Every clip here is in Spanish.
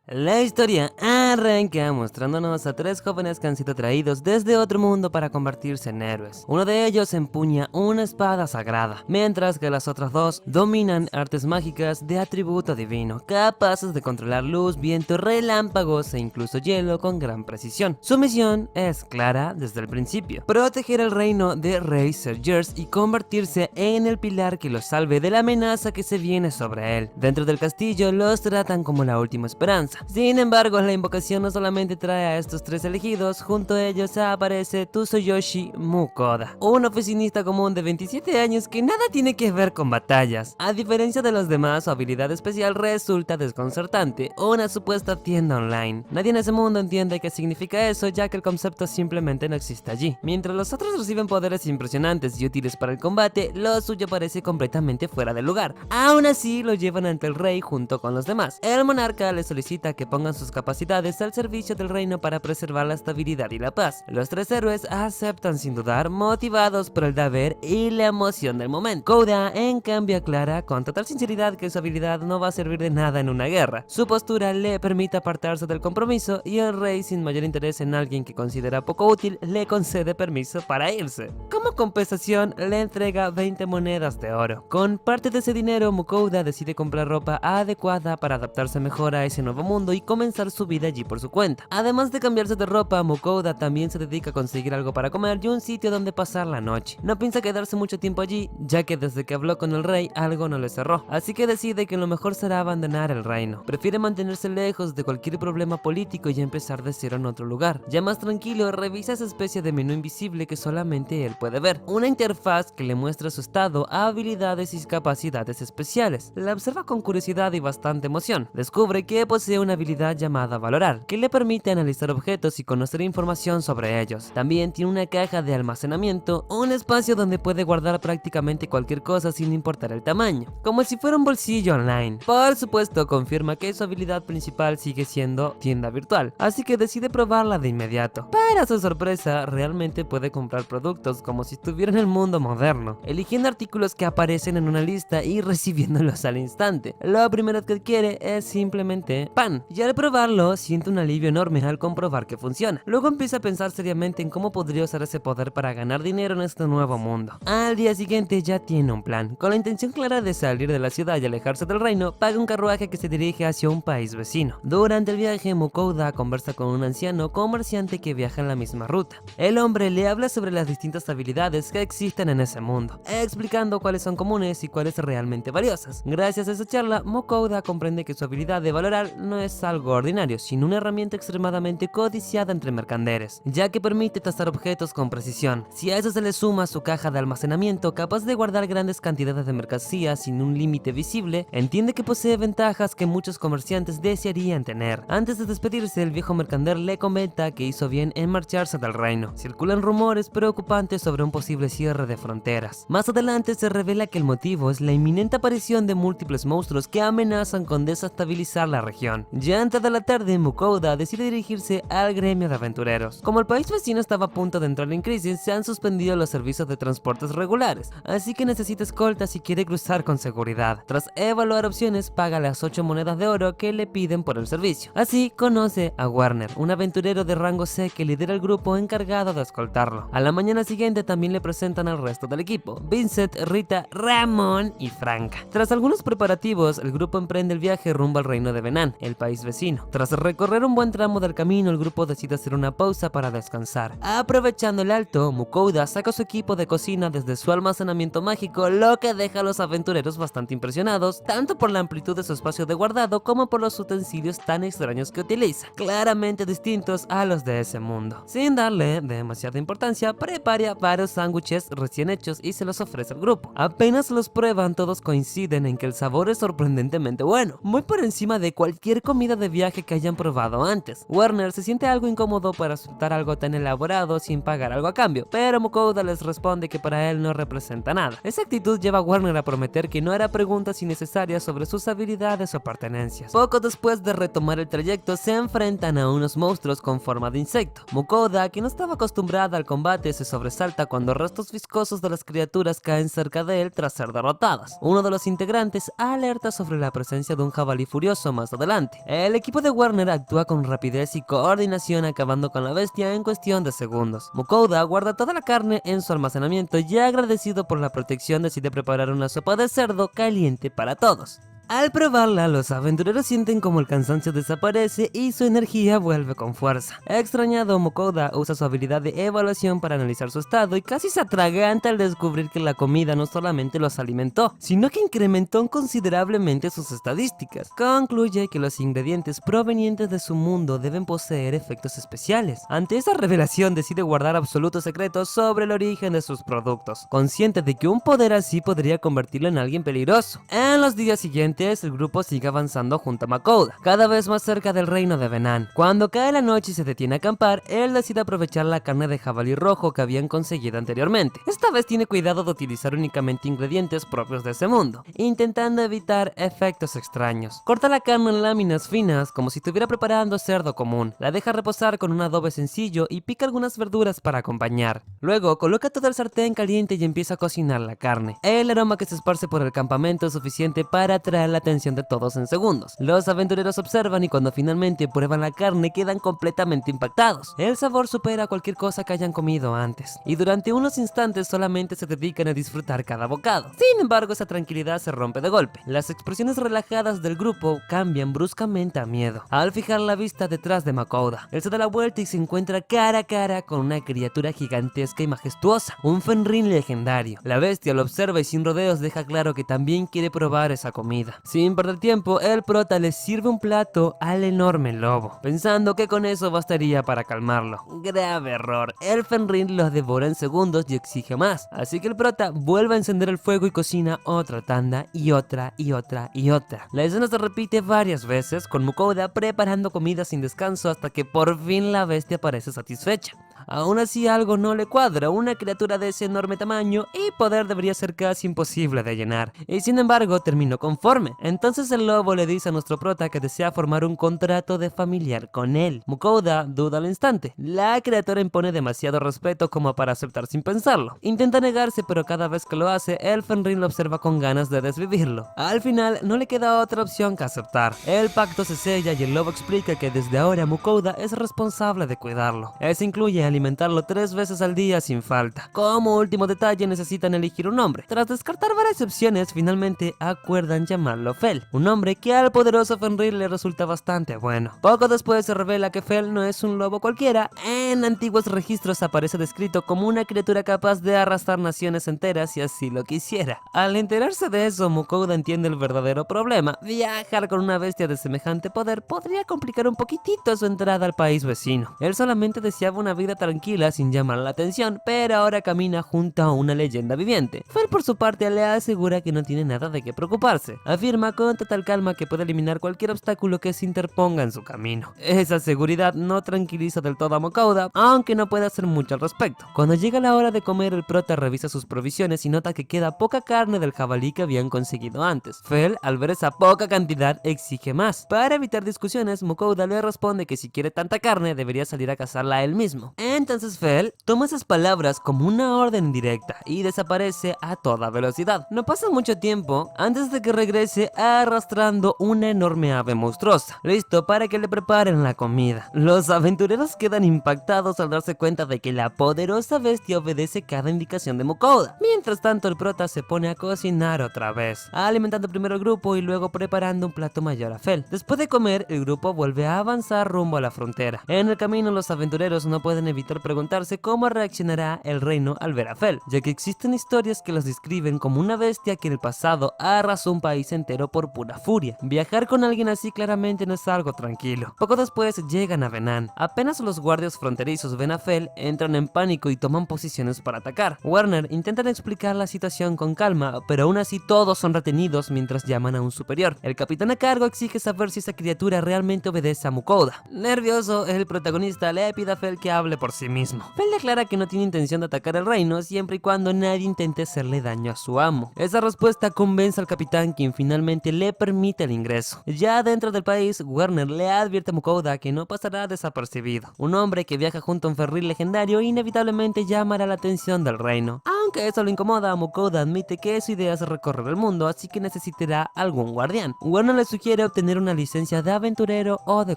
La historia arranca mostrándonos a tres jóvenes que han sido traídos desde otro mundo para convertirse en héroes. Uno de ellos empuña una espada sagrada, mientras que las otras dos dominan artes mágicas de atributo divino, capaces de controlar luz, viento, relámpagos e incluso hielo con gran precisión. Su misión es clara desde el principio: proteger el reino de Rey Sergers y convertirse en el pilar que los salve de la amenaza que se viene sobre él. Dentro del castillo los tratan como la última esperanza. Sin embargo, la invocación no solamente trae a estos tres elegidos, junto a ellos aparece Tsuyoshi Mukoda, un oficinista común de 27 años que nada tiene que ver con batallas. A diferencia de los demás, su habilidad especial resulta desconcertante: una supuesta tienda online. Nadie en ese mundo entiende qué significa eso, ya que el concepto simplemente no existe allí. Mientras los otros reciben poderes impresionantes y útiles para el combate, lo suyo parece completamente fuera de lugar. Aún así, lo llevan ante el rey junto con los demás. El monarca les solicita que pongan sus capacidades al servicio del reino para preservar la estabilidad y la paz. Los tres héroes aceptan sin dudar, motivados por el deber y la emoción del momento. Kouda, en cambio, aclara con total sinceridad que su habilidad no va a servir de nada en una guerra. Su postura le permite apartarse del compromiso y el rey, sin mayor interés en alguien que considera poco útil, le concede permiso para irse. Como compensación, le entrega 20 monedas de oro. Con parte de ese dinero, Mukouda decide comprar ropa adecuada para adaptarse mejor a ese nuevo mundo y comenzar su vida allí por su cuenta. Además de cambiarse de ropa, Mukouda también se dedica a conseguir algo para comer y un sitio donde pasar la noche. No piensa quedarse mucho tiempo allí, ya que desde que habló con el rey algo no le cerró, así que decide que lo mejor será abandonar el reino. Prefiere mantenerse lejos de cualquier problema político y empezar de cero en otro lugar. Ya más tranquilo, revisa esa especie de menú invisible que solamente él puede ver, una interfaz que le muestra su estado, habilidades y capacidades especiales. La observa con curiosidad y bastante emoción. Descubre que posee una habilidad llamada Valorar, que le permite analizar objetos y conocer información sobre ellos. También tiene una caja de almacenamiento, un espacio donde puede guardar prácticamente cualquier cosa sin importar el tamaño, como si fuera un bolsillo online. Por supuesto, confirma que su habilidad principal sigue siendo tienda virtual, así que decide probarla de inmediato. Para su sorpresa, realmente puede comprar productos como si estuviera en el mundo moderno, eligiendo artículos que aparecen en una lista y recibiéndolos al instante. Lo primero que adquiere es simplemente pan, y al probarlo siente un alivio enorme al comprobar que funciona. Luego empieza a pensar seriamente en cómo podría usar ese poder para ganar dinero en este nuevo mundo. Al día siguiente ya tiene un plan. Con la intención clara de salir de la ciudad y alejarse del reino, paga un carruaje que se dirige hacia un país vecino. Durante el viaje, Mukouda conversa con un anciano comerciante que viaja en la misma ruta. El hombre le habla sobre las distintas habilidades que existen en ese mundo, explicando cuáles son comunes y cuáles realmente valiosas. Gracias a esa charla, Mukouda comprende que su habilidad de valorar no es algo ordinario, sino una herramienta extremadamente codiciada entre mercaderes, ya que permite tasar objetos con precisión. Si a eso se le suma su caja de almacenamiento, capaz de guardar grandes cantidades de mercancía sin un límite visible, entiende que posee ventajas que muchos comerciantes desearían tener. Antes de despedirse, el viejo mercader le comenta que hizo bien en marcharse del reino. Circulan rumores preocupantes sobre un posible cierre de fronteras. Más adelante se revela que el motivo es la inminente aparición de múltiples monstruos que amenazan con desestabilizar la región. Ya antes de la tarde, Mukouda decide dirigirse al gremio de aventureros. Como el país vecino estaba a punto de entrar en crisis, se han suspendido los servicios de transportes regulares, así que necesita escolta si quiere cruzar con seguridad. Tras evaluar opciones, paga las 8 monedas de oro que le piden por el servicio. Así conoce a Warner, un aventurero de rango C que lidera el grupo encargado de escoltarlo. A la mañana siguiente también le presentan al resto del equipo: Vincent, Rita, Ramón y Franca. Tras algunos preparativos, el grupo emprende el viaje rumbo al reino de Benan, el país vecino. Tras recorrer un buen tramo del camino, el grupo decide hacer una pausa para descansar. Aprovechando el alto, Mukouda saca su equipo de cocina desde su almacenamiento mágico, lo que deja a los aventureros bastante impresionados, tanto por la amplitud de su espacio de guardado como por los utensilios tan extraños que utiliza, claramente distintos a los de ese mundo. Sin darle demasiada importancia, prepara varios sándwiches recién hechos y se los ofrece al grupo. Apenas los prueban, todos coinciden en que el sabor es sorprendentemente bueno, muy por encima de cualquier comida de viaje que hayan probado probado antes. Werner se siente algo incómodo para aceptar algo tan elaborado sin pagar algo a cambio, pero Mukouda les responde que para él no representa nada. Esa actitud lleva a Werner a prometer que no hará preguntas innecesarias sobre sus habilidades o pertenencias. Poco después de retomar el trayecto, se enfrentan a unos monstruos con forma de insecto. Mukouda, que no estaba acostumbrada al combate, se sobresalta cuando restos viscosos de las criaturas caen cerca de él tras ser derrotadas. Uno de los integrantes alerta sobre la presencia de un jabalí furioso más adelante. El equipo de Werner actúa con rapidez y coordinación, acabando con la bestia en cuestión de segundos. Mukouda guarda toda la carne en su almacenamiento y, agradecido por la protección, decide preparar una sopa de cerdo caliente para todos. Al probarla, los aventureros sienten como el cansancio desaparece y su energía vuelve con fuerza. Extrañado, Mukouda usa su habilidad de evaluación para analizar su estado y casi se atraganta al descubrir que la comida no solamente los alimentó, sino que incrementó considerablemente sus estadísticas. Concluye que los ingredientes provenientes de su mundo deben poseer efectos especiales. Ante esa revelación, decide guardar absolutos secretos sobre el origen de sus productos, consciente de que un poder así podría convertirlo en alguien peligroso. En los días siguientes, el grupo sigue avanzando junto a Mukouda, cada vez más cerca del reino de Venan. Cuando cae la noche y se detiene a acampar, él decide aprovechar la carne de jabalí rojo que habían conseguido anteriormente. Esta vez tiene cuidado de utilizar únicamente ingredientes propios de ese mundo, intentando evitar efectos extraños. Corta la carne en láminas finas como si estuviera preparando cerdo común, la deja reposar con un adobe sencillo y pica algunas verduras para acompañar. Luego coloca todo el sartén caliente y empieza a cocinar la carne. El aroma que se esparce por el campamento es suficiente para atraer la atención de todos en segundos. Los aventureros observan y cuando finalmente prueban la carne quedan completamente impactados. El sabor supera cualquier cosa que hayan comido antes, y durante unos instantes solamente se dedican a disfrutar cada bocado. Sin embargo, esa tranquilidad se rompe de golpe. Las expresiones relajadas del grupo cambian bruscamente a miedo al fijar la vista detrás de Mukouda. Él se da la vuelta y se encuentra cara a cara con una criatura gigantesca y majestuosa, un Fenrir legendario. La bestia lo observa y sin rodeos deja claro que también quiere probar esa comida. Sin perder tiempo, el prota le sirve un plato al enorme lobo, pensando que con eso bastaría para calmarlo. Grave error, el Fenrir lo devora en segundos y exige más, así que el prota vuelve a encender el fuego y cocina otra tanda y otra y otra y otra. La escena se repite varias veces, con Mukouda preparando comida sin descanso hasta que por fin la bestia parece satisfecha. Aún así, algo no le cuadra. Una criatura de ese enorme tamaño y poder debería ser casi imposible de llenar, y sin embargo terminó conforme. Entonces el lobo le dice a nuestro prota que desea formar un contrato de familiar con él. Mukouda duda al instante. La criatura impone demasiado respeto como para aceptar sin pensarlo. Intenta negarse, pero cada vez que lo hace, el Fenrir lo observa con ganas de desvivirlo. Al final no le queda otra opción que aceptar. El pacto se sella y el lobo explica que desde ahora Mukouda es responsable de cuidarlo. Eso incluye alimentarlo 3 veces al día sin falta. Como último detalle, necesitan elegir un nombre. Tras descartar varias opciones, finalmente acuerdan llamarlo Fel, un nombre que al poderoso Fenrir le resulta bastante bueno. Poco después se revela que Fel no es un lobo cualquiera. En antiguos registros aparece descrito como una criatura capaz de arrastrar naciones enteras si así lo quisiera. Al enterarse de eso, Mukouda entiende el verdadero problema. Viajar con una bestia de semejante poder podría complicar un poquitito su entrada al país vecino. Él solamente deseaba una vida tranquila sin llamar la atención, pero ahora camina junto a una leyenda viviente. Fel, por su parte, le asegura que no tiene nada de qué preocuparse. Afirma con total calma que puede eliminar cualquier obstáculo que se interponga en su camino. Esa seguridad no tranquiliza del todo a Mukouda, aunque no puede hacer mucho al respecto. Cuando llega la hora de comer, el prota revisa sus provisiones y nota que queda poca carne del jabalí que habían conseguido antes. Fel, al ver esa poca cantidad, exige más. Para evitar discusiones, Mukouda le responde que si quiere tanta carne, debería salir a cazarla él mismo. Entonces Fel toma esas palabras como una orden directa y desaparece a toda velocidad. No pasa mucho tiempo antes de que regrese arrastrando una enorme ave monstruosa, listo para que le preparen la comida. Los aventureros quedan impactados al darse cuenta de que la poderosa bestia obedece cada indicación de Mukouda. Mientras tanto, el prota se pone a cocinar otra vez, alimentando primero al grupo y luego preparando un plato mayor a Fel. Después de comer, el grupo vuelve a avanzar rumbo a la frontera. En el camino, los aventureros no pueden evitar Vitor preguntarse cómo reaccionará el reino al ver a Fel, ya que existen historias que los describen como una bestia que en el pasado arrasó un país entero por pura furia. Viajar con alguien así claramente no es algo tranquilo. Poco después llegan a Venan. Apenas los guardias fronterizos ven a Fel, entran en pánico y toman posiciones para atacar. Warner intentan explicar la situación con calma, pero aún así todos son retenidos mientras llaman a un superior. El capitán a cargo exige saber si esa criatura realmente obedece a Mukoda. Nervioso, el protagonista le pide a Fel que hable por sí mismo. Fel declara que no tiene intención de atacar el reino siempre y cuando nadie intente hacerle daño a su amo. Esa respuesta convence al capitán, quien finalmente le permite el ingreso. Ya dentro del país, Warner le advierte a Mukoda que no pasará desapercibido. Un hombre que viaja junto a un ferry legendario inevitablemente llamará la atención del reino. Aunque eso lo incomoda, Mukoda admite que su idea es recorrer el mundo, así que necesitará algún guardián. Warner le sugiere obtener una licencia de aventurero o de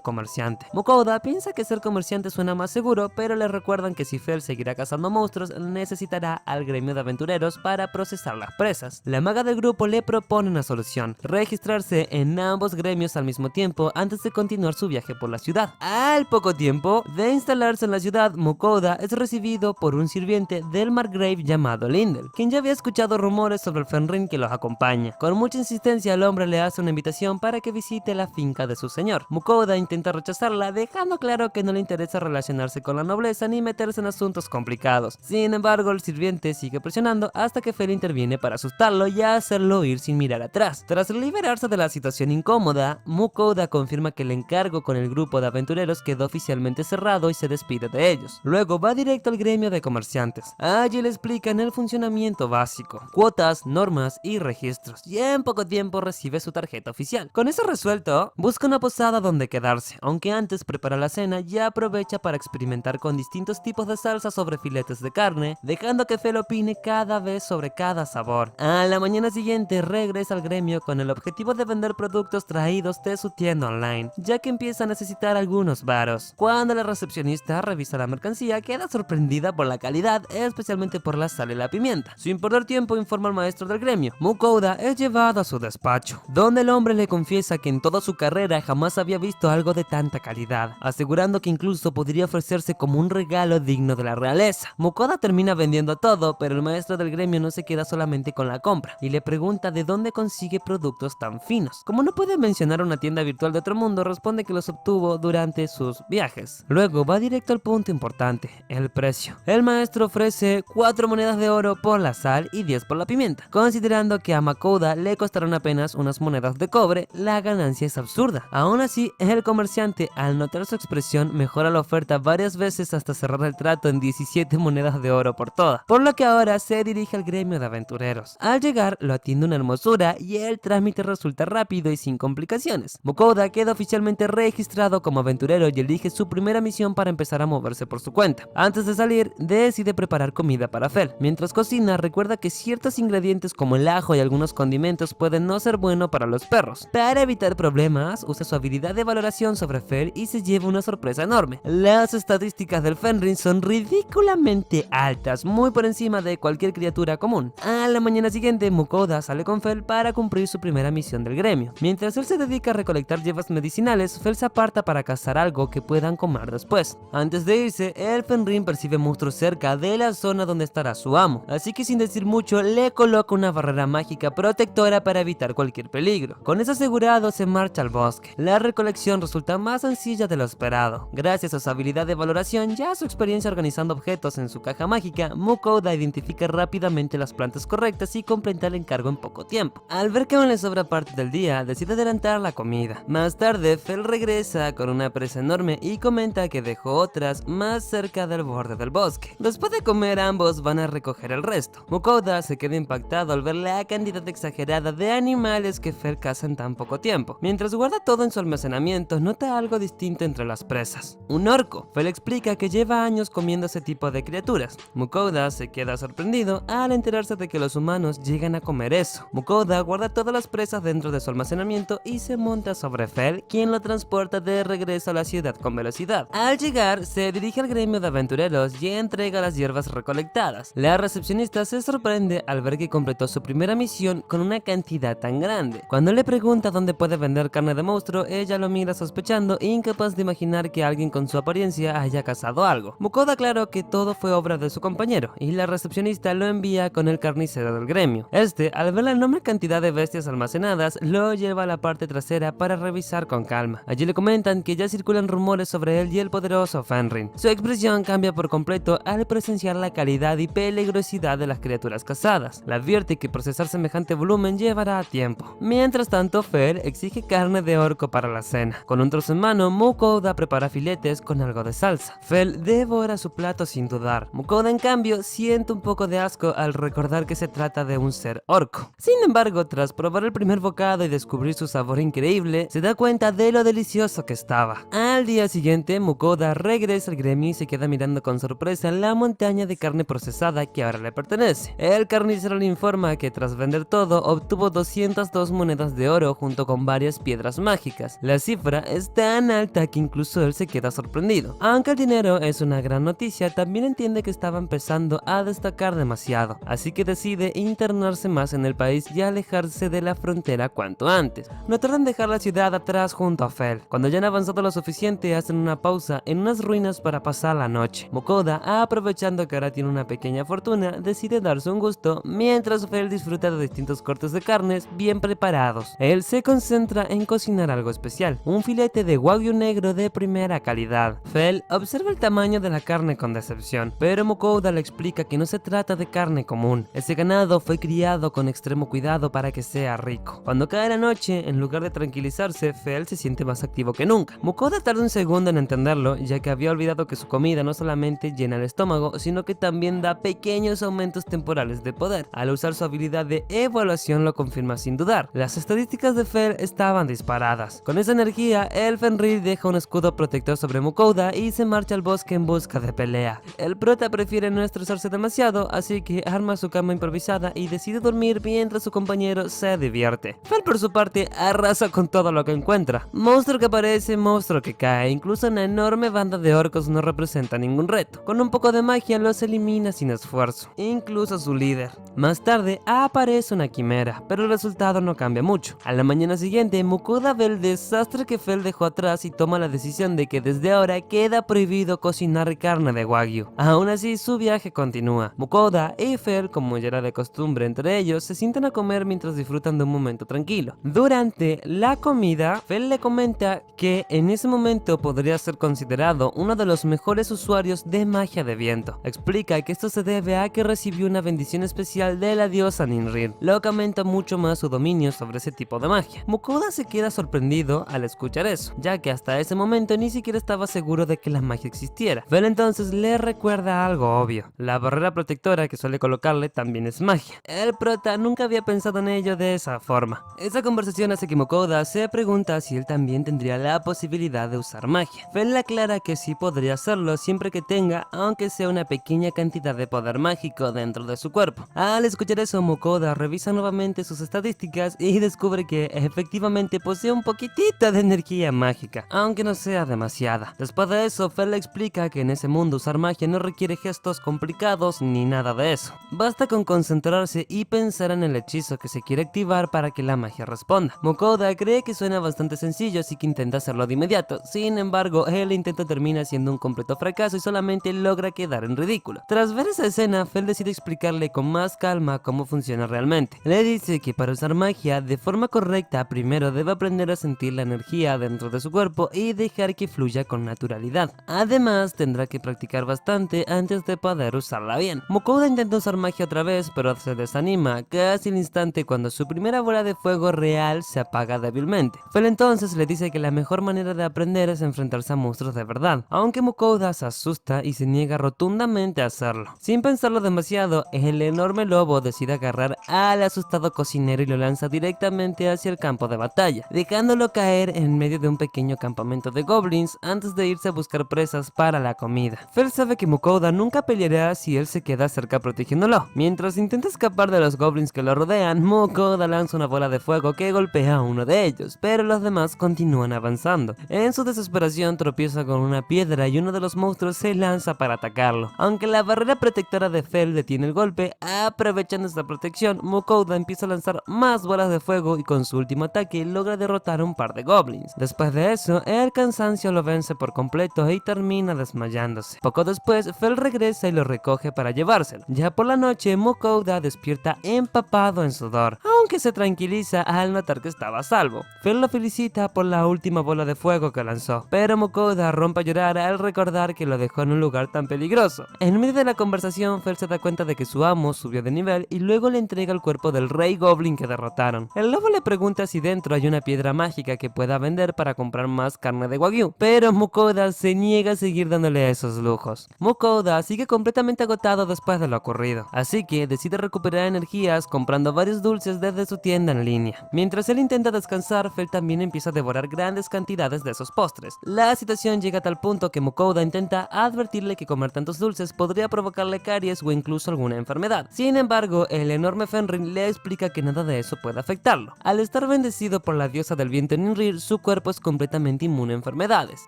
comerciante. Mukoda piensa que ser comerciante suena más seguro, pero le recuerdan que si Fel seguirá cazando monstruos, necesitará al gremio de aventureros para procesar las presas. La maga del grupo le propone una solución: registrarse en ambos gremios al mismo tiempo antes de continuar su viaje por la ciudad. Al poco tiempo de instalarse en la ciudad, Mukoda es recibido por un sirviente del Margrave llamado Lindel, quien ya había escuchado rumores sobre el Fenrir que los acompaña. Con mucha insistencia, el hombre le hace una invitación para que visite la finca de su señor. Mukoda intenta rechazarla, dejando claro que no le interesa relacionarse con la nobleza ni meterse en asuntos complicados. Sin embargo, el sirviente sigue presionando hasta que Fel interviene para asustarlo y hacerlo ir sin mirar atrás. Tras liberarse de la situación incómoda, Mukoda confirma que el encargo con el grupo de aventureros quedó oficialmente cerrado y se despide de ellos. Luego va directo al gremio de comerciantes. Allí le explican el funcionamiento básico, cuotas, normas y registros, y en poco tiempo recibe su tarjeta oficial. Con eso resuelto, busca una posada donde quedarse, aunque antes prepara la cena y aprovecha para experimentar con distintos tipos de salsa sobre filetes de carne, dejando que Fel opine cada vez sobre cada sabor. A la mañana siguiente regresa al gremio con el objetivo de vender productos traídos de su tienda online, ya que empieza a necesitar algunos varos. Cuando la recepcionista revisa la mercancía, queda sorprendida por la calidad, especialmente por la sal y la pimienta. Sin perder tiempo, informa al maestro del gremio. Mukoda es llevado a su despacho, donde el hombre le confiesa que en toda su carrera jamás había visto algo de tanta calidad, asegurando que incluso podría ofrecerse como un regalo digno de la realeza. Mukoda termina vendiendo todo, pero el maestro del gremio no se queda solamente con la compra y le pregunta de dónde consigue productos tan finos. Como no puede mencionar una tienda virtual de otro mundo, responde que los obtuvo durante sus viajes. Luego va directo al punto importante: el precio. El maestro ofrece 4 monedas de oro por la sal y 10 por la pimienta. Considerando que a Mukoda le costarán apenas unas monedas de cobre, la ganancia es absurda. Aún así, el comerciante, al notar su expresión, mejora la oferta varias veces hasta cerrar el trato en 17 monedas de oro por toda, por lo que ahora se dirige al gremio de aventureros. Al llegar, lo atiende una hermosura y el trámite resulta rápido y sin complicaciones. Mukoda queda oficialmente registrado como aventurero y elige su primera misión para empezar a moverse por su cuenta. Antes de salir, decide preparar comida para Fel. Mientras cocina, recuerda que ciertos ingredientes como el ajo y algunos condimentos pueden no ser buenos para los perros. Para evitar problemas, usa su habilidad de valoración sobre Fel y se lleva una sorpresa enorme. Las estadísticas del Fenrir son ridículamente altas, muy por encima de cualquier criatura común. A la mañana siguiente, Mukoda sale con Fel para cumplir su primera misión del gremio. Mientras él se dedica a recolectar hierbas medicinales, Fel se aparta para cazar algo que puedan comer después. Antes de irse, el Fenrir percibe monstruos cerca de la zona donde estará su amo, así que sin decir mucho le coloca una barrera mágica protectora para evitar cualquier peligro. Con eso asegurado, se marcha al bosque. La recolección resulta más sencilla de lo esperado. Gracias a su habilidad de valoración y a su experiencia organizando objetos en su caja mágica, Mukoda identifica rápidamente las plantas correctas y completa el encargo en poco tiempo. Al ver que aún le sobra parte del día, decide adelantar la comida. Más tarde, Fel regresa con una presa enorme y comenta que dejó otras más cerca del borde del bosque. Después de comer, ambos van a recoger el resto. Mukoda se queda impactado al ver la cantidad exagerada de animales que Fel caza en tan poco tiempo. Mientras guarda todo en su almacenamiento, nota algo distinto entre las presas: un orco. Fel explica que lleva años comiendo ese tipo de criaturas. Mukoda se queda sorprendido al enterarse de que los humanos llegan a comer eso. Mukoda guarda todas las presas dentro de su almacenamiento y se monta sobre Fel, quien lo transporta de regreso a la ciudad con velocidad. Al llegar, se dirige al gremio de aventureros y entrega las hierbas recolectadas. La recepcionista se sorprende al ver que completó su primera misión con una cantidad tan grande. Cuando le pregunta dónde puede vender carne de monstruo, ella lo mira sospechando, incapaz de imaginar que alguien con su apariencia haya cazado algo. Mukoda aclaró que todo fue obra de su compañero, y la recepcionista lo envía con el carnicero del gremio. Este, al ver la enorme cantidad de bestias almacenadas, lo lleva a la parte trasera para revisar con calma. Allí le comentan que ya circulan rumores sobre él y el poderoso Fenrir. Su expresión cambia por completo al presenciar la calidad y peligrosidad de las criaturas cazadas. Le advierte que procesar semejante volumen llevará tiempo. Mientras tanto, Fel exige carne de orco para la cena. Con un trozo en mano, Mukoda prepara filetes con algo de salsa. Fel devora su plato sin dudar. Mukoda, en cambio, siente un poco de asco al recordar que se trata de un ser orco. Sin embargo, tras probar el primer bocado y descubrir su sabor increíble, se da cuenta de lo delicioso que estaba. Al día siguiente, Mukoda regresa al gremio y se queda mirando con sorpresa la montaña de carne procesada que ahora le pertenece. El carnicero le informa que tras vender todo, obtuvo 202 monedas de oro junto con varias piedras mágicas. La cifra es tan alta que incluso él se queda sorprendido. Aunque el dinero es una gran noticia, también entiende que estaba empezando a destacar demasiado, así que decide internarse más en el país y alejarse de la frontera cuanto antes. No tardan en dejar la ciudad atrás junto a Fel. Cuando ya han avanzado lo suficiente, hacen una pausa en unas ruinas para pasar la noche. Mukoda, aprovechando que ahora tiene una pequeña fortuna, decide darse un gusto mientras Fel disfruta de distintos cortes de carnes bien preparados. Él se concentra en cocinar algo especial, un filete de wagyu negro de primera calidad. Fel observa el tamaño de la carne con decepción, pero Mukoda le explica que no se trata de carne común. Ese ganado fue criado con extremo cuidado para que sea rico. Cuando cae la noche, en lugar de tranquilizarse, Fel se siente más activo que nunca. Mukoda tarda un segundo en entenderlo, ya que había olvidado que su comida no solamente llena el estómago, sino que también da pequeños aumentos temporales de poder. Al usar su habilidad de evaluación lo confirma sin dudar. Las estadísticas de Fel estaban disparadas. Con esa energía, el Fenrir deja un escudo protector sobre Mukoda y se marcha al bosque en busca de pelea. El prota prefiere no estresarse demasiado, así que arma su cama improvisada y decide dormir mientras su compañero se divierte. Fel, por su parte, arrasa con todo lo que encuentra. Monstruo que aparece, monstruo que cae. Incluso una enorme banda de orcos no representa ningún reto. Con un poco de magia los elimina sin esfuerzo, incluso su líder. Más tarde aparece una quimera, pero el resultado no cambia mucho. A la mañana siguiente, Mukoda ve el desastre que Fel dejó atrás y toma la decisión de que desde ahora queda prohibido cocinar carne de wagyu. Aún así, su viaje continúa. Mukoda y Fel, como ya era de costumbre entre ellos, se sientan a comer mientras disfrutan de un momento tranquilo. Durante la comida, Fel le comenta que en ese momento podría ser considerado uno de los mejores usuarios de magia de viento. Explica que esto se debe a que recibió una bendición especial de la diosa Ninrir, lo que aumenta mucho más su dominio sobre ese tipo de magia. Mukoda se queda sorprendido al escuchar eso, ya que hasta ese momento ni siquiera estaba seguro de que la magia existiera. Fel entonces le recuerda algo obvio: la barrera protectora que suele colocarle también es magia. El prota nunca había pensado en ello de esa forma. Esa conversación hace que Mukoda se pregunta si él también tendría la posibilidad de usar magia. Fel le aclara que sí podría hacerlo siempre que tenga, aunque sea una pequeña cantidad de poder mágico dentro de su cuerpo. Al escuchar eso, Mukoda revisa nuevamente sus estadísticas y descubre que efectivamente posee un poquitito de energía mágica, aunque no sea demasiada. Después de eso, Fel le explica que en ese mundo usar magia no requiere gestos complicados ni nada de eso. Basta con concentrarse y pensar en el hechizo que se quiere activar para que la magia responda. Mukoda cree que suena bastante sencillo, así que intenta hacerlo de inmediato. Sin embargo, el intento termina siendo un completo fracaso y solamente logra quedar en ridículo. Tras ver esa escena, Fel decide explicarle con más calma cómo funciona realmente. Le dice que para usar magia de forma correcta, primero debe aprender a sentir la energía dentro de su cuerpo y dejar que fluya con naturalidad. Además, tendrá que practicar bastante antes de poder usarla bien. Mukoda intenta usar magia otra vez, pero se desanima casi al instante cuando su primera bola de fuego real se apaga débilmente. Fel entonces le dice que la mejor manera de aprender es enfrentarse a monstruos de verdad, aunque Mukoda se asusta y se niega rotundamente a hacerlo. Sin pensarlo demasiado, el enorme lobo decide agarrar al asustado cocinero y lo lanza directamente hacia el campo de batalla, dejándolo caer en medio de un pequeño campamento de goblins antes de irse a buscar presas para la comida. Fel sabe que Mukoda nunca peleará si él se queda cerca protegiéndolo. Mientras intenta escapar de los goblins que lo rodean, Mukoda lanza una bola de fuego que golpea a uno de ellos, pero los demás continúan avanzando. En su desesperación tropieza con una piedra y uno de los monstruos se lanza para atacarlo. Aunque la barrera protectora de Fel detiene el golpe. Aprovechando esta protección, Mukouda empieza a lanzar más bolas de fuego y con su último ataque logra derrotar a un par de goblins. Después de eso, el cansancio lo vence por completo y termina desmayándose. Poco después, Fel regresa y lo recoge para llevárselo. Ya por la noche, Mukouda despierta empapado en sudor, aunque se tranquiliza al notar que estaba a salvo. Fel lo felicita por la última bola de fuego que lanzó, pero Mukouda rompe a llorar al recordar que lo dejó en un lugar tan peligroso. En medio de la conversación, Fel se da cuenta de que su amo subió de nivel y luego le entrega el cuerpo del rey goblin que derrotaron. El lobo le pregunta si dentro hay una piedra mágica que pueda vender para comprar más carne de wagyu, pero Mukouda se niega a seguir dándole esos lujos. Mukouda sigue completamente agotado después de lo ocurrido, así que decide recuperar energías comprando varios dulces desde su tienda en línea. Mientras él intenta descansar, Fel también empieza a devorar grandes cantidades de esos postres. La situación llega a tal punto que Mukouda intenta advertirle que comer tantos dulces podría provocarle caries o incluso alguna enfermedad. Sin embargo, el enorme Fenrir le explica que nada de eso puede afectarlo. Al estar bendecido por la diosa del viento Ninrir, su cuerpo es completamente inmune a enfermedades,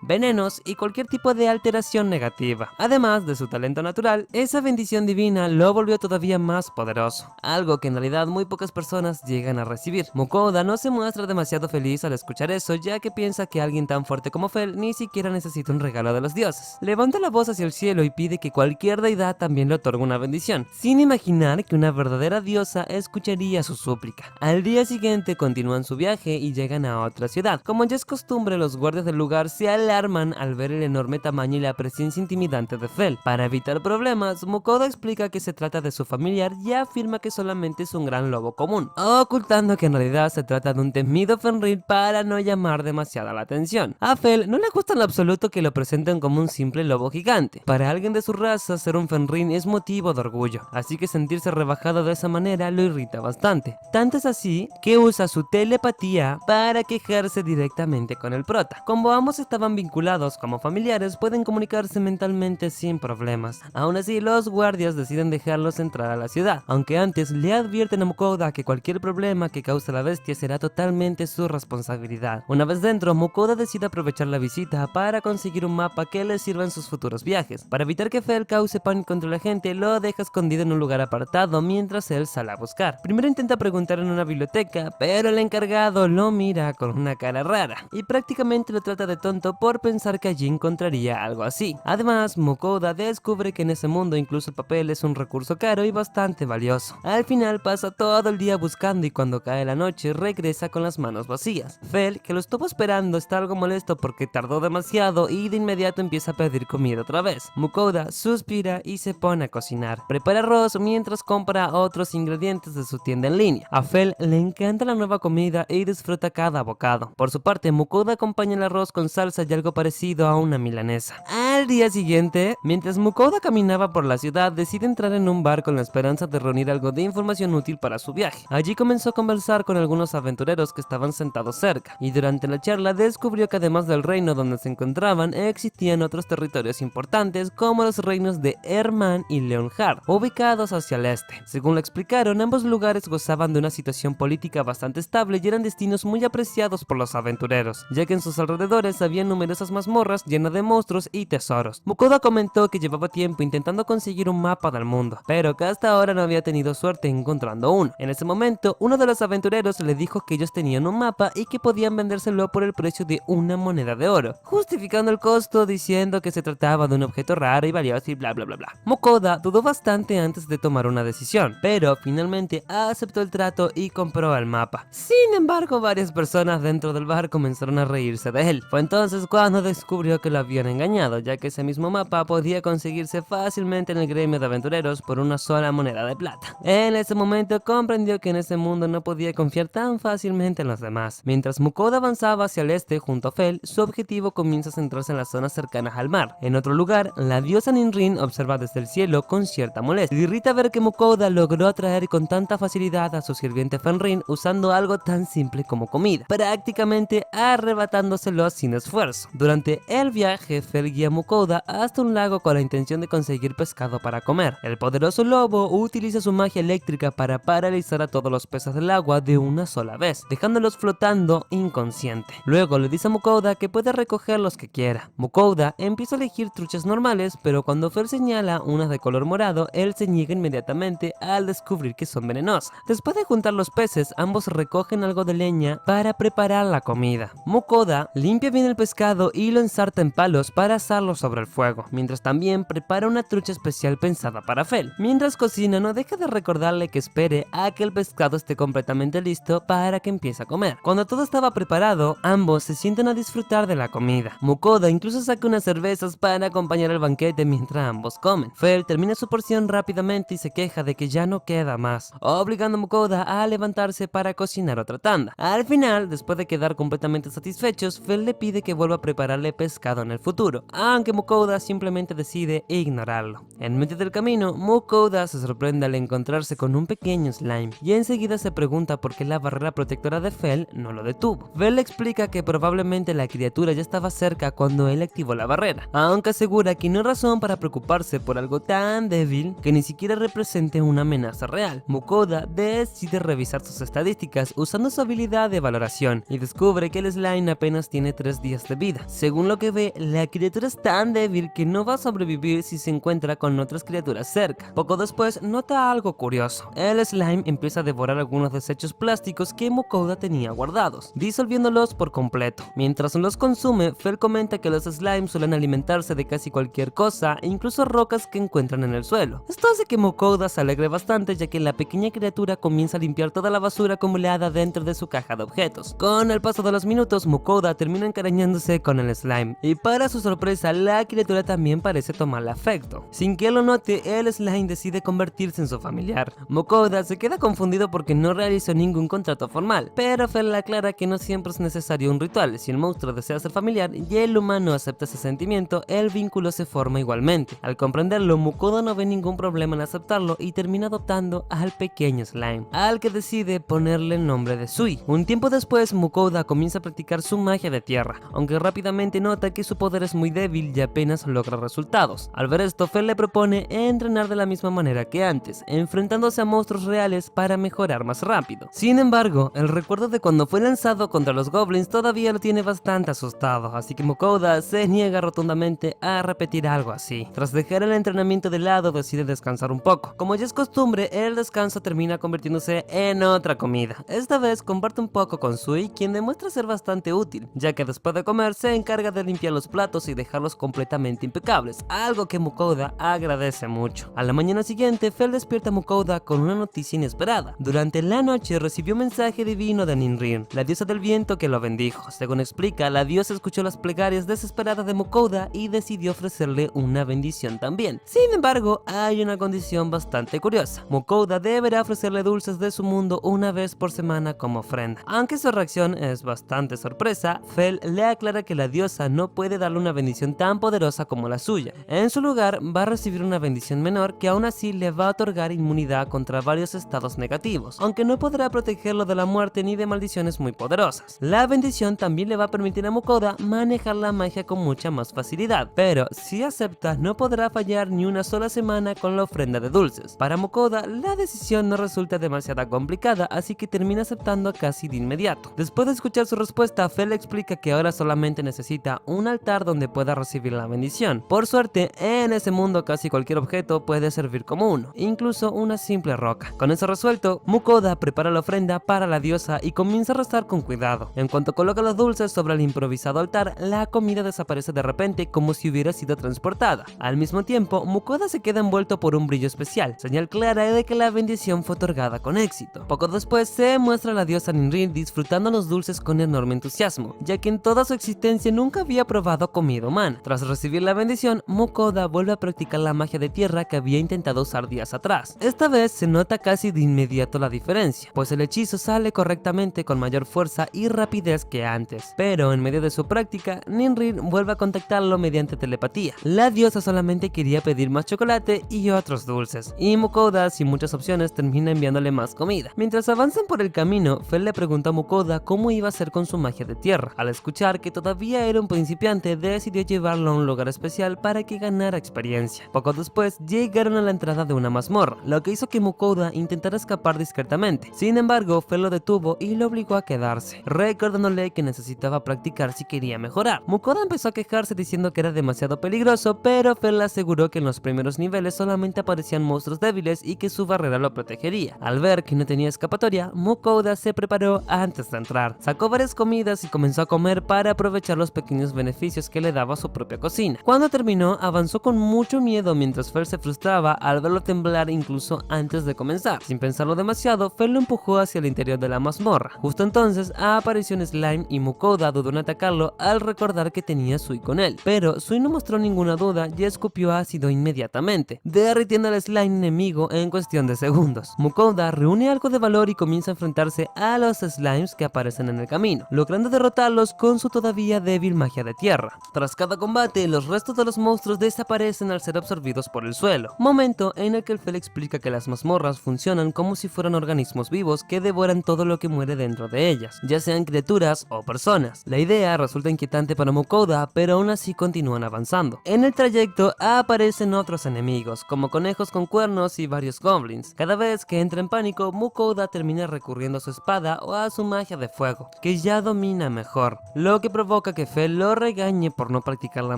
venenos y cualquier tipo de alteración negativa. Además de su talento natural, esa bendición divina lo volvió todavía más poderoso, algo que en realidad muy pocas personas llegan a recibir. Mukouda no se muestra demasiado feliz al escuchar eso, ya que piensa que alguien tan fuerte como Fel ni siquiera necesita un regalo de los dioses. Levanta la voz hacia el cielo y pide que cualquier deidad también le otorgue una bendición, sin imaginar que una verdadera diosa escucharía su súplica. Al día siguiente continúan su viaje y llegan a otra ciudad. Como ya es costumbre, los guardias del lugar se alarman al ver el enorme tamaño y la presencia intimidante de Fel. Para evitar problemas, Mukouda explica que se trata de su familiar y afirma que solamente es un gran lobo común, ocultando que en realidad se trata de un temido Fenrir para no llamar demasiada la atención. A Fel no le gusta en lo absoluto que lo presenten como un simple lobo gigante. Para alguien de su raza, ser un Fenrir es motivo de orgullo, así que sentirse rebajado de esa manera lo irrita bastante. Tanto es así que usa su telepatía para quejarse directamente con el prota. Como ambos estaban vinculados como familiares, pueden comunicarse mentalmente sin problemas. Aún así, los guardias deciden dejarlos entrar a la ciudad, aunque antes le advierten a Mukouda que cualquier problema que cause la bestia será totalmente su responsabilidad. Una vez dentro, Mukouda decide aprovechar la visita para conseguir un mapa que le sirva en sus futuros viajes. Para evitar que Fel cause pánico entre la gente, lo deja escondido en un lugar apartado mientras él sale a buscar. Primero intenta preguntar en una biblioteca, pero el encargado lo mira con una cara rara y prácticamente lo trata de tonto por pensar que allí encontraría algo así. Además, Mukouda descubre que en ese mundo incluso el papel es un recurso caro y bastante valioso. Al final pasa todo el día buscando y cuando cae la noche regresa con las manos vacías. Fel, que lo estuvo esperando, está algo molesto porque tardó demasiado y de inmediato empieza a pedir comida otra vez. Mukouda suspira y se pone a cocinar. Prepara arroz mientras compra otros ingredientes de su tienda en línea. A Fel le encanta la nueva comida y disfruta cada bocado. Por su parte, Mukouda acompaña el arroz con salsa y algo parecido a una milanesa. Al día siguiente, mientras Mukouda caminaba por la ciudad, decide entrar en un bar con la esperanza de reunir algo de información útil para su viaje. Allí comenzó a conversar con algunos aventureros que estaban sentados cerca, y durante la charla descubrió que además del reino donde se encontraban, existían otros territorios importantes como los reinos de Herman y Leonhard, ubicados hacia el este. Según lo explicaron, ambos lugares gozaban de una situación política bastante estable y eran destinos muy apreciados por los aventureros, ya que en sus alrededores había numerosas mazmorras llenas de monstruos y tesoros. Mukouda comentó que llevaba tiempo intentando conseguir un mapa del mundo, pero que hasta ahora no había tenido suerte encontrando uno. En ese momento, uno de los aventureros le dijo que ellos tenían un mapa y que podían vendérselo por el precio de una moneda de oro, justificando el costo diciendo que se trataba de un objeto raro y valioso y bla bla bla bla. Mukouda dudó bastante antes de tomar una decisión, pero finalmente aceptó el trato y compró el mapa. Sin embargo, varias personas dentro del bar comenzaron a reírse de él. Fue entonces cuando descubrió que lo habían engañado, ya que ese mismo mapa podía conseguirse fácilmente en el gremio de aventureros por una sola moneda de plata. En ese momento comprendió que en ese mundo no podía confiar tan fácilmente en los demás. Mientras Mukouda avanzaba hacia el este junto a Fel, su objetivo comienza a centrarse en las zonas cercanas al mar. En otro lugar, la diosa Ninrin observa desde el cielo con cierta molestia. Le irrita ver que Mukouda logró atraer con tanta facilidad a su sirviente Fenrir usando algo tan simple como comida, prácticamente arrebatándoselo sin esfuerzo. Durante el viaje, Fel guía a Mukouda Mukoda hasta un lago con la intención de conseguir pescado para comer. El poderoso lobo utiliza su magia eléctrica para paralizar a todos los peces del agua de una sola vez, dejándolos flotando inconsciente. Luego le dice a Mukoda que puede recoger los que quiera. Mukoda empieza a elegir truchas normales, pero cuando Fel señala unas de color morado, él se niega inmediatamente al descubrir que son venenosas. Después de juntar los peces, ambos recogen algo de leña para preparar la comida. Mukoda limpia bien el pescado y lo ensarta en palos para asarlo sobre el fuego, mientras también prepara una trucha especial pensada para Fel. Mientras cocina, no deja de recordarle que espere a que el pescado esté completamente listo para que empiece a comer. Cuando todo estaba preparado, ambos se sientan a disfrutar de la comida. Mukoda incluso saca unas cervezas para acompañar el banquete mientras ambos comen. Fel termina su porción rápidamente y se queja de que ya no queda más, obligando a Mukoda a levantarse para cocinar otra tanda. Al final, después de quedar completamente satisfechos, Fel le pide que vuelva a prepararle pescado en el futuro, aunque Mukoda simplemente decide ignorarlo. En medio del camino, Mukoda se sorprende al encontrarse con un pequeño slime y enseguida se pregunta por qué la barrera protectora de Fel no lo detuvo. Fel le explica que probablemente la criatura ya estaba cerca cuando él activó la barrera, aunque asegura que no hay razón para preocuparse por algo tan débil que ni siquiera represente una amenaza real. Mukoda decide revisar sus estadísticas usando su habilidad de valoración y descubre que el slime apenas tiene 3 días de vida. Según lo que ve, la criatura es tan débil que no va a sobrevivir si se encuentra con otras criaturas cerca. Poco después nota algo curioso. El slime empieza a devorar algunos desechos plásticos que Mukoda tenía guardados, disolviéndolos por completo. Mientras los consume, Fel comenta que los slimes suelen alimentarse de casi cualquier cosa e incluso rocas que encuentran en el suelo. Esto hace que Mukoda se alegre bastante, ya que la pequeña criatura comienza a limpiar toda la basura acumulada dentro de su caja de objetos. Con el paso de los minutos, Mukoda termina encariñándose con el slime y para su sorpresa la criatura también parece tomarle afecto. Sin que lo note, el slime decide convertirse en su familiar. Mukoda se queda confundido porque no realizó ningún contrato formal, pero Fel le aclara que no siempre es necesario un ritual. Si el monstruo desea ser familiar y el humano acepta ese sentimiento, el vínculo se forma igualmente. Al comprenderlo, Mukoda no ve ningún problema en aceptarlo y termina adoptando al pequeño slime, al que decide ponerle el nombre de Sui. Un tiempo después, Mukoda comienza a practicar su magia de tierra, aunque rápidamente nota que su poder es muy débil y apenas logra resultados. Al ver esto, Fel le propone entrenar de la misma manera que antes, enfrentándose a monstruos reales para mejorar más rápido. Sin embargo, el recuerdo de cuando fue lanzado contra los goblins todavía lo tiene bastante asustado, así que Mukoda se niega rotundamente a repetir algo así. Tras dejar el entrenamiento de lado, decide descansar un poco. Como ya es costumbre, el descanso termina convirtiéndose en otra comida. Esta vez comparte un poco con Sui, quien demuestra ser bastante útil, ya que después de comer se encarga de limpiar los platos y dejarlos completamente impecables, algo que Mukoda agradece mucho. A la mañana siguiente, Fel despierta a Mukoda con una noticia inesperada. Durante la noche recibió un mensaje divino de Ninrin, la diosa del viento, que lo bendijo. Según explica, la diosa escuchó las plegarias desesperadas de Mukoda y decidió ofrecerle una bendición también. Sin embargo, hay una condición bastante curiosa. Mukoda deberá ofrecerle dulces de su mundo una vez por semana como ofrenda. Aunque su reacción es bastante sorpresa, Fel le aclara que la diosa no puede darle una bendición tan poderosa como la suya. En su lugar, va a recibir una bendición menor que aún así le va a otorgar inmunidad contra varios estados negativos, aunque no podrá protegerlo de la muerte ni de maldiciones muy poderosas. La bendición también le va a permitir a Mukoda manejar la magia con mucha más facilidad, pero si acepta no podrá fallar ni una sola semana con la ofrenda de dulces. Para Mukoda, la decisión no resulta demasiado complicada, así que termina aceptando casi de inmediato. Después de escuchar su respuesta, Fel le explica que ahora solamente necesita un altar donde pueda recibir la bendición. Por suerte, en ese mundo casi cualquier objeto puede servir como uno, incluso una simple roca. Con eso resuelto, Mukoda prepara la ofrenda para la diosa y comienza a rezar con cuidado. En cuanto coloca los dulces sobre el improvisado altar, la comida desaparece de repente como si hubiera sido transportada. Al mismo tiempo, Mukoda se queda envuelto por un brillo especial, señal clara de que la bendición fue otorgada con éxito. Poco después se muestra a la diosa Ninrin disfrutando los dulces con enorme entusiasmo, ya que en toda su existencia nunca había probado comida humana. Tras recibir la bendición, Mukoda vuelve a practicar la magia de tierra que había intentado usar días atrás. Esta vez se nota casi de inmediato la diferencia, pues el hechizo sale correctamente con mayor fuerza y rapidez que antes. Pero en medio de su práctica, Ninrin vuelve a contactarlo mediante telepatía. La diosa solamente quería pedir más chocolate y otros dulces, y Mukoda, sin muchas opciones, termina enviándole más comida. Mientras avanzan por el camino, Fel le pregunta a Mukoda cómo iba a hacer con su magia de tierra. Al escuchar que todavía era un principiante, decidió llevarlo llevarlo a un lugar especial para que ganara experiencia. Poco después llegaron a la entrada de una mazmorra, lo que hizo que Mukoda intentara escapar discretamente. Sin embargo, Fel lo detuvo y lo obligó a quedarse, recordándole que necesitaba practicar si quería mejorar. Mukoda empezó a quejarse diciendo que era demasiado peligroso, pero Fel le aseguró que en los primeros niveles solamente aparecían monstruos débiles y que su barrera lo protegería. Al ver que no tenía escapatoria, Mukoda se preparó antes de entrar. Sacó varias comidas y comenzó a comer para aprovechar los pequeños beneficios que le daba su propia cocina. Cuando terminó, avanzó con mucho miedo mientras Fel se frustraba al verlo temblar incluso antes de comenzar. Sin pensarlo demasiado, Fel lo empujó hacia el interior de la mazmorra. Justo entonces apareció un slime y Mukoda dudó en atacarlo al recordar que tenía Sui con él. Pero Sui no mostró ninguna duda y escupió ácido inmediatamente, derritiendo al slime enemigo en cuestión de segundos. Mukoda reúne algo de valor y comienza a enfrentarse a los slimes que aparecen en el camino, logrando derrotarlos con su todavía débil magia de tierra. Tras cada combate, los restos de los monstruos desaparecen al ser absorbidos por el suelo, momento en el que el Fel explica que las mazmorras funcionan como si fueran organismos vivos que devoran todo lo que muere dentro de ellas, ya sean criaturas o personas. La idea resulta inquietante para Mukoda, pero aún así continúan avanzando. En el trayecto aparecen otros enemigos, como conejos con cuernos y varios goblins. Cada vez que entra en pánico, Mukoda termina recurriendo a su espada o a su magia de fuego, que ya domina mejor, lo que provoca que Fel lo regañe por no practicar la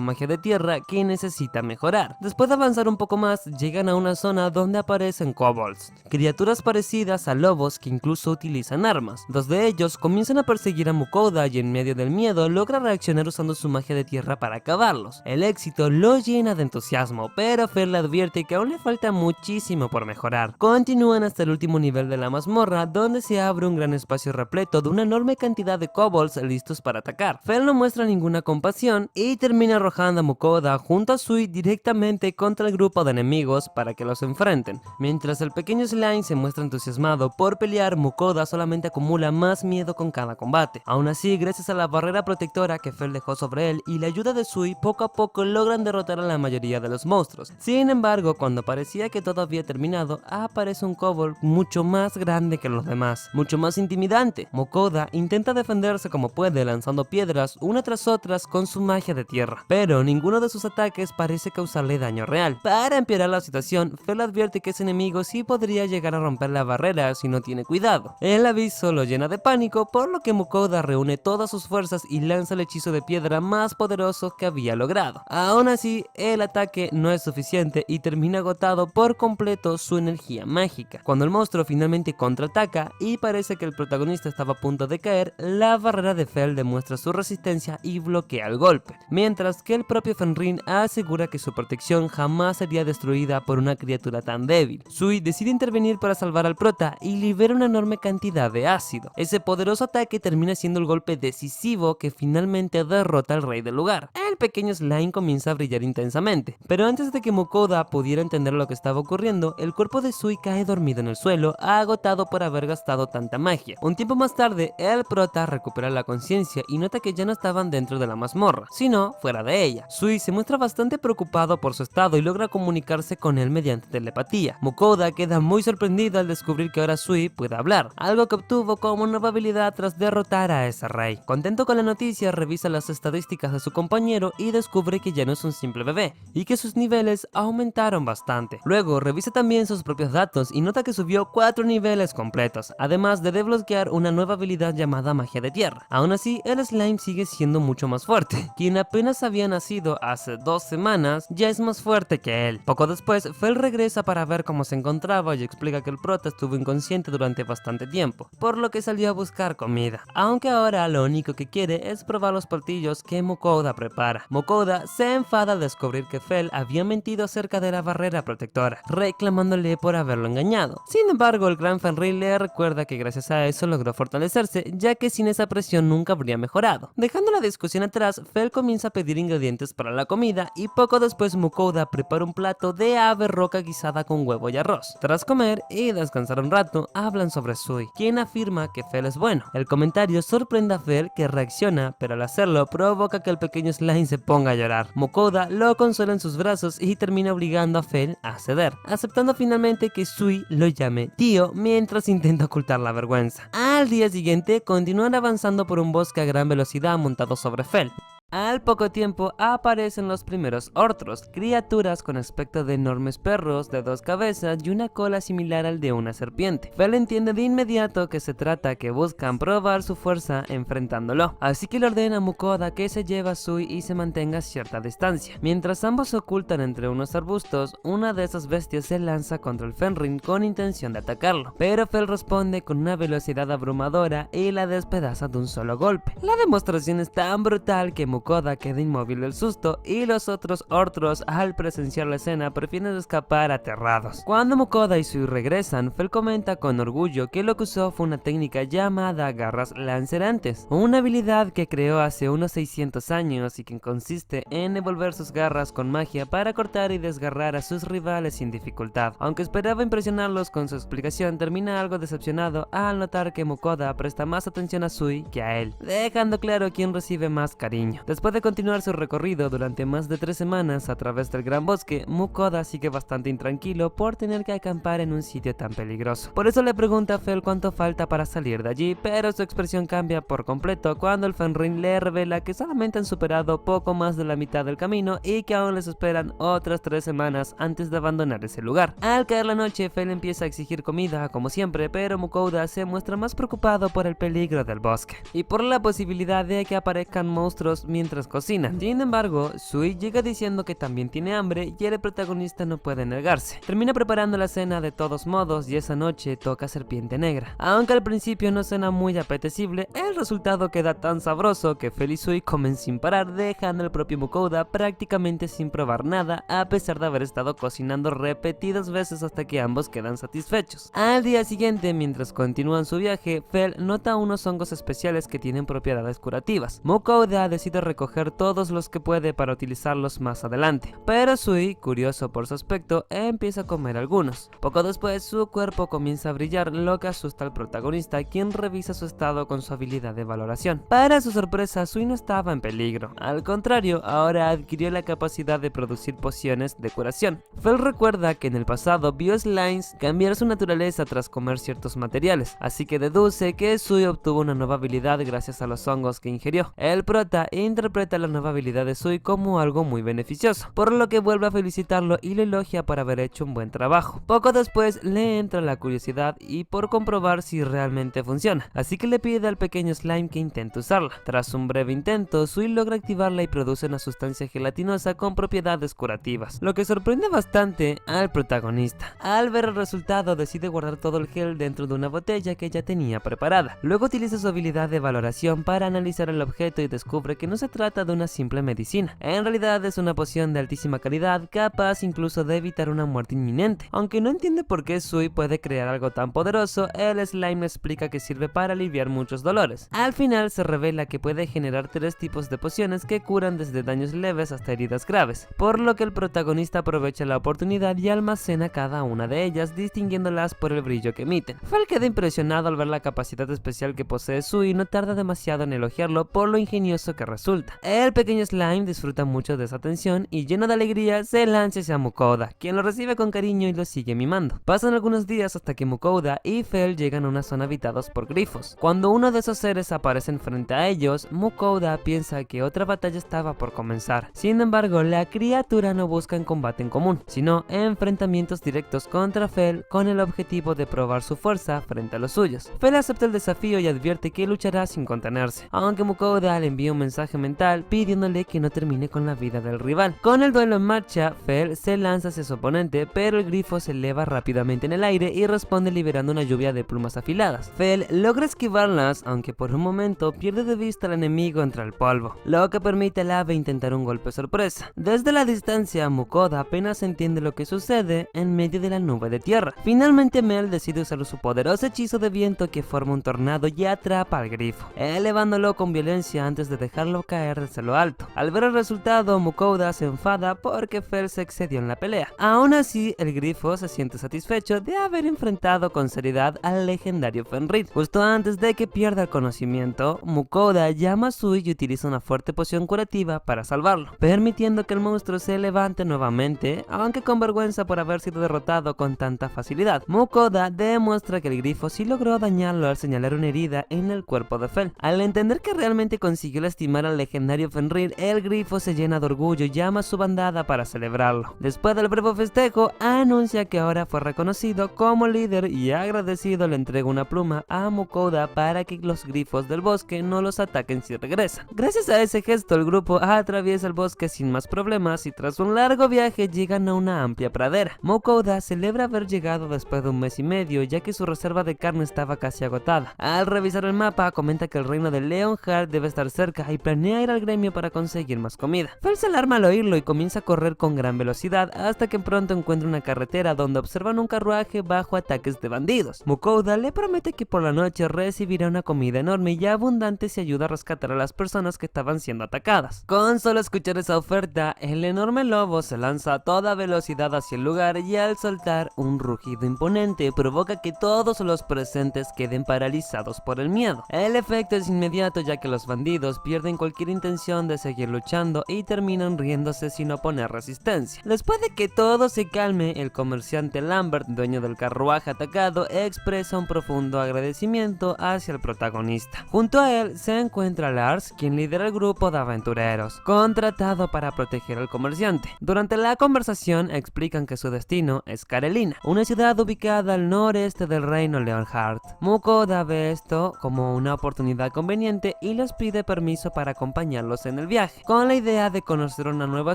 magia de tierra que necesita mejorar. Después de avanzar un poco más, llegan a una zona donde aparecen kobolds, criaturas parecidas a lobos que incluso utilizan armas. Dos de ellos comienzan a perseguir a Mukoda y en medio del miedo logra reaccionar usando su magia de tierra para acabarlos. El éxito lo llena de entusiasmo, pero Fel le advierte que aún le falta muchísimo por mejorar. Continúan hasta el último nivel de la mazmorra, donde se abre un gran espacio repleto de una enorme cantidad de kobolds listos para atacar. Fel no muestra ninguna compasión y termina arrojando a Mukoda junto a Sui directamente contra el grupo de enemigos para que los enfrenten. Mientras el pequeño slime se muestra entusiasmado por pelear, Mukoda solamente acumula más miedo con cada combate. Aún así, gracias a la barrera protectora que Fel dejó sobre él y la ayuda de Sui, poco a poco logran derrotar a la mayoría de los monstruos. Sin embargo, cuando parecía que todo había terminado, aparece un kobold mucho más grande que los demás, mucho más intimidante. Mukoda intenta defenderse como puede lanzando piedras una tras otras con su magia de tierra, pero ninguno de sus ataques parece causarle daño real. Para empeorar la situación, Fel advierte que ese enemigo sí podría llegar a romper la barrera si no tiene cuidado. El aviso lo llena de pánico, por lo que Mukoda reúne todas sus fuerzas y lanza el hechizo de piedra más poderoso que había logrado. Aún así, el ataque no es suficiente y termina agotado por completo su energía mágica. Cuando el monstruo finalmente contraataca y parece que el protagonista estaba a punto de caer, la barrera de Fel demuestra su resistencia y bloquea el golpe, mientras que el propio Fenrir asegura que su protección jamás sería destruida por una criatura tan débil. Sui decide intervenir para salvar al prota y libera una enorme cantidad de ácido. Ese poderoso ataque termina siendo el golpe decisivo que finalmente derrota al rey del lugar. El pequeño slime comienza a brillar intensamente, pero antes de que Mukoda pudiera entender lo que estaba ocurriendo, el cuerpo de Sui cae dormido en el suelo, agotado por haber gastado tanta magia. Un tiempo más tarde, el prota recupera la conciencia y nota que ya no estaban dentro de la mazmorra, sino fuera de ella. Sui se muestra bastante preocupado por su estado y logra comunicarse con él mediante telepatía. Mukoda queda muy sorprendida al descubrir que ahora Sui puede hablar, algo que obtuvo como nueva habilidad tras derrotar a ese rey. Contento con la noticia, revisa las estadísticas de su compañero y descubre que ya no es un simple bebé, y que sus niveles aumentaron bastante. Luego revisa también sus propios datos y nota que subió 4 niveles completos, además de desbloquear una nueva habilidad llamada magia de tierra. Aún así, el slime sigue siendo mucho más fuerte. Quien apenas había nacido hace 2 semanas, ya es más fuerte que él. Poco después, Fel regresa para ver cómo se encontraba y explica que el prota estuvo inconsciente durante bastante tiempo, por lo que salió a buscar comida, aunque ahora lo único que quiere es probar los platillos que Mukoda prepara. Mukoda se enfada al descubrir que Fel había mentido acerca de la barrera protectora, reclamándole por haberlo engañado. Sin embargo, el gran Fenrir le recuerda que gracias a eso logró fortalecerse, ya que sin esa presión nunca habría mejorado. Dejando la discusión atrás, Fel comienza a pedir ingredientes para la comida y poco después Mukoda prepara un plato de ave roca guisada con huevo y arroz. Tras comer y descansar un rato, hablan sobre Sui, quien afirma que Fel es bueno. El comentario sorprende a Fel, que reacciona, pero al hacerlo provoca que el pequeño slime se ponga a llorar. Mukoda lo consuela en sus brazos y termina obligando a Fel a ceder, aceptando finalmente que Sui lo llame tío mientras intenta ocultar la vergüenza. Al día siguiente, continúan avanzando por un bosque a gran velocidad montado sobre Fel. Al poco tiempo aparecen los primeros Ortros, criaturas con aspecto de enormes perros de 2 cabezas y una cola similar al de una serpiente. Fel entiende de inmediato que se trata que buscan probar su fuerza enfrentándolo, así que le ordena a Mukoda que se lleve a Sui y se mantenga a cierta distancia. Mientras ambos se ocultan entre unos arbustos, una de esas bestias se lanza contra el Fenrir con intención de atacarlo, pero Fel responde con una velocidad abrumadora y la despedaza de un solo golpe. La demostración es tan brutal que Mukoda queda inmóvil del susto y los otros Ortros, al presenciar la escena, prefieren escapar aterrados. Cuando Mukoda y Sui regresan, Fel comenta con orgullo que lo que usó fue una técnica llamada garras lancerantes, una habilidad que creó hace unos 600 años y que consiste en envolver sus garras con magia para cortar y desgarrar a sus rivales sin dificultad. Aunque esperaba impresionarlos con su explicación, termina algo decepcionado al notar que Mukoda presta más atención a Sui que a él, dejando claro quién recibe más cariño. Después de continuar su recorrido durante más de 3 semanas a través del gran bosque, Mukoda sigue bastante intranquilo por tener que acampar en un sitio tan peligroso. Por eso le pregunta a Fel cuánto falta para salir de allí, pero su expresión cambia por completo cuando el Fenrir le revela que solamente han superado poco más de la mitad del camino y que aún les esperan otras 3 semanas antes de abandonar ese lugar. Al caer la noche, Fel empieza a exigir comida como siempre, pero Mukoda se muestra más preocupado por el peligro del bosque y por la posibilidad de que aparezcan monstruos mientras cocinan. Sin embargo, Sui llega diciendo que también tiene hambre y el protagonista no puede negarse. Termina preparando la cena de todos modos y esa noche toca serpiente negra. Aunque al principio no suena muy apetecible, el resultado queda tan sabroso que Fel y Sui comen sin parar, dejando al propio Mukoda prácticamente sin probar nada, a pesar de haber estado cocinando repetidas veces hasta que ambos quedan satisfechos. Al día siguiente, mientras continúan su viaje, Fel nota unos hongos especiales que tienen propiedades curativas. Mukoda decide recoger todos los que puede para utilizarlos más adelante, pero Sui, curioso por su aspecto, empieza a comer algunos. Poco después, su cuerpo comienza a brillar, lo que asusta al protagonista, quien revisa su estado con su habilidad de valoración. Para su sorpresa, Sui no estaba en peligro. Al contrario, ahora adquirió la capacidad de producir pociones de curación. Fel recuerda que en el pasado vio slimes cambiar su naturaleza tras comer ciertos materiales, así que deduce que Sui obtuvo una nueva habilidad gracias a los hongos que ingirió. El prota interpreta la nueva habilidad de Sui como algo muy beneficioso, por lo que vuelve a felicitarlo y lo elogia por haber hecho un buen trabajo. Poco después le entra la curiosidad y por comprobar si realmente funciona, así que le pide al pequeño slime que intente usarla. Tras un breve intento, Sui logra activarla y produce una sustancia gelatinosa con propiedades curativas, lo que sorprende bastante al protagonista. Al ver el resultado, decide guardar todo el gel dentro de una botella que ya tenía preparada. Luego utiliza su habilidad de valoración para analizar el objeto y descubre que no se trata de una simple medicina. En realidad es una poción de altísima calidad, capaz incluso de evitar una muerte inminente. Aunque no entiende por qué Sui puede crear algo tan poderoso, el slime explica que sirve para aliviar muchos dolores. Al final se revela que puede generar 3 tipos de pociones que curan desde daños leves hasta heridas graves, por lo que el protagonista aprovecha la oportunidad y almacena cada una de ellas, distinguiéndolas por el brillo que emiten. Fel queda impresionado al ver la capacidad especial que posee Sui y no tarda demasiado en elogiarlo por lo ingenioso que resulta. El pequeño slime disfruta mucho de esa atención y lleno de alegría se lanza hacia Mukoda, quien lo recibe con cariño y lo sigue mimando. Pasan algunos días hasta que Mukoda y Fel llegan a una zona habitados por grifos. Cuando uno de esos seres aparece frente a ellos, Mukoda piensa que otra batalla estaba por comenzar. Sin embargo, la criatura no busca en combate en común, sino enfrentamientos directos contra Fel con el objetivo de probar su fuerza frente a los suyos. Fel acepta el desafío y advierte que luchará sin contenerse, aunque Mukoda le envía un mensaje mental pidiéndole que no termine con la vida del rival. Con el duelo en marcha, Fel se lanza hacia su oponente, pero el grifo se eleva rápidamente en el aire y responde liberando una lluvia de plumas afiladas. Fel logra esquivarlas, aunque por un momento pierde de vista al enemigo entre el polvo, lo que permite al ave intentar un golpe sorpresa. Desde la distancia, Mukoda apenas entiende lo que sucede en medio de la nube de tierra. Finalmente Mel decide usar su poderoso hechizo de viento que forma un tornado y atrapa al grifo, elevándolo con violencia antes de dejarlo caer desde lo alto. Al ver el resultado, Mukoda se enfada porque Fel se excedió en la pelea. Aún así, el grifo se siente satisfecho de haber enfrentado con seriedad al legendario Fenrir. Justo antes de que pierda el conocimiento, Mukoda llama a Sui y utiliza una fuerte poción curativa para salvarlo, permitiendo que el monstruo se levante nuevamente, aunque con vergüenza por haber sido derrotado con tanta facilidad. Mukoda demuestra que el grifo sí logró dañarlo al señalar una herida en el cuerpo de Fel. Al entender que realmente consiguió lastimar al legendario Fenrir, el grifo se llena de orgullo y llama a su bandada para celebrarlo. Después del breve festejo, anuncia que ahora fue reconocido como líder y agradecido le entrega una pluma a Mukoda para que los grifos del bosque no los ataquen si regresan. Gracias a ese gesto, el grupo atraviesa el bosque sin más problemas y tras un largo viaje llegan a una amplia pradera. Mukoda celebra haber llegado después de un mes y medio, ya que su reserva de carne estaba casi agotada. Al revisar el mapa, comenta que el reino de Leonhardt debe estar cerca y planea ir al gremio para conseguir más comida. Fel se alarma al oírlo y comienza a correr con gran velocidad hasta que pronto encuentra una carretera donde observan un carruaje bajo ataques de bandidos. Mukoda le promete que por la noche recibirá una comida enorme y abundante si ayuda a rescatar a las personas que estaban siendo atacadas. Con solo escuchar esa oferta, el enorme lobo se lanza a toda velocidad hacia el lugar y al soltar un rugido imponente provoca que todos los presentes queden paralizados por el miedo. El efecto es inmediato, ya que los bandidos pierden cualquier intención de seguir luchando y terminan riéndose sin oponer resistencia. Después de que todo se calme, el comerciante Lambert, dueño del carruaje atacado, expresa un profundo agradecimiento hacia el protagonista. Junto a él se encuentra Lars, quien lidera el grupo de aventureros, contratado para proteger al comerciante. Durante la conversación explican que su destino es Karelina, una ciudad ubicada al noreste del reino Leonhardt. Mukoda ve esto como una oportunidad conveniente y les pide permiso para acompañarlos en el viaje, con la idea de conocer una nueva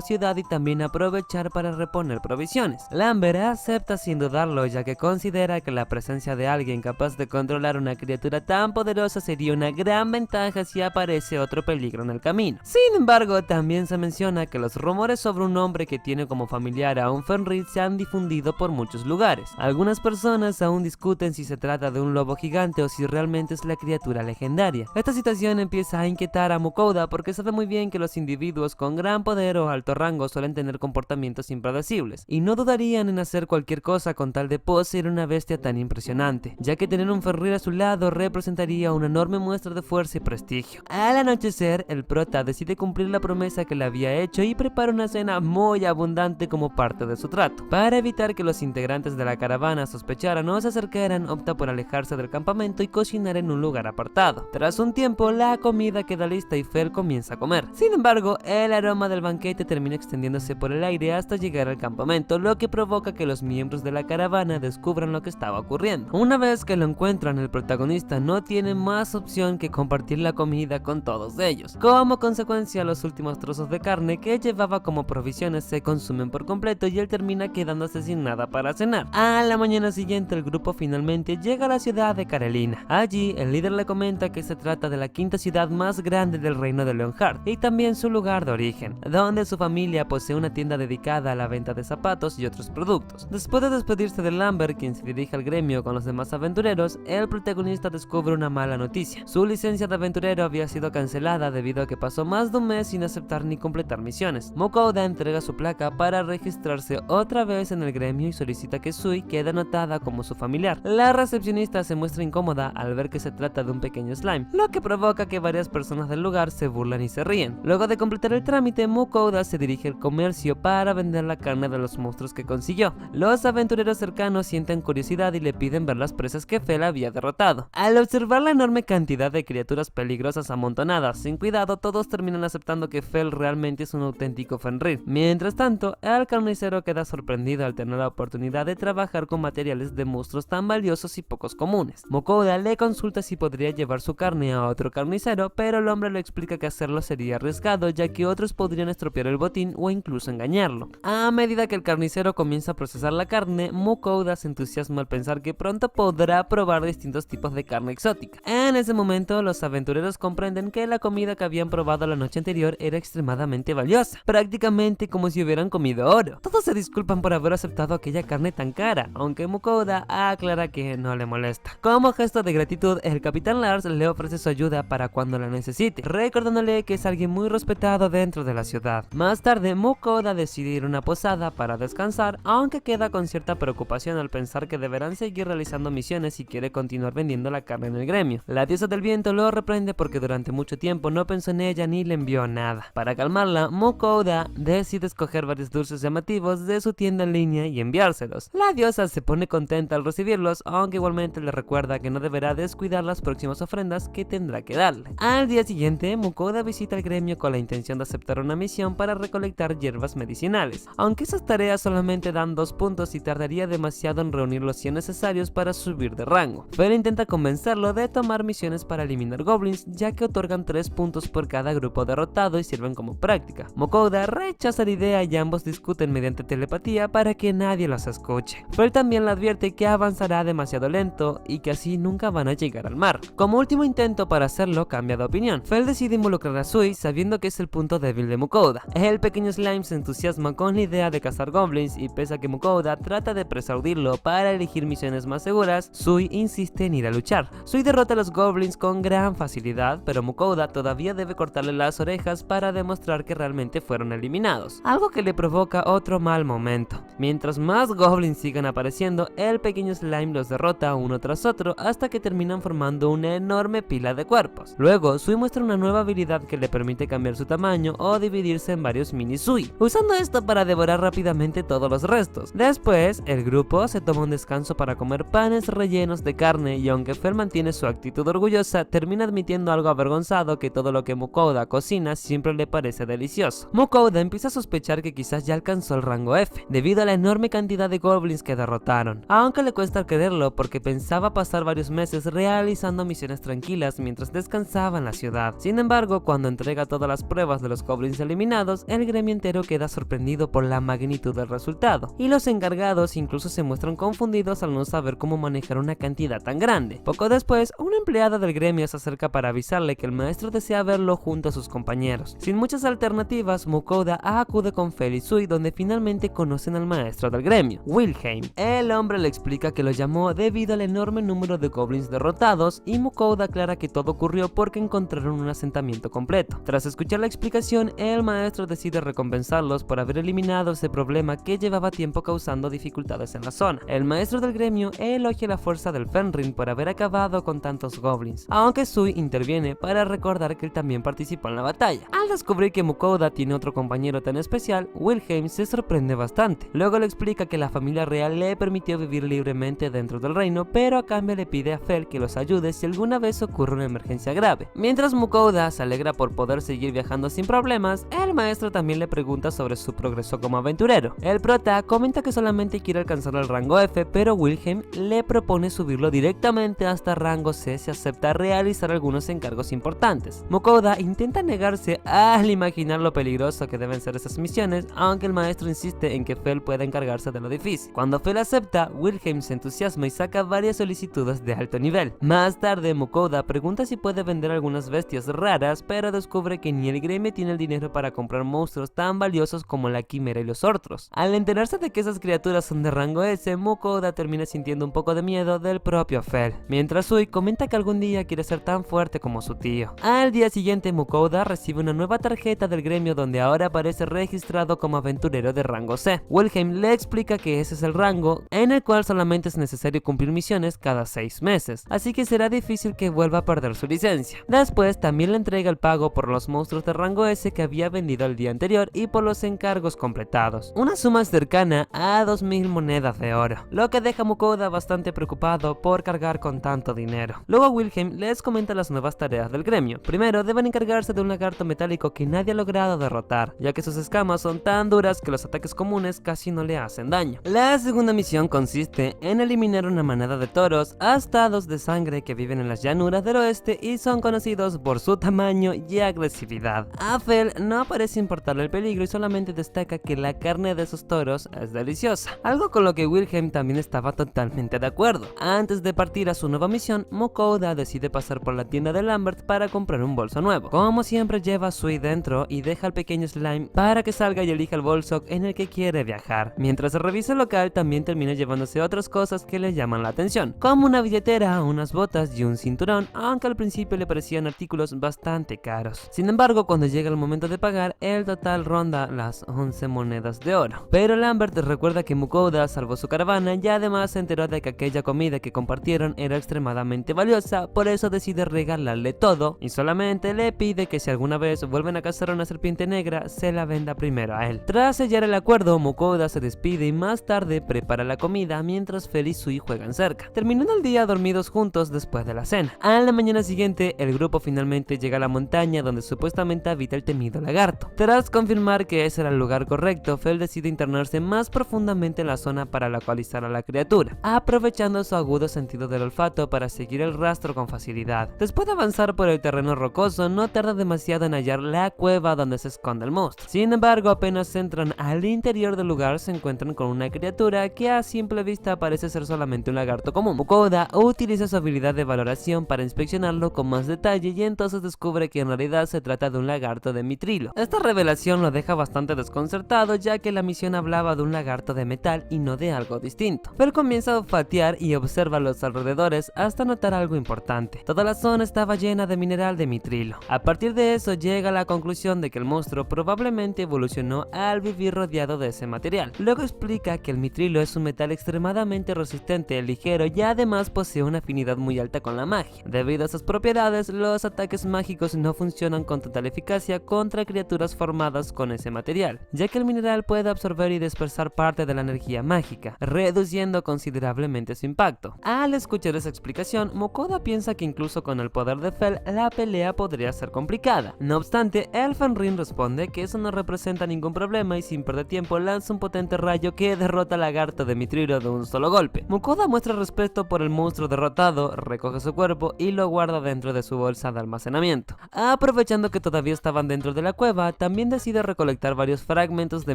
ciudad y también aprovechar para reponer provisiones. Lambert acepta sin dudarlo, ya que considera que la presencia de alguien capaz de controlar una criatura tan poderosa sería una gran ventaja si aparece otro peligro en el camino. Sin embargo, también se menciona que los rumores sobre un hombre que tiene como familiar a un Fenrir se han difundido por muchos lugares. Algunas personas aún discuten si se trata de un lobo gigante o si realmente es la criatura legendaria. Esta situación empieza a inquietar a Mukoda porque sabe muy bien que los individuos con gran poder o alto rango suelen tener comportamientos impredecibles y no dudarían en hacer cualquier cosa con tal de poseer una bestia tan impresionante, ya que tener un Fenrir a su lado representaría una enorme muestra de fuerza y prestigio. Al anochecer, el prota decide cumplir la promesa que le había hecho y prepara una cena muy abundante como parte de su trato. Para evitar que los integrantes de la caravana sospecharan o se acercaran, opta por alejarse del campamento y cocinar en un lugar apartado. Tras un tiempo, la comida queda lista y Fel comienza a comer. Sin embargo, el aroma del banquete termina extendiéndose por el aire hasta llegar al campamento, lo que provoca que los miembros de la caravana descubran lo que estaba ocurriendo. Una vez que lo encuentran, el protagonista no tiene más opción que compartir la comida con todos ellos. Como consecuencia, los últimos trozos de carne que llevaba como provisiones se consumen por completo y él termina quedándose sin nada para cenar. A la mañana siguiente, el grupo finalmente llega a la ciudad de Karelina. Allí, el líder le comenta que se trata de la quinta ciudad más grande del reino de Leonhardt y también su lugar de origen, donde su familia posee una tienda dedicada a la venta de zapatos y otros productos. Después de despedirse de Lambert, quien se dirige al gremio con los demás aventureros, el protagonista descubre una mala noticia. Su licencia de aventurero había sido cancelada debido a que pasó más de un mes sin aceptar ni completar misiones. Mukoda entrega su placa para registrarse otra vez en el gremio y solicita que Sui quede anotada como su familiar. La recepcionista se muestra incómoda al ver que se trata de un pequeño slime, lo que provoca que varias personas del lugar se burlan y se ríen. Luego de completar el trámite, Mukoda se dirige al comercio para vender la carne de los monstruos que consiguió. Los aventureros cercanos sienten curiosidad y le piden ver las presas que Fel había derrotado. Al observar la enorme cantidad de criaturas peligrosas amontonadas sin cuidado, todos terminan aceptando que Fel realmente es un auténtico Fenrir. Mientras tanto, el carnicero queda sorprendido al tener la oportunidad de trabajar con materiales de monstruos tan valiosos y pocos comunes. Mukoda le consulta si podría llevar su carne a otro carnicero, pero el hombre le explica que hacerlo sería arriesgado, ya que otros podrían estropear el botín o incluso engañarlo. A medida que el carnicero comienza a procesar la carne, Mukoda se entusiasma al pensar que pronto podrá probar distintos tipos de carne exótica. En ese momento, los aventureros comprenden que la comida que habían probado la noche anterior era extremadamente valiosa, prácticamente como si hubieran comido oro. Todos se disculpan por haber aceptado aquella carne tan cara, aunque Mukoda aclara que no le molesta. Como gesto de gratitud, el capitán Lars le ofrece su ayuda para cuando la necesite, recordándole que es alguien muy respetado dentro de la ciudad. Más tarde, Mukoda decide ir a una posada para descansar, aunque queda con cierta preocupación al pensar que deberán seguir realizando misiones si quiere continuar vendiendo la carne en el gremio. La diosa del viento lo reprende porque durante mucho tiempo no pensó en ella ni le envió nada. Para calmarla, Mukoda decide escoger varios dulces llamativos de su tienda en línea y enviárselos. La diosa se pone contenta al recibirlos, aunque igualmente le recuerda que no deberá descuidar las próximas ofrendas que tendrá que darle. Al día siguiente, Mukoda Mukouda visita el gremio con la intención de aceptar una misión para recolectar hierbas medicinales, aunque esas tareas solamente dan 2 puntos y tardaría demasiado en reunir los 100 necesarios para subir de rango. Fel intenta convencerlo de tomar misiones para eliminar goblins, ya que otorgan 3 puntos por cada grupo derrotado y sirven como práctica. Mukouda rechaza la idea y ambos discuten mediante telepatía para que nadie los escuche. Fel también le advierte que avanzará demasiado lento y que así nunca van a llegar al mar. Como último intento para hacerlo, cambia de opinión. Fel decide involucrar a Sui sabiendo que es el punto débil de Mukouda. El pequeño slime se entusiasma con la idea de cazar goblins y pese a que Mukouda trata de persuadirlo para elegir misiones más seguras, Sui insiste en ir a luchar. Sui derrota a los goblins con gran facilidad, pero Mukouda todavía debe cortarle las orejas para demostrar que realmente fueron eliminados, algo que le provoca otro mal momento. Mientras más goblins sigan apareciendo, el pequeño slime los derrota uno tras otro hasta que terminan formando una enorme pila de cuerpos. Luego, Sui muestra una nueva habilidad que le permite cambiar su tamaño o dividirse en varios mini Sui, usando esto para devorar rápidamente todos los restos. Después, el grupo se toma un descanso para comer panes rellenos de carne y aunque Fel mantiene su actitud orgullosa, termina admitiendo algo avergonzado que todo lo que Mukouda cocina siempre le parece delicioso. Mukouda empieza a sospechar que quizás ya alcanzó el rango F, debido a la enorme cantidad de goblins que derrotaron, aunque le cuesta creerlo porque pensaba pasar varios meses realizando misiones tranquilas mientras descansaba en la ciudad. Sin embargo, cuando entrega todas las pruebas de los goblins eliminados, el gremio entero queda sorprendido por la magnitud del resultado, y los encargados incluso se muestran confundidos al no saber cómo manejar una cantidad tan grande. Poco después, una empleada del gremio se acerca para avisarle que el maestro desea verlo junto a sus compañeros. Sin muchas alternativas, Mukouda acude con Fel y Sui, donde finalmente conocen al maestro del gremio, Wilhelm. El hombre le explica que lo llamó debido al enorme número de goblins derrotados y Mukouda aclara que todo ocurrió porque encontraron un asentamiento completo. Tras escuchar la explicación, el maestro decide recompensarlos por haber eliminado ese problema que llevaba tiempo causando dificultades en la zona. El maestro del gremio elogia la fuerza del Fenrir por haber acabado con tantos goblins, aunque Sui interviene para recordar que él también participó en la batalla. Al descubrir que Mukouda tiene otro compañero tan especial, Wilhelm se sorprende bastante. Luego le explica que la familia real le permitió vivir libremente dentro del reino, pero a cambio le pide a Fel que los ayude si alguna vez ocurre una emergencia grave. Mientras Mukouda se alegra por poder seguir viajando sin problemas, el maestro también le pregunta sobre su progreso como aventurero. El prota comenta que solamente quiere alcanzar el rango F, pero Wilhelm le propone subirlo directamente hasta rango C si acepta realizar algunos encargos importantes. Mukouda intenta negarse al imaginar lo peligroso que deben ser esas misiones, aunque el maestro insiste en que Fel pueda encargarse de lo difícil. Cuando Fel acepta, Wilhelm se entusiasma y saca varias solicitudes de alto nivel. Más tarde, Mukouda pregunta si puede vender algunas bestias raras, pero descubre que ni el gremio tiene el dinero para comprar monstruos tan valiosos como la quimera y los ortros. Al enterarse de que esas criaturas son de rango S, Mukouda termina sintiendo un poco de miedo del propio Fel, mientras Sui comenta que algún día quiere ser tan fuerte como su tío. Al día siguiente, Mukouda recibe una nueva tarjeta del gremio donde ahora aparece registrado como aventurero de rango C. Wilhelm le explica que ese es el rango en el cual solamente es necesario cumplir misiones cada 6 meses, así que será difícil que vuelva a perder su licencia. Después también le entrega el pago por los monstruos de rango S que había vendido el día anterior y por los encargos completados, una suma cercana a 2000 monedas de oro, lo que deja a Mukouda bastante preocupado por cargar con tanto dinero. Luego Wilhelm les comenta las nuevas tareas del gremio. Primero, deben encargarse de un lagarto metálico que nadie ha logrado derrotar, ya que sus escamas son tan duras que los ataques comunes casi no le hacen daño. La segunda misión consiste en eliminar una manada de toros astados de sangre que viven en las llanuras del oeste y son conocidos por su tamaño y agresividad. A Fel no parece importarle el peligro y solamente destaca que la carne de esos toros es deliciosa, algo con lo que Wilhelm también estaba totalmente de acuerdo. Antes de partir a su nueva misión, Mukouda decide pasar por la tienda de Lambert para comprar un bolso nuevo. Como siempre, lleva a Sui dentro y deja al pequeño slime para que salga y elija el bolso en el que quiere viajar. Mientras se revisa el local, también termina llevándose otras cosas que le llaman la atención, como una billetera, unas botas y un cinturón, aunque al principio le parecían artículos bastante caros. Sin embargo, cuando llega el momento de pagar, el total ronda las 11 monedas de oro. Pero Lambert recuerda que Mukouda salvó su caravana y además se enteró de que aquella comida que compartieron era extremadamente valiosa, por eso decide regalarle todo y solamente le pide que si alguna vez vuelven a cazar una serpiente negra, se la venda primero a él. Tras sellar el acuerdo, Mukouda Mukoda se despide y más tarde prepara la comida mientras Fel y Sui juegan cerca. Terminan el día dormidos juntos después de la cena. A la mañana siguiente, el grupo finalmente llega a la montaña donde supuestamente habita el temido lagarto. Tras confirmar que ese era el lugar correcto, Fel decide internarse más profundamente en la zona para localizar a la criatura, aprovechando su agudo sentido del olfato para seguir el rastro con facilidad. Después de avanzar por el terreno rocoso, no tarda demasiado en hallar la cueva donde se esconde el monstruo. Sin embargo, apenas entran al interior del lugar, se encuentran con una criatura que a simple vista parece ser solamente un lagarto común. Mukoda utiliza su habilidad de valoración para inspeccionarlo con más detalle y entonces descubre que en realidad se trata de un lagarto de mitrilo. Esta revelación lo deja bastante desconcertado, ya que la misión hablaba de un lagarto de metal y no de algo distinto. Fel comienza a olfatear y observa los alrededores hasta notar algo importante. Toda la zona estaba llena de mineral de mitrilo. A partir de eso llega a la conclusión de que el monstruo probablemente evolucionó al vivir rodeado de ese material. Luego explica que el mitrilo es un metal extremadamente resistente, ligero y además posee una afinidad muy alta con la magia. Debido a sus propiedades, los ataques mágicos no funcionan con total eficacia contra criaturas formadas con ese material, ya que el mineral puede absorber y dispersar parte de la energía mágica, reduciendo considerablemente su impacto. Al escuchar esa explicación, Mukoda piensa que incluso con el poder de Fel, la pelea podría ser complicada. No obstante, el Fenrir responde que eso no representa ningún problema y sin perder tiempo lanza un potente rayo que derrota al lagarto de mitrilo de un solo golpe. Mukoda muestra respeto por el monstruo derrotado, recoge su cuerpo y lo guarda dentro de su bolsa de almacenamiento. Aprovechando que todavía estaban dentro de la cueva, también decide recolectar varios fragmentos de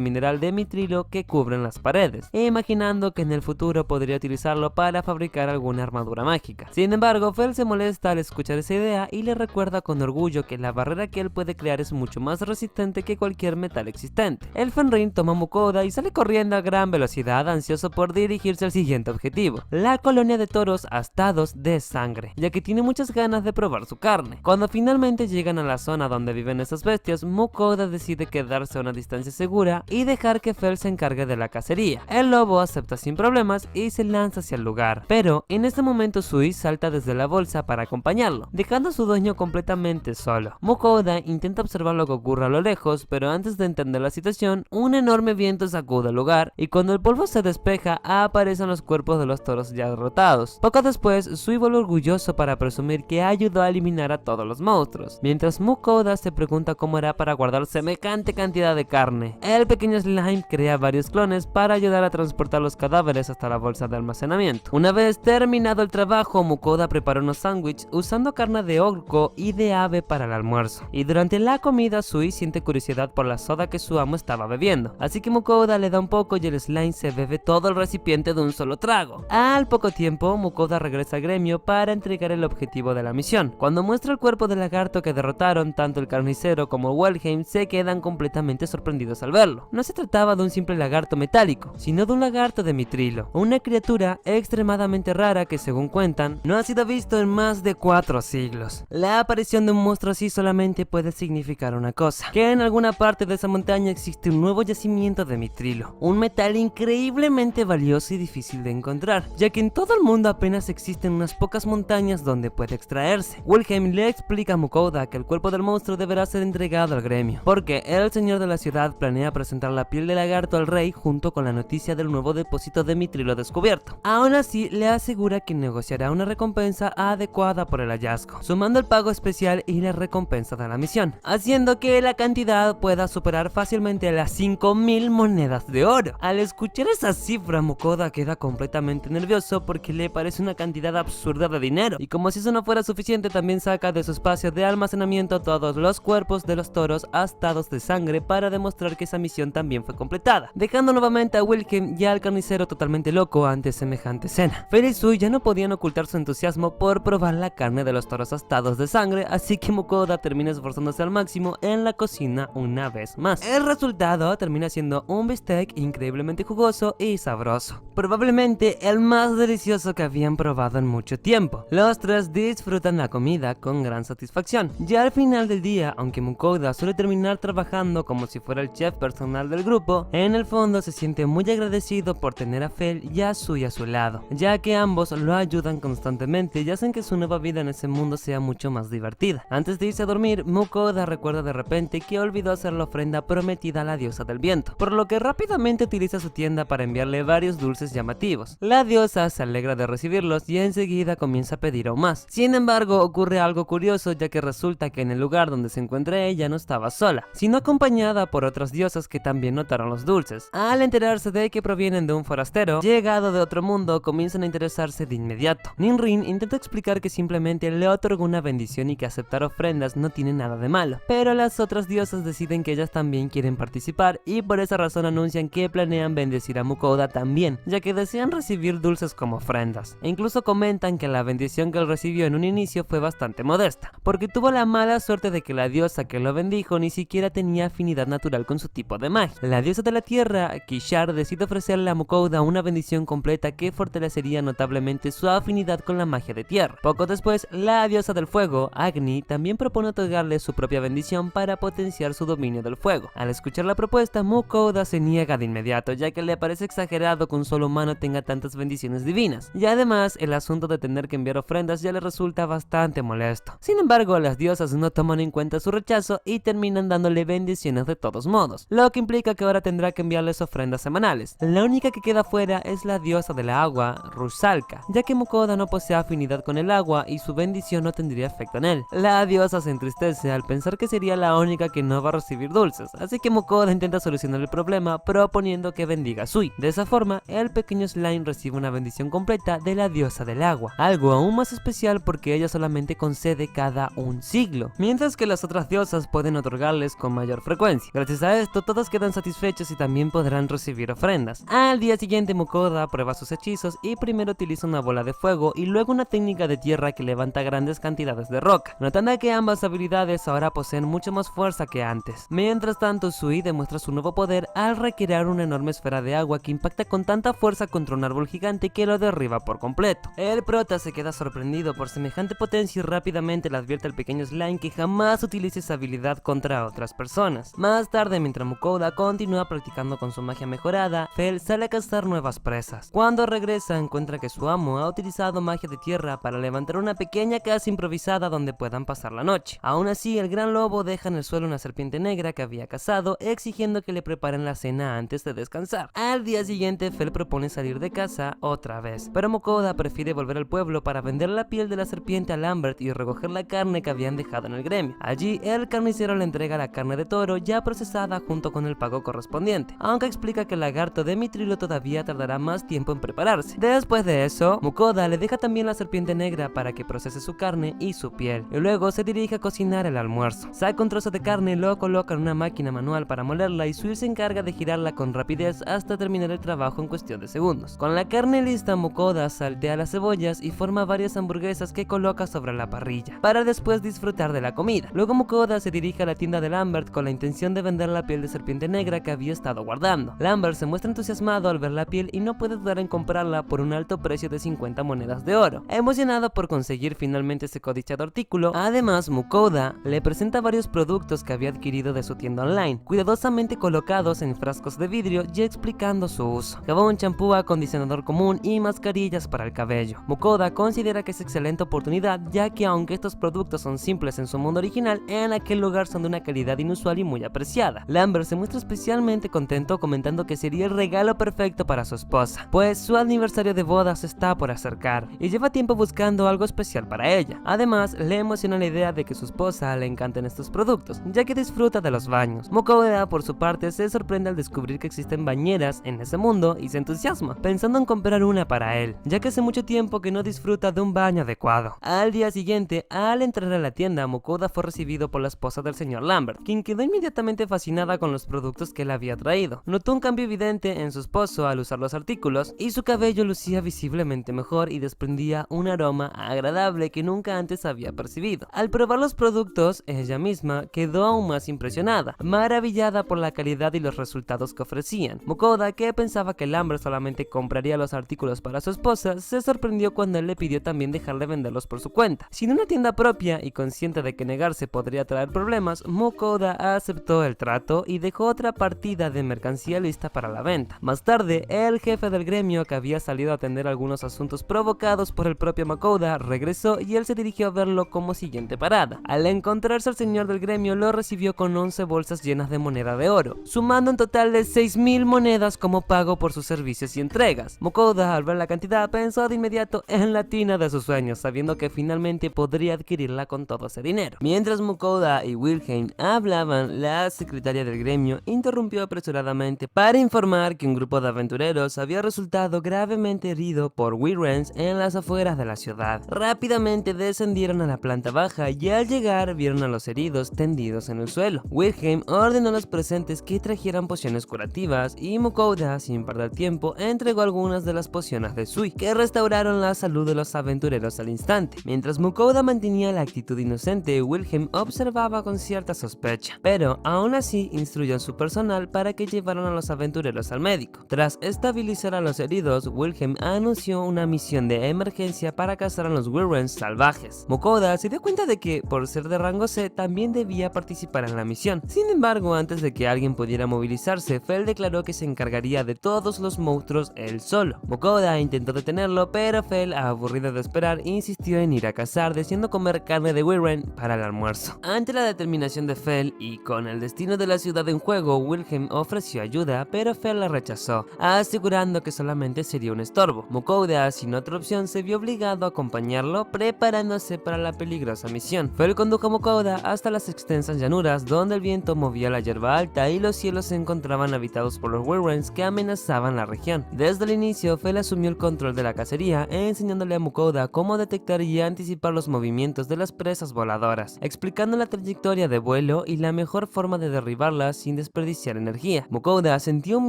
mineral de mitrilo que cubren las paredes, imaginando que en el futuro podría utilizarlo para fabricar alguna armadura mágica. Sin embargo, Fel se molesta al escuchar esa idea y le recuerda con orgullo que la barrera que él puede crear es mucho más resistente que cualquier metal existente. El Fenrir toma a Mukoda y sale corriendo a gran velocidad, ansioso por dirigirse al siguiente objetivo, la colonia de toros astados de sangre, ya que tiene muchas ganas de probar su carne. Cuando finalmente llegan a la zona donde viven esas bestias, Mukoda decide quedarse a una distancia segura y dejar que Fel se encargue de la cacería. El lobo acepta sin problemas y se lanza hacia el lugar, pero en este momento Sui salta desde la bolsa para acompañarlo, dejando a su dueño completamente solo. Mukoda intenta observar lo que ocurre a lo lejos, pero antes de entender la situación, un enorme viento sacude el lugar y cuando el polvo se despeja, aparecen los cuerpos de los toros ya derrotados. Poco después, Sui vuelve orgulloso para presumir que ayudó a eliminar a todos los monstruos, mientras Mukoda se pregunta cómo hará para guardar semejante cantidad de carne. El pequeño Slime crea varios clones para ayudar a transportar los cadáveres hasta la bolsa de almacenamiento. Una vez terminado el trabajo, Mukoda prepara unos sándwiches usando carne de orco y de ave para el almuerzo, y durante la comida Sui siente curiosidad por la soda que su amo estaba bebiendo, así que Mukoda le da un poco y el slime se bebe todo el recipiente de un solo trago. Al poco tiempo, Mukoda regresa al gremio para entregar el objetivo de la misión. Cuando muestra el cuerpo del lagarto que derrotaron, tanto el carnicero como Welheim se quedan completamente sorprendidos al verlo. No se trataba de un simple lagarto metálico, sino de un lagarto de mitrilo, una criatura extremadamente rara que, según cuentan, no ha sido visto en más de 4 siglos. La aparición de un monstruo así solamente puede significar una cosa: que en alguna parte de esa montaña existe un nuevo yacimiento de mitrilo, un metal increíblemente valioso y difícil de encontrar, ya que en todo el mundo apenas existen unas pocas montañas donde puede extraerse. Welheim le explica a Mukoda que el cuerpo del monstruo deberá ser entregado al gremio, porque el señor de la ciudad planea presentar la piel de lagarto al rey junto con la noticia del nuevo depósito de mitrilo descubierto. Aún así, le asegura que negociará una recompensa adecuada por el hallazgo, sumando el pago especial y la recompensa de la misión, haciendo que la cantidad pueda superar fácilmente las 5000 monedas de oro. Al escuchar esa cifra, Mukoda queda completamente nervioso porque le parece una cantidad absurda de dinero, y como si eso no fuera suficiente, también saca de su espacio de almacenamiento todos los cuerpos de los toros astados de sangre para demostrar que esa misión también fue completada, dejando nuevamente a Welheim y al carnicero totalmente loco ante semejante escena. Fel y Sui ya no podían ocultar su entusiasmo por probar la carne de los toros astados de sangre, así que Mukoda termina esforzándose al máximo en la cocina una vez más. El resultado termina siendo un bistec increíblemente jugoso y sabroso. probablemente el más delicioso que habían probado en mucho tiempo. Los tres disfrutan la comida con gran satisfacción. Ya al final del día, aunque Mukoda suele terminar trabajando como si fuera el chef personal del grupo, en el fondo se siente muy agradecido por tener a Fel y a Sui a su lado, ya que ambos lo ayudan constantemente y hacen que su nueva vida en ese mundo sea mucho más divertida. Antes de irse a dormir, Mukoda recuerda de repente que olvidó hacer la ofrenda prometida a la diosa del viento, por lo que rápidamente utiliza su tienda para enviarle varios dulces llamativos. La diosa se alegra de recibirlos y enseguida comienza a pedir aún más. Sin embargo, ocurre algo curioso, ya que resulta que en el lugar donde se encuentra ella no estaba sola, sino acompañada por otras diosas que también notaron los dulces. Al enterarse de que provienen de un forastero llegado de otro mundo, comienzan a interesarse de inmediato. Ninrin intenta explicar que simplemente le otorgó una bendición y que aceptar ofrendas no tiene nada de malo, pero las otras diosas deciden que ellas también quieren participar y por esa razón anuncian que planean bendecir a Mukoda también, ya que desean recibir dulces como ofrendas, e incluso comentan que la bendición que él recibió en un inicio fue bastante modesta, porque tuvo la mala suerte de que la diosa que lo bendijo ni siquiera tenía afinidad natural con su tipo de magia. La diosa de la tierra, Kishar, decide ofrecerle a Mukoda una bendición completa que fortalecería notablemente su afinidad con la magia de tierra. Poco después, la diosa del fuego, Agni, también propone otorgarle su propia bendición para potenciar su dominio del fuego. Al escuchar la propuesta, Mukoda se niega de inmediato, ya que le parece exagerado que un solo humano tenga tantas bendiciones divinas, y además el asunto de tener que enviar ofrendas ya le resulta bastante molesto. Sin embargo, las diosas no toman en cuenta su rechazo y terminan dándole bendiciones de todos modos, lo que implica que ahora tendrá que enviarles ofrendas semanales. La única que queda fuera es la diosa del agua, Rusalka, ya que Mukoda no posee afinidad con el agua y su bendición no tendría efecto en él. La diosa se entristece al pensar que sería la única que no va a recibir dulces, así que Mukoda intenta solucionar el problema proponiendo que bendiga a Sui. De esa forma, el pequeño slime recibe una bendición completa de la diosa del agua, algo aún más especial porque ella solamente concede cada un siglo, mientras que las otras diosas pueden otorgarles con mayor frecuencia. Gracias a esto, todos quedan satisfechos y también podrán recibir ofrendas. Al día siguiente, Mukoda prueba sus hechizos y primero utiliza una bola de fuego y luego una técnica de tierra que levanta grandes cantidades de roca, notando que ambas habilidades ahora poseen mucho más fuerza que antes. Mientras tanto, Sui demuestra su nuevo poder al recrear una enorme esfera de agua que impacta con tanta fuerza contra un árbol gigante que lo derriba por completo. El prota se queda sorprendido por semejante potencia y rápidamente le advierte al pequeño slime que jamás utilice esa habilidad contra otras personas. Más tarde, mientras Mukoda continúa practicando con su magia mejorada, Fel sale a cazar nuevas presas. Cuando regresa, encuentra que su amo ha utilizado magia de tierra para levantar una pequeña casa improvisada donde puedan pasar la noche. Aún así, el gran lobo deja en el suelo una serpiente negra que había cazado, exigiendo que le preparen la cena antes de descansar. Al día siguiente, Fel propone salir de casa otra vez, pero Mukoda prefiere volver al pueblo para vender la piel de la serpiente a Lambert y recoger la carne que habían dejado en el gremio. Allí, el carnicero le entrega la carne de toro ya procesada junto con el pago correspondiente, aunque explica que el lagarto de Mitrilo todavía tardará más tiempo en prepararse. Después de eso, Mukoda le deja también la serpiente negra para que procese su carne y su piel, y luego se dirige a cocinar el almuerzo. Saca un trozo de carne y lo coloca en una máquina manual para molerla y Sui se encarga de girarla con rapidez hasta terminar el trabajo en cuestión de segundos. Con la carne lista, Mukoda saltea las cebollas y forma varias hamburguesas que coloca sobre la parrilla, para después disfrutar de la comida. Luego Mukoda se dirige a la tienda de Lambert con la intención de vender la piel de serpiente negra que había estado guardando. Lambert se muestra entusiasmado al ver la piel y no puede dudar en comprarla por un alto precio de 50 monedas de oro. Emocionado por conseguir finalmente ese codiciado artículo, además Mukoda le presenta varios productos que había adquirido de su tienda online, cuidadosamente colocados en frascos de vidrio y explicando su uso: jabón, champú, acondicionador común y mascarillas para el cabello. Mukoda considera que es excelente oportunidad, ya que aunque estos productos son simples en su mundo original, en aquel lugar son de una calidad inusual y muy apreciada. Lambert se muestra especialmente contento, comentando que sería el regalo perfecto para su esposa, pues su aniversario de bodas está por acercar y lleva tiempo buscando algo especial para ella. Además, le emociona la idea de que su esposa le encanten estos productos, ya que disfruta de los baños. Mukoda, por su parte, se sorprende al descubrir que existen bañeras en ese mundo y se entusiasma, pensando en comprar una para él, ya que hace mucho tiempo que no disfruta de un baño adecuado. Al día siguiente, al entrar a la tienda, Mukoda fue recibido por la esposa del señor Lambert, quien quedó inmediatamente fascinada con los productos que él había traído. Notó un cambio evidente en su esposo al usar los artículos, y su cabello lucía visiblemente mejor y desprendía un aroma agradable que nunca antes había percibido. Al probar los productos, ella misma quedó aún más impresionada, maravillada por la calidad y los resultados que ofrecían. Mukoda, que pensaba que Lambert solamente compraría los artículos para su esposa, se sorprendió cuando él le pidió también dejar de venderlos por su cuenta. Sin una tienda propia y consciente de que negarse podría traer problemas, Mukoda aceptó el trato y dejó otra partida de mercancía lista para la venta. Más tarde, el jefe del gremio, que había salido a atender algunos asuntos provocados por el propio Mukoda, regresó y él se dirigió a verlo como siguiente parada. Al encontrarse al señor del gremio, lo recibió con 11 bolsas llenas de moneda de oro, sumando un total de 6.000 monedas como pago por sus servicios y entregas. Mukoda, al ver la cantidad, pensó de inmediato en la tina de sus sueños, sabiendo que finalmente podría adquirirla con todo ese dinero. Mientras Mukoda y Wilhelm hablaban, la secretaria del gremio interrumpió apresuradamente para informar que un grupo de aventureros había resultado gravemente herido por Wyrens en las afueras de la ciudad. Rápidamente descendieron a la planta baja y al llegar vieron a los heridos tendidos en el suelo. Wilhelm ordenó a los presentes que trajeran pociones curativas y Mukoda, sin perder tiempo, entregó algunas de las pociones de Sui, que restauraron la salud de los aventureros al instante. Mientras Mukoda mantenía la actitud inocente, Wilhelm observaba con cierta sospecha, pero aún así instruyó a su personal para que llevaran a los aventureros al médico. Tras estabilizar a los heridos, Wilhelm anunció una misión de emergencia para cazar a los Wyrens salvajes. Mukoda se dio cuenta de que, por ser de rango C, también debía participar en la misión. Sin embargo, antes de que alguien pudiera movilizarse, Fell declaró que se encargaría de todos los monstruos él solo. Mukoda intentó detenerlo, pero Fell, aburrido de esperar, insistió en ir a cazar, deseando comer carne de Wyren para el almuerzo. Ante la determinación de Fell y con el destino de la ciudad en juego, Wilhelm ofreció ayuda, pero Fell la rechazó, asegurando que solamente sería un estorbo. Mukoda, sin otra opción, se vio obligado a acompañarlo, preparándose para la peligrosa misión. Fell condujo a Mukoda hasta las extensas llanuras, donde el viento movía la hierba alta y los cielos se encontraban habitados por los Wyrens que amenazaban la región. Desde el inicio, Fell asumió el control de la cacería, enseñándole a Mukoda cómo detectar y anticipar los movimientos de las presas voladoras, explicando la trayectoria de vuelo y la mejor forma de derribarlas sin desperdiciar energía. Mukoda sentía un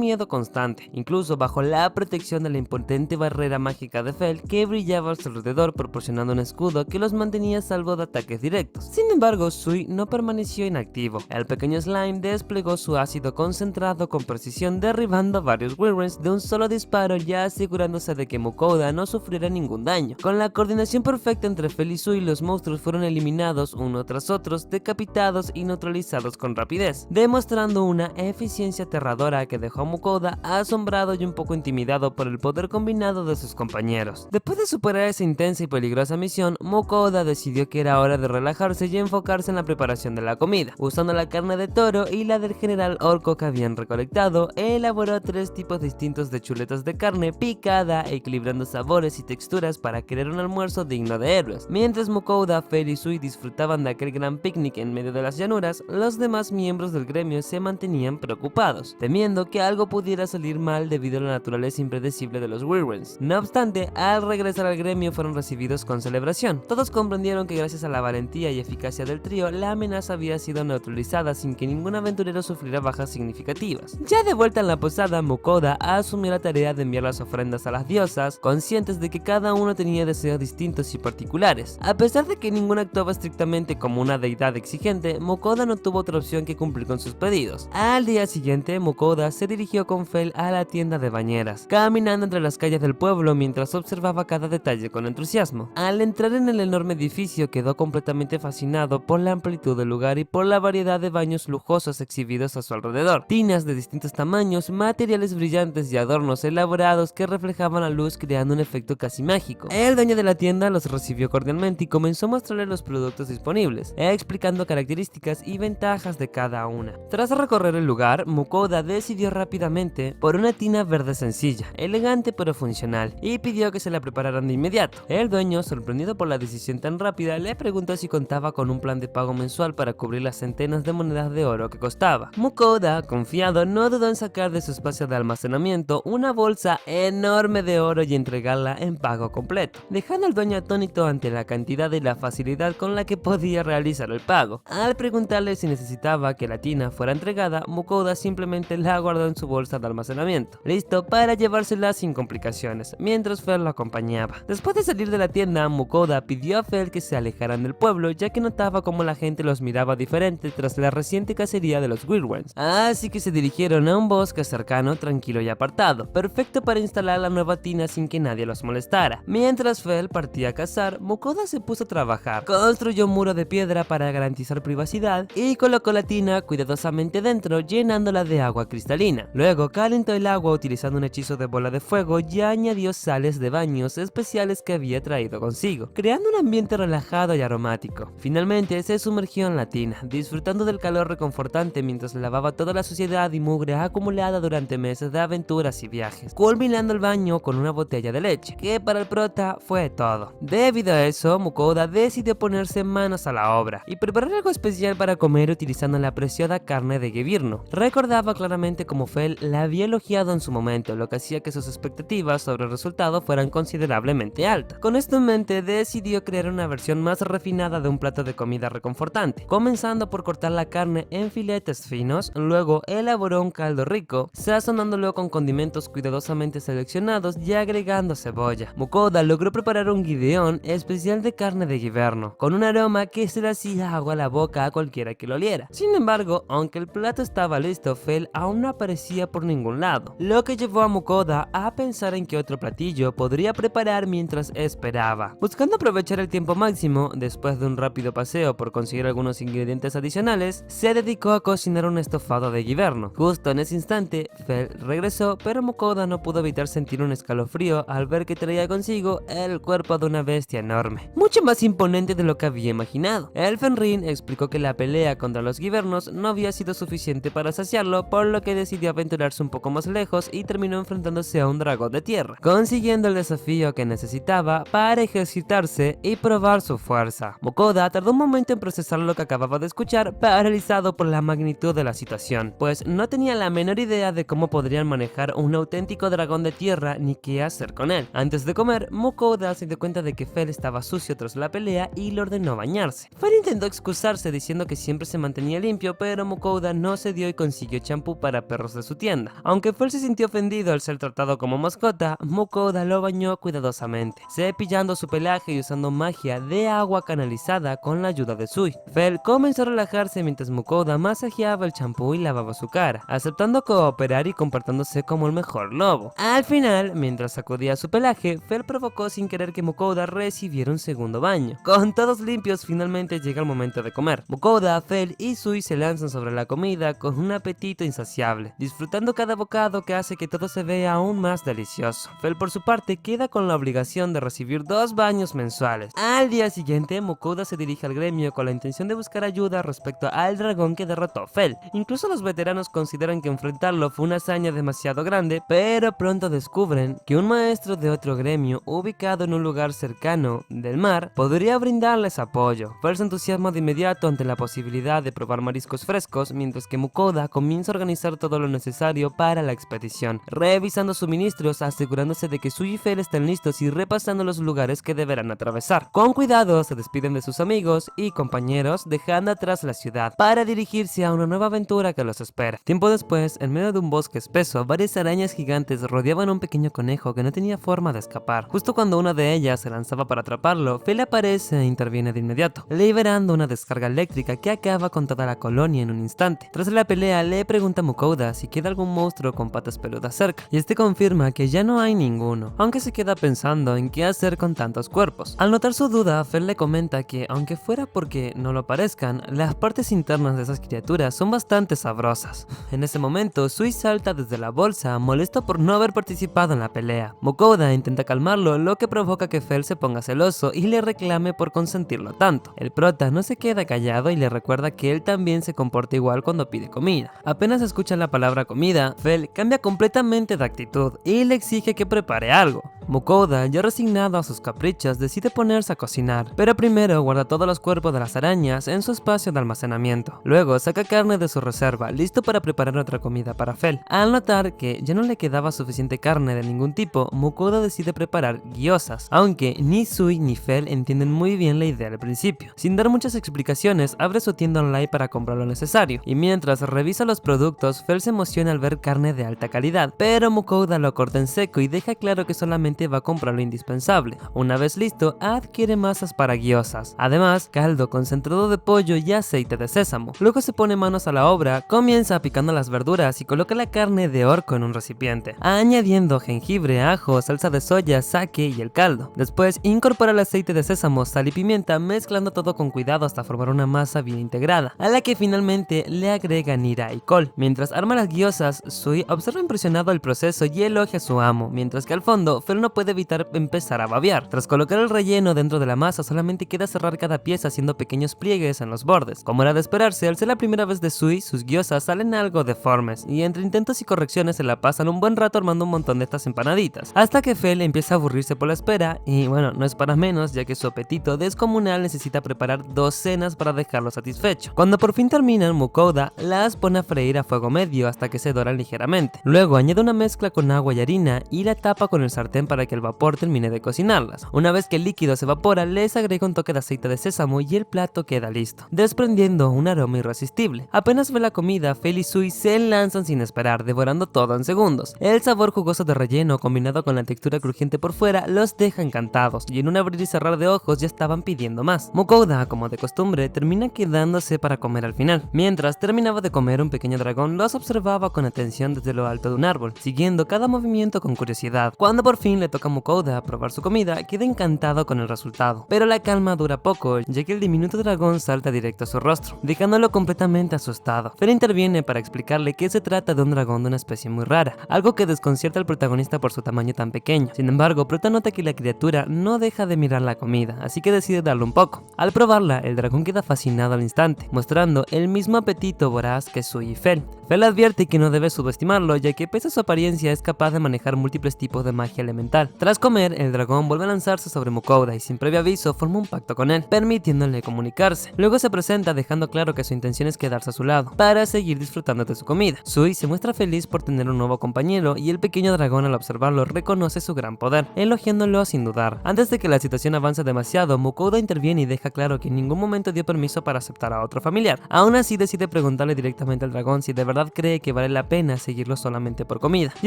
miedo constante, incluso bajo la protección de la impotente barrera mágica de Fell, que brillaba a su alrededor, proporcionando un escudo que los mantenía a salvo de ataques directos. Sin embargo, Sui no permaneció inactivo. El pequeño slime desplegó su ácido concentrado con precisión, derribando a varios Wyrens de un solo disparo y asegurándose de que Mukoda no sufriera ningún daño. Con la coordinación perfecta entre Fell y Sui, los monstruos fueron eliminados uno tras otros, decapitados y neutralizados con rapidez, demostrando una eficiencia aterradora que dejó a Mukoda asombrado y un poco intimidado por el poder combinado de sus compañeros. Después de superar esa intensa y peligrosa misión, Mukoda decidió que era hora de relajarse y enfocarse en la preparación de la comida. Usando la carne de toro y la del general orco que habían recolectado, elaboró 3 tipos distintos de chuletas de carne picada, equilibrando sabores y texturas para crear un almuerzo digno de héroes. Mientras Mukoda, Fell y Sui disfrutaban de aquel gran picnic en medio de las llanuras, los demás miembros del gremio se mantenían preocupados, temiendo que algo pudiera salir mal debido a la naturaleza impredecible de los Wyrens. No obstante, al regresar al gremio fueron recibidos con celebración. Todos comprendieron que gracias a la valentía y eficacia del trío, la amenaza había sido neutralizada sin que ningún aventurero sufriera bajas significativas. Ya de vuelta en la posada, Mukoda asumió la tarea de enviar las ofrendas a las diosas, conscientes de que cada uno tenía deseos distintos y particulares. A pesar de que ninguno actuaba estrictamente como una deidad exigente, Mukoda no tuvo otra opción que cumplir con sus pedidos. Al día siguiente, Mukoda se dirigió con Fell a la tienda de bañeras, caminando entre las calles del pueblo mientras observaba cada detalle con entusiasmo. Al entrar en el enorme edificio, quedó completamente fascinado por la amplitud del lugar y por la variedad de baños lujosos exhibidos a su alrededor. Tinas de distintos tamaños, materiales brillantes y adornos elaborados que reflejaban la luz, creando un efecto casi mágico. El dueño de la tienda los recibió cordialmente y comenzó a mostrarle los productos disponibles, explicando características y ventajas de cada una. Tras recorrer el lugar, Mukoda decidió rápidamente por una tina verde sencilla, elegante pero funcional, y pidió que se la prepararan de inmediato. El dueño, sorprendido por la decisión tan rápida, le preguntó si contaba con un plan de pago mensual para cubrir las centenas de monedas de oro que costaba. Mukoda, confiado, no dudó en sacar de su espacio de almacenamiento una bolsa enorme de oro y entregarla en pago completo, dejando al dueño atónito ante la cantidad y la facilidad con la que podía realizar el pago. Al preguntarle si necesitaba que la tina fuera entregada, Mukoda simplemente la guardó en su bolsa de almacenamiento, listo para llevársela sin complicaciones, mientras Fell lo acompañaba. Después de salir de la tienda, Mukoda pidió a Fell que se alejaran del pueblo, ya que notaba como la gente los miraba diferente tras la reciente cacería de los Wyrens, así que se dirigieron a un bosque cercano, tranquilo y apartado. avanzado, perfecto para instalar la nueva tina sin que nadie los molestara. Mientras Fel partía a cazar, Mukoda se puso a trabajar. Construyó un muro de piedra para garantizar privacidad y colocó la tina cuidadosamente dentro, llenándola de agua cristalina. Luego calentó el agua utilizando un hechizo de bola de fuego y añadió sales de baños especiales que había traído consigo, creando un ambiente relajado y aromático. Finalmente se sumergió en la tina, disfrutando del calor reconfortante mientras lavaba toda la suciedad y mugre acumulada durante meses de aventuras y viajes, culminando el baño con una botella de leche, que para el prota fue todo. Debido a eso, Mukoda decidió ponerse manos a la obra y preparar algo especial para comer utilizando la preciada carne de Gebirno. Recordaba claramente cómo Fel la había elogiado en su momento, lo que hacía que sus expectativas sobre el resultado fueran considerablemente altas. Con esto en mente, decidió crear una versión más refinada de un plato de comida reconfortante, comenzando por cortar la carne en filetes finos. Luego elaboró un caldo rico, sazonándolo con condimentos cuidadosamente seleccionados y agregando cebolla. Mukoda logró preparar un guideón especial de carne de Giverno, con un aroma que se le hacía agua a la boca a cualquiera que lo oliera. Sin embargo, aunque el plato estaba listo, Fel aún no aparecía por ningún lado, lo que llevó a Mukoda a pensar en qué otro platillo podría preparar mientras esperaba. Buscando aprovechar el tiempo máximo, después de un rápido paseo por conseguir algunos ingredientes adicionales, se dedicó a cocinar un estofado de Giverno. Justo en ese instante, Fel regresó, pero Mukoda no pudo evitar sentir un escalofrío al ver que traía consigo el cuerpo de una bestia enorme, mucho más imponente de lo que había imaginado. El Fenrir explicó que la pelea contra los Givernos no había sido suficiente para saciarlo, por lo que decidió aventurarse un poco más lejos y terminó enfrentándose a un dragón de tierra, consiguiendo el desafío que necesitaba para ejercitarse y probar su fuerza. Mukoda tardó un momento en procesar lo que acababa de escuchar, paralizado por la magnitud de la situación, pues no tenía la menor idea de cómo podrían manejar un auténtico dragón de tierra ni qué hacer con él. Antes de comer, Mukoda se dio cuenta de que Fel estaba sucio tras la pelea y le ordenó bañarse. Fel intentó excusarse diciendo que siempre se mantenía limpio, pero Mukoda no cedió y consiguió champú para perros de su tienda. Aunque Fel se sintió ofendido al ser tratado como mascota, Mukoda lo bañó cuidadosamente, cepillando su pelaje y usando magia de agua canalizada con la ayuda de Sui. Fel comenzó a relajarse mientras Mukoda masajeaba el champú y lavaba su cara, aceptando cooperar y comportándose como el mejor lobo. Al final, mientras sacudía su pelaje, Fel provocó sin querer que Mukoda recibiera un segundo baño. Con todos limpios, finalmente llega el momento de comer. Mukoda, Fel y Sui se lanzan sobre la comida con un apetito insaciable, disfrutando cada bocado que hace que todo se vea aún más delicioso. Fel por su parte queda con la obligación de recibir 2 baños mensuales. Al día siguiente, Mukoda se dirige al gremio con la intención de buscar ayuda respecto al dragón que derrotó a Fel. Incluso los veteranos consideran que enfrentarlo fue una hazaña demasiado grande, pero pronto descubren que un maestro de otro gremio ubicado en un lugar cercano del mar podría brindarles apoyo. Fel se entusiasma de inmediato ante la posibilidad de probar mariscos frescos, mientras que Mukoda comienza a organizar todo lo necesario para la expedición, revisando suministros, asegurándose de que Sui y Fel estén listos y repasando los lugares que deberán atravesar. Con cuidado se despiden de sus amigos y compañeros, dejando atrás la ciudad para dirigirse a una nueva aventura que los espera. Tiempo después, en medio de un bosque espeso, varias arañas gigantes rodeaban a un pequeño conejo que no tenía forma de escapar. Justo cuando una de ellas se lanzaba para atraparlo, Fel aparece e interviene de inmediato, liberando una descarga eléctrica que acaba con toda la colonia en un instante. Tras la pelea, le pregunta a Mukoda si queda algún monstruo con patas peludas cerca, y este confirma que ya no hay ninguno, aunque se queda pensando en qué hacer con tantos cuerpos. Al notar su duda, Fel le comenta que, aunque fuera porque no lo parezcan, las partes internas de esas criaturas son bastante sabrosas. En ese momento, Sui salta desde la bolsa, molesto por no haber participado en la pelea. Mukoda intenta calmarlo, lo que provoca que Fel se ponga celoso y le reclame por consentirlo tanto. El prota no se queda callado y le recuerda que él también se comporta igual cuando pide comida. Apenas escucha la palabra comida, Fel cambia completamente de actitud y le exige que prepare algo. Mukoda, ya resignado a sus caprichos, decide ponerse a cocinar, pero primero guarda todos los cuerpos de las arañas en su espacio de almacenamiento. Luego saca carne de su reserva, listo para preparar otra comida para Fel. Al notar que ya no le quedaba suficiente carne de ningún tipo, Mukoda decide preparar gyozas, aunque ni Sui ni Fel entienden muy bien la idea al principio. Sin dar muchas explicaciones, abre su tienda online para comprar lo necesario, y mientras revisa los productos, Fel se emociona al ver carne de alta calidad, pero Mukoda lo corta en seco y deja claro que solamente simplemente va a comprar lo indispensable. Una vez listo, adquiere masas para gyozas, además caldo concentrado de pollo y aceite de sésamo. Luego se pone manos a la obra, comienza picando las verduras y coloca la carne de orco en un recipiente, añadiendo jengibre, ajo, salsa de soya, sake y el caldo. Después incorpora el aceite de sésamo, sal y pimienta, mezclando todo con cuidado hasta formar una masa bien integrada, a la que finalmente le agrega nira y col. Mientras arma las gyozas, Sui observa impresionado el proceso y elogia a su amo, mientras que al fondo Fel no puede evitar empezar a babear. Tras colocar el relleno dentro de la masa, solamente queda cerrar cada pieza haciendo pequeños pliegues en los bordes. Como era de esperarse, al ser la primera vez de Sui, sus gyozas salen algo deformes, y entre intentos y correcciones se la pasan un buen rato armando un montón de estas empanaditas, hasta que Fel empieza a aburrirse por la espera, y bueno, no es para menos, ya que su apetito descomunal necesita preparar docenas para dejarlo satisfecho. Cuando por fin terminan, Mukouda las pone a freír a fuego medio hasta que se doran ligeramente. Luego añade una mezcla con agua y harina y la tapa con el sartén para que el vapor termine de cocinarlas. Una vez que el líquido se evapora, les agrega un toque de aceite de sésamo y el plato queda listo, desprendiendo un aroma irresistible. Apenas ve la comida, Fel y Sui se lanzan sin esperar, devorando todo en segundos. El sabor jugoso de relleno combinado con la textura crujiente por fuera los deja encantados, y en un abrir y cerrar de ojos ya estaban pidiendo más. Mukouda, como de costumbre, termina quedándose para comer al final. Mientras terminaba de comer, un pequeño dragón los observaba con atención desde lo alto de un árbol, siguiendo cada movimiento con curiosidad. Cuando por fin le toca a Mukouda probar su comida, queda encantado con el resultado, pero la calma dura poco, ya que el diminuto dragón salta directo a su rostro, dejándolo completamente asustado. Fel interviene para explicarle que se trata de un dragón de una especie muy rara, algo que desconcierta al protagonista por su tamaño tan pequeño. Sin embargo, Prota nota que la criatura no deja de mirar la comida, así que decide darle un poco. Al probarla, el dragón queda fascinado al instante, mostrando el mismo apetito voraz que Sui y Fel. Fel advierte que no debe subestimarlo, ya que pese a su apariencia es capaz de manejar múltiples tipos de magia elemental. Tras comer, el dragón vuelve a lanzarse sobre Mukouda y sin previo aviso forma un pacto con él, permitiéndole comunicarse. Luego se presenta dejando claro que su intención es quedarse a su lado, para seguir disfrutando de su comida. Sui se muestra feliz por tener un nuevo compañero y el pequeño dragón al observarlo reconoce su gran poder, elogiándolo sin dudar. Antes de que la situación avance demasiado, Mukouda interviene y deja claro que en ningún momento dio permiso para aceptar a otro familiar. Aún así decide preguntarle directamente al dragón si de verdad cree que vale la pena seguirlo solamente por comida, y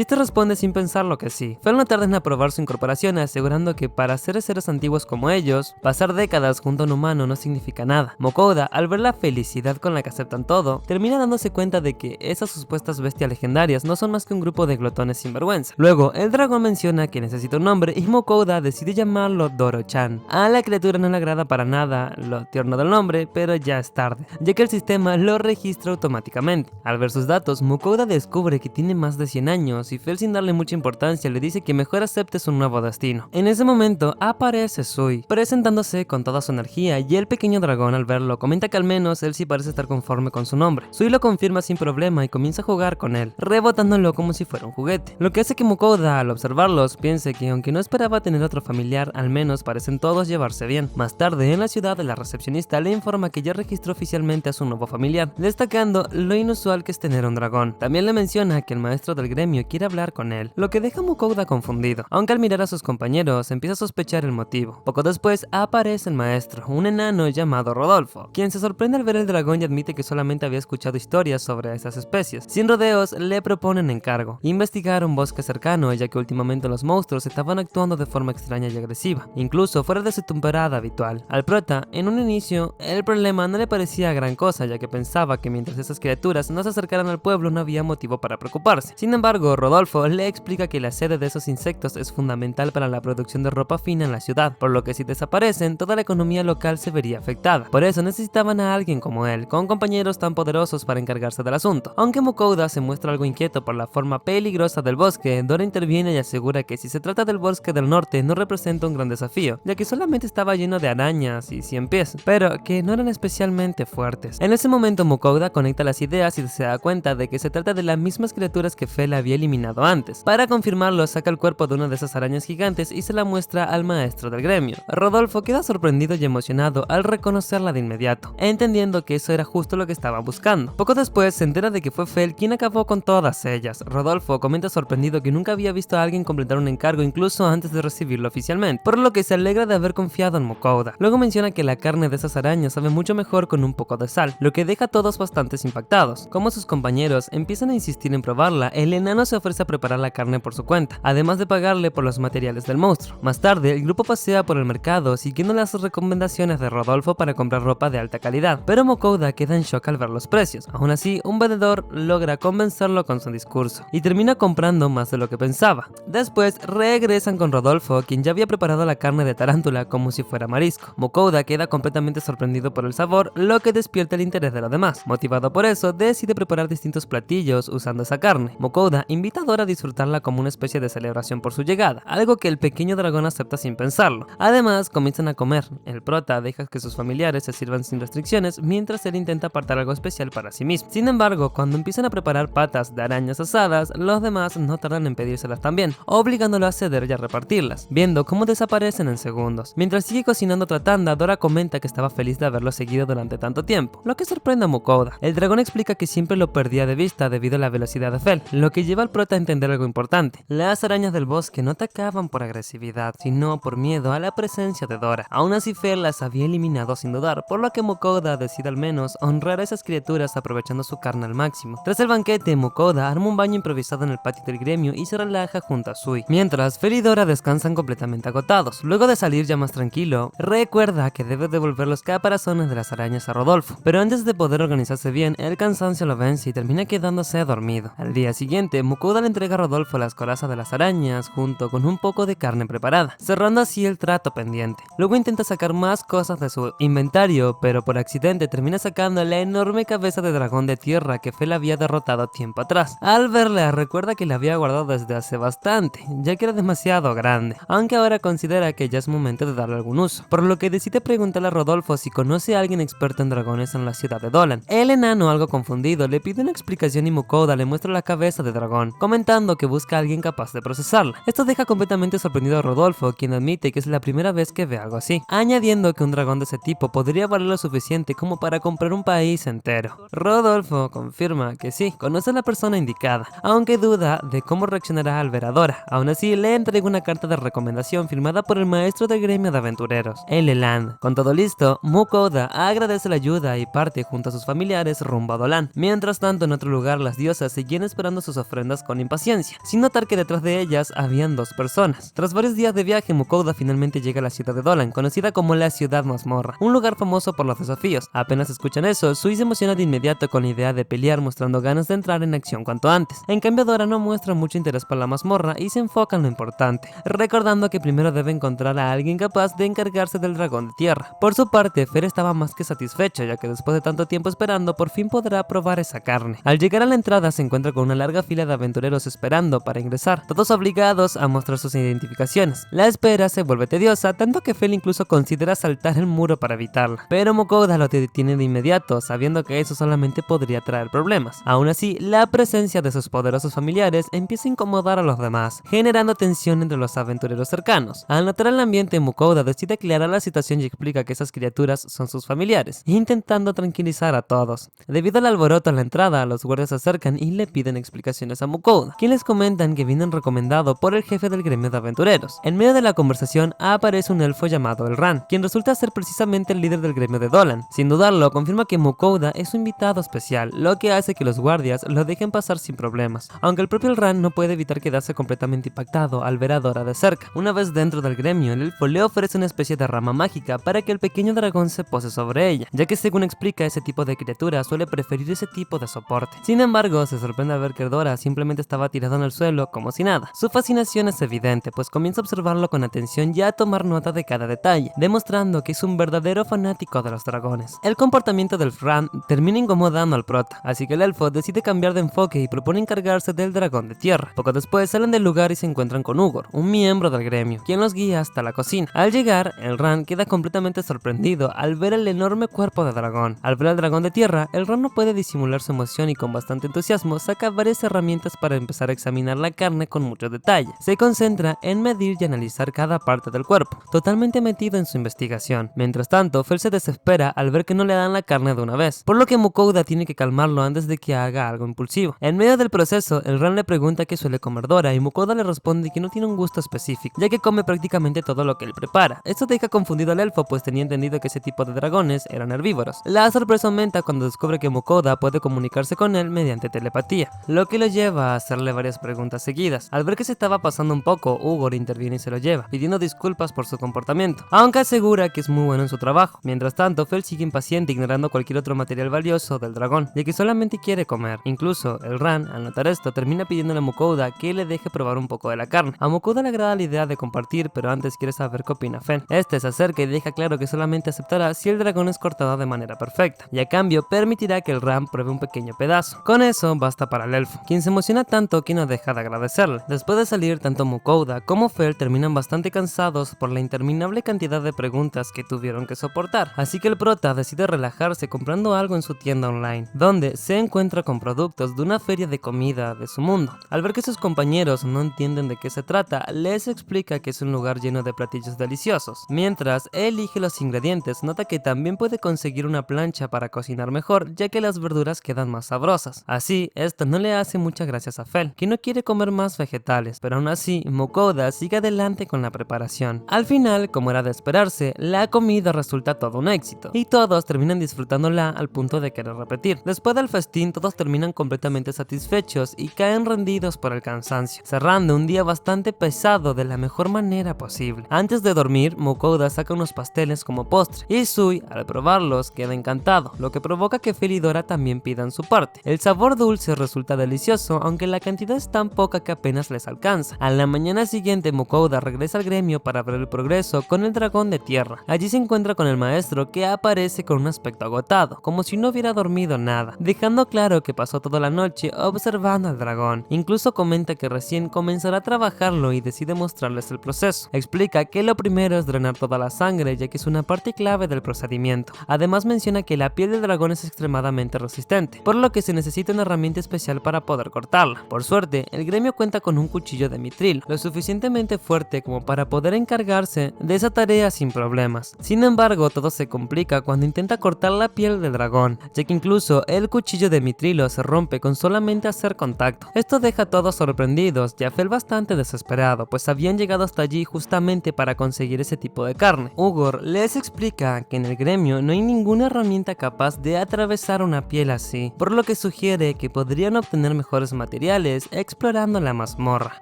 este responde sin pensarlo que sí. Fel no tarda en aprobar su incorporación, asegurando que para seres antiguos como ellos, pasar décadas junto a un humano no significa nada. Mukouda, al ver la felicidad con la que aceptan todo, termina dándose cuenta de que esas supuestas bestias legendarias no son más que un grupo de glotones sinvergüenza. Luego, el dragón menciona que necesita un nombre y Mukouda decide llamarlo Doro-chan. A la criatura no le agrada para nada lo tierno del nombre, pero ya es tarde, ya que el sistema lo registra automáticamente. Al ver sus datos, Mukouda descubre que tiene más de 100 años y Fel, sin darle mucha importancia, le dice que mejor acepte su nuevo destino. En ese momento aparece Sui, presentándose con toda su energía, y el pequeño dragón al verlo comenta que al menos él sí parece estar conforme con su nombre. Sui lo confirma sin problema y comienza a jugar con él, rebotándolo como si fuera un juguete, lo que hace que Mukouda, al observarlos, piense que aunque no esperaba tener otro familiar, al menos parecen todos llevarse bien. Más tarde, en la ciudad, la recepcionista le informa que ya registró oficialmente a su nuevo familiar, destacando lo inusual que es tener un dragón. También le menciona que el maestro del gremio quiere hablar con él, lo que deja a Mukouda confundido, aunque al mirar a sus compañeros empieza a sospechar el motivo. Poco después aparece el maestro, un enano llamado Rodolfo, quien se sorprende al ver el dragón y admite que solamente había escuchado historias sobre estas especies. Sin rodeos, le propone un encargo: investigar un bosque cercano, ya que últimamente los monstruos estaban actuando de forma extraña y agresiva, incluso fuera de su temporada habitual. Al prota, en un inicio, el problema no le parecía gran cosa, ya que pensaba que mientras esas criaturas no se acercaran al pueblo no había motivo para preocuparse. Sin embargo, Rodolfo le explica que la sede de esos insectos es fundamental para la producción de ropa fina en la ciudad, por lo que si desaparecen, toda la economía local se vería afectada. Por eso necesitaban a alguien como él, con compañeros tan poderosos para encargarse del asunto. Aunque Mukouda se muestra algo inquieto por la forma peligrosa del bosque, Dora interviene y asegura que si se trata del bosque del norte no representa un gran desafío, ya que solamente estaba lleno de arañas y 100 pies, pero que no eran especialmente fuertes. En ese momento Mukouda conecta las ideas y se da cuenta de que se trata de las mismas criaturas que Fel había eliminado antes. Para confirmarlo, saca el cuerpo de una de esas arañas gigantes y se la muestra al maestro del gremio. Rodolfo queda sorprendido y emocionado al reconocerla de inmediato, entendiendo que eso era justo lo que estaba buscando. Poco después se entera de que fue Fel quien acabó con todas ellas. Rodolfo comenta sorprendido que nunca había visto a alguien completar un encargo incluso antes de recibirlo oficialmente, por lo que se alegra de haber confiado en Mukouda. Luego menciona que la carne de esas arañas sabe mucho mejor con un poco de sal, lo que deja a todos bastante impactados. Como sus compañeros empiezan a insistir en probarla, el enano se ofrece a preparar la carne por su cuenta, además de pagarle preguntarle por los materiales del monstruo. Más tarde, el grupo pasea por el mercado siguiendo las recomendaciones de Rodolfo para comprar ropa de alta calidad, pero Mokouda queda en shock al ver los precios. Aún así, un vendedor logra convencerlo con su discurso y termina comprando más de lo que pensaba. Después regresan con Rodolfo, quien ya había preparado la carne de tarántula como si fuera marisco. Mokouda queda completamente sorprendido por el sabor, lo que despierta el interés de los demás. Motivado por eso, decide preparar distintos platillos usando esa carne. Mokouda invita a Dora a disfrutarla como una especie de celebración por su llegada, algo que el pequeño dragón acepta sin pensarlo. Además, comienzan a comer. El prota deja que sus familiares se sirvan sin restricciones, mientras él intenta apartar algo especial para sí mismo. Sin embargo, cuando empiezan a preparar patas de arañas asadas, los demás no tardan en pedírselas también, obligándolo a ceder y a repartirlas, viendo cómo desaparecen en segundos. Mientras sigue cocinando otra tanda, Dora comenta que estaba feliz de haberlo seguido durante tanto tiempo, lo que sorprende a Mokouda. El dragón explica que siempre lo perdía de vista debido a la velocidad de Fel, lo que lleva al prota a entender algo importante. Las arañas del bosque no atacaban por agresividad, sino por miedo a la presencia de Dora. Aún así, Fel las había eliminado sin dudar, por lo que Mokouda decide al menos honrar a esas criaturas aprovechando su carne al máximo. Tras el banquete, Mokouda arma un baño improvisado en el patio del gremio y se relaja junto a Sui, mientras Fel y Dora descansan completamente agotados. Luego de salir ya más tranquilo, recuerda que debe devolver los caparazones de las arañas a Rodolfo, pero antes de poder organizarse bien, el cansancio lo vence y termina quedándose dormido. Al día siguiente, Mokouda le entrega a Rodolfo las corazas de las arañas junto con un poco de carne preparada, cerrando así el trato pendiente. Luego intenta sacar más cosas de su inventario, pero por accidente termina sacando la enorme cabeza de dragón de tierra que Fel había derrotado tiempo atrás. Al verla, recuerda que la había guardado desde hace bastante, ya que era demasiado grande, aunque ahora considera que ya es momento de darle algún uso, por lo que decide preguntarle a Rodolfo si conoce a alguien experto en dragones en la ciudad de Dolan. El enano, algo confundido, le pide una explicación y Mokouda le muestra la cabeza de dragón, comentando que busca a alguien capaz de procesarla. Esto deja completamente sorprendido a Rodolfo, quien admite que es la primera vez que ve algo así, añadiendo que un dragón de ese tipo podría valer lo suficiente como para comprar un país entero. Rodolfo confirma que sí, conoce a la persona indicada, aunque duda de cómo reaccionará al ver a Dora. Aún así, le entrega una carta de recomendación firmada por el maestro del gremio de aventureros, el Eland. Con todo listo, Mokouda agradece la ayuda y parte junto a sus familiares rumbo a Dolan. Mientras tanto, en otro lugar, las diosas seguían esperando sus ofrendas con impaciencia, sin notar que detrás de ellas habían dos personas. Tras varios días de viaje, Mokouda finalmente llega a la ciudad de Dolan, conocida como la Ciudad Mazmorra, un lugar famoso por los desafíos. Apenas escuchan eso, Sui se emociona de inmediato con la idea de pelear, mostrando ganas de entrar en acción cuanto antes. En cambio, Dora no muestra mucho interés por la mazmorra y se enfoca en lo importante, recordando que primero debe encontrar a alguien capaz de encargarse del dragón de tierra. Por su parte, Fer estaba más que satisfecho, ya que después de tanto tiempo esperando, por fin podrá probar esa carne. Al llegar a la entrada, se encuentra con una larga fila de aventureros esperando para ingresar, todos obligados a mostrar sus identificaciones. La espera se vuelve tediosa, tanto que Fel incluso considera saltar el muro para evitarla, pero Mokouda lo detiene de inmediato, sabiendo que eso solamente podría traer problemas. Aún así, la presencia de sus poderosos familiares empieza a incomodar a los demás, generando tensión entre los aventureros cercanos. Al notar el ambiente, Mokouda decide aclarar la situación y explica que esas criaturas son sus familiares, intentando tranquilizar a todos. Debido al alboroto a la entrada, los guardias se acercan y le piden explicaciones a Mokouda, quienes les comentan que vienen recomendado por el jefe del gremio de aventureros. En medio de la conversación aparece un elfo llamado el Ran, quien resulta ser precisamente el líder del gremio de Dolan. Sin dudarlo, confirma que Mokouda es su invitado especial, lo que hace que los guardias lo dejen pasar sin problemas, aunque el propio el Ran no puede evitar quedarse completamente impactado al ver a Dora de cerca. Una vez dentro del gremio, el elfo le ofrece una especie de rama mágica para que el pequeño dragón se pose sobre ella, ya que según explica, ese tipo de criatura suele preferir ese tipo de soporte. Sin embargo, se sorprende al ver que Dora simplemente estaba tirada en el suelo como si nada. Su fascinación es evidente, pues comienza a observarlo con atención y a tomar nota de cada detalle, demostrando que es un verdadero fanático de los dragones. El comportamiento del Ran termina incomodando al prota, así que el elfo decide cambiar de enfoque y propone encargarse del dragón de tierra. Poco después salen del lugar y se encuentran con Ugor, un miembro del gremio, quien los guía hasta la cocina. Al llegar, el Ran queda completamente sorprendido al ver el enorme cuerpo de dragón. Al ver al dragón de tierra, el Ran no puede disimular su emoción y con bastante entusiasmo saca varias herramientas para empezar a examinar la carne con mucho detalle. Se concentra en medir y analizar cada parte del cuerpo, totalmente metido en su investigación. Mientras tanto, Fel se desespera al ver que no le dan la carne de una vez, por lo que Mokouda tiene que calmarlo antes de que haga algo impulsivo. En medio del proceso, el Ran le pregunta qué suele comer Dora y Mokouda le responde que no tiene un gusto específico, ya que come prácticamente todo lo que él prepara. Esto deja confundido al elfo, pues tenía entendido que ese tipo de dragones eran herbívoros. La sorpresa aumenta cuando descubre que Mokouda puede comunicarse con él mediante telepatía, lo que lo lleva a hacerle varias preguntas seguidas. Al ver que se estaba pasando un poco, Ugor interviene y se lo lleva, pidiendo disculpas por su comportamiento, aunque asegura que es muy bueno en su trabajo. Mientras tanto, Fel sigue impaciente ignorando cualquier otro material valioso del dragón, ya que solamente quiere comer. Incluso, el Ran, al notar esto, termina pidiéndole a Mukouda que le deje probar un poco de la carne. A Mukouda le agrada la idea de compartir, pero antes quiere saber qué opina Fel. Este se acerca y deja claro que solamente aceptará si el dragón es cortado de manera perfecta, y a cambio permitirá que el Ran pruebe un pequeño pedazo. Con eso basta para el elfo, quien se emociona tanto que no deja de agradecerle. Después de salir, tanto Mukouda como Fel terminan bastante cansados por la interminable cantidad de preguntas que tuvieron que soportar, así que el prota decide relajarse comprando algo en su tienda online, donde se encuentra con productos de una feria de comida de su mundo. Al ver que sus compañeros no entienden de qué se trata, les explica que es un lugar lleno de platillos deliciosos. Mientras elige los ingredientes, nota que también puede conseguir una plancha para cocinar mejor, ya que las verduras quedan más sabrosas. Así, esto no le hace muchas gracias a Fel, que no quiere comer más vegetales, pero aún así, Mukouda sigue adelante con la preparación. Al final, como era de esperarse, la comida resulta todo un éxito, y todos terminan disfrutándola al punto de querer repetir. Después del festín, todos terminan completamente satisfechos y caen rendidos por el cansancio, cerrando un día bastante pesado de la mejor manera posible. Antes de dormir, Mukouda saca unos pasteles como postre, y Sui, al probarlos, queda encantado, lo que provoca que Fel y Dora también pidan su parte. El sabor dulce resulta delicioso, aunque la cantidad es tan poca que apenas les alcanza. A la mañana siguiente, Mukouda regresa al gremio para ver el progreso con el dragón de tierra. Allí se encuentra con el maestro, que aparece con un aspecto agotado, como si no hubiera dormido nada, dejando claro que pasó toda la noche observando al dragón. Incluso comenta que recién comenzará a trabajarlo y decide mostrarles el proceso. Explica que lo primero es drenar toda la sangre, ya que es una parte clave del procedimiento. Además menciona que la piel del dragón es extremadamente resistente, por lo que se necesita una herramienta especial para poder cortarla. Por suerte, el gremio cuenta con un cuchillo de mitril, lo suficientemente fuerte como para poder encargarse de esa tarea sin problemas. Sin embargo, todo se complica cuando intenta cortar la piel del dragón, ya que incluso el cuchillo de mitrilo se rompe con solamente hacer contacto. Esto deja a todos sorprendidos y a Fel bastante desesperado, pues habían llegado hasta allí justamente para conseguir ese tipo de carne. Ugor les explica que en el gremio no hay ninguna herramienta capaz de atravesar una piel así, por lo que sugiere que podrían obtener mejores materiales explorando la mazmorra.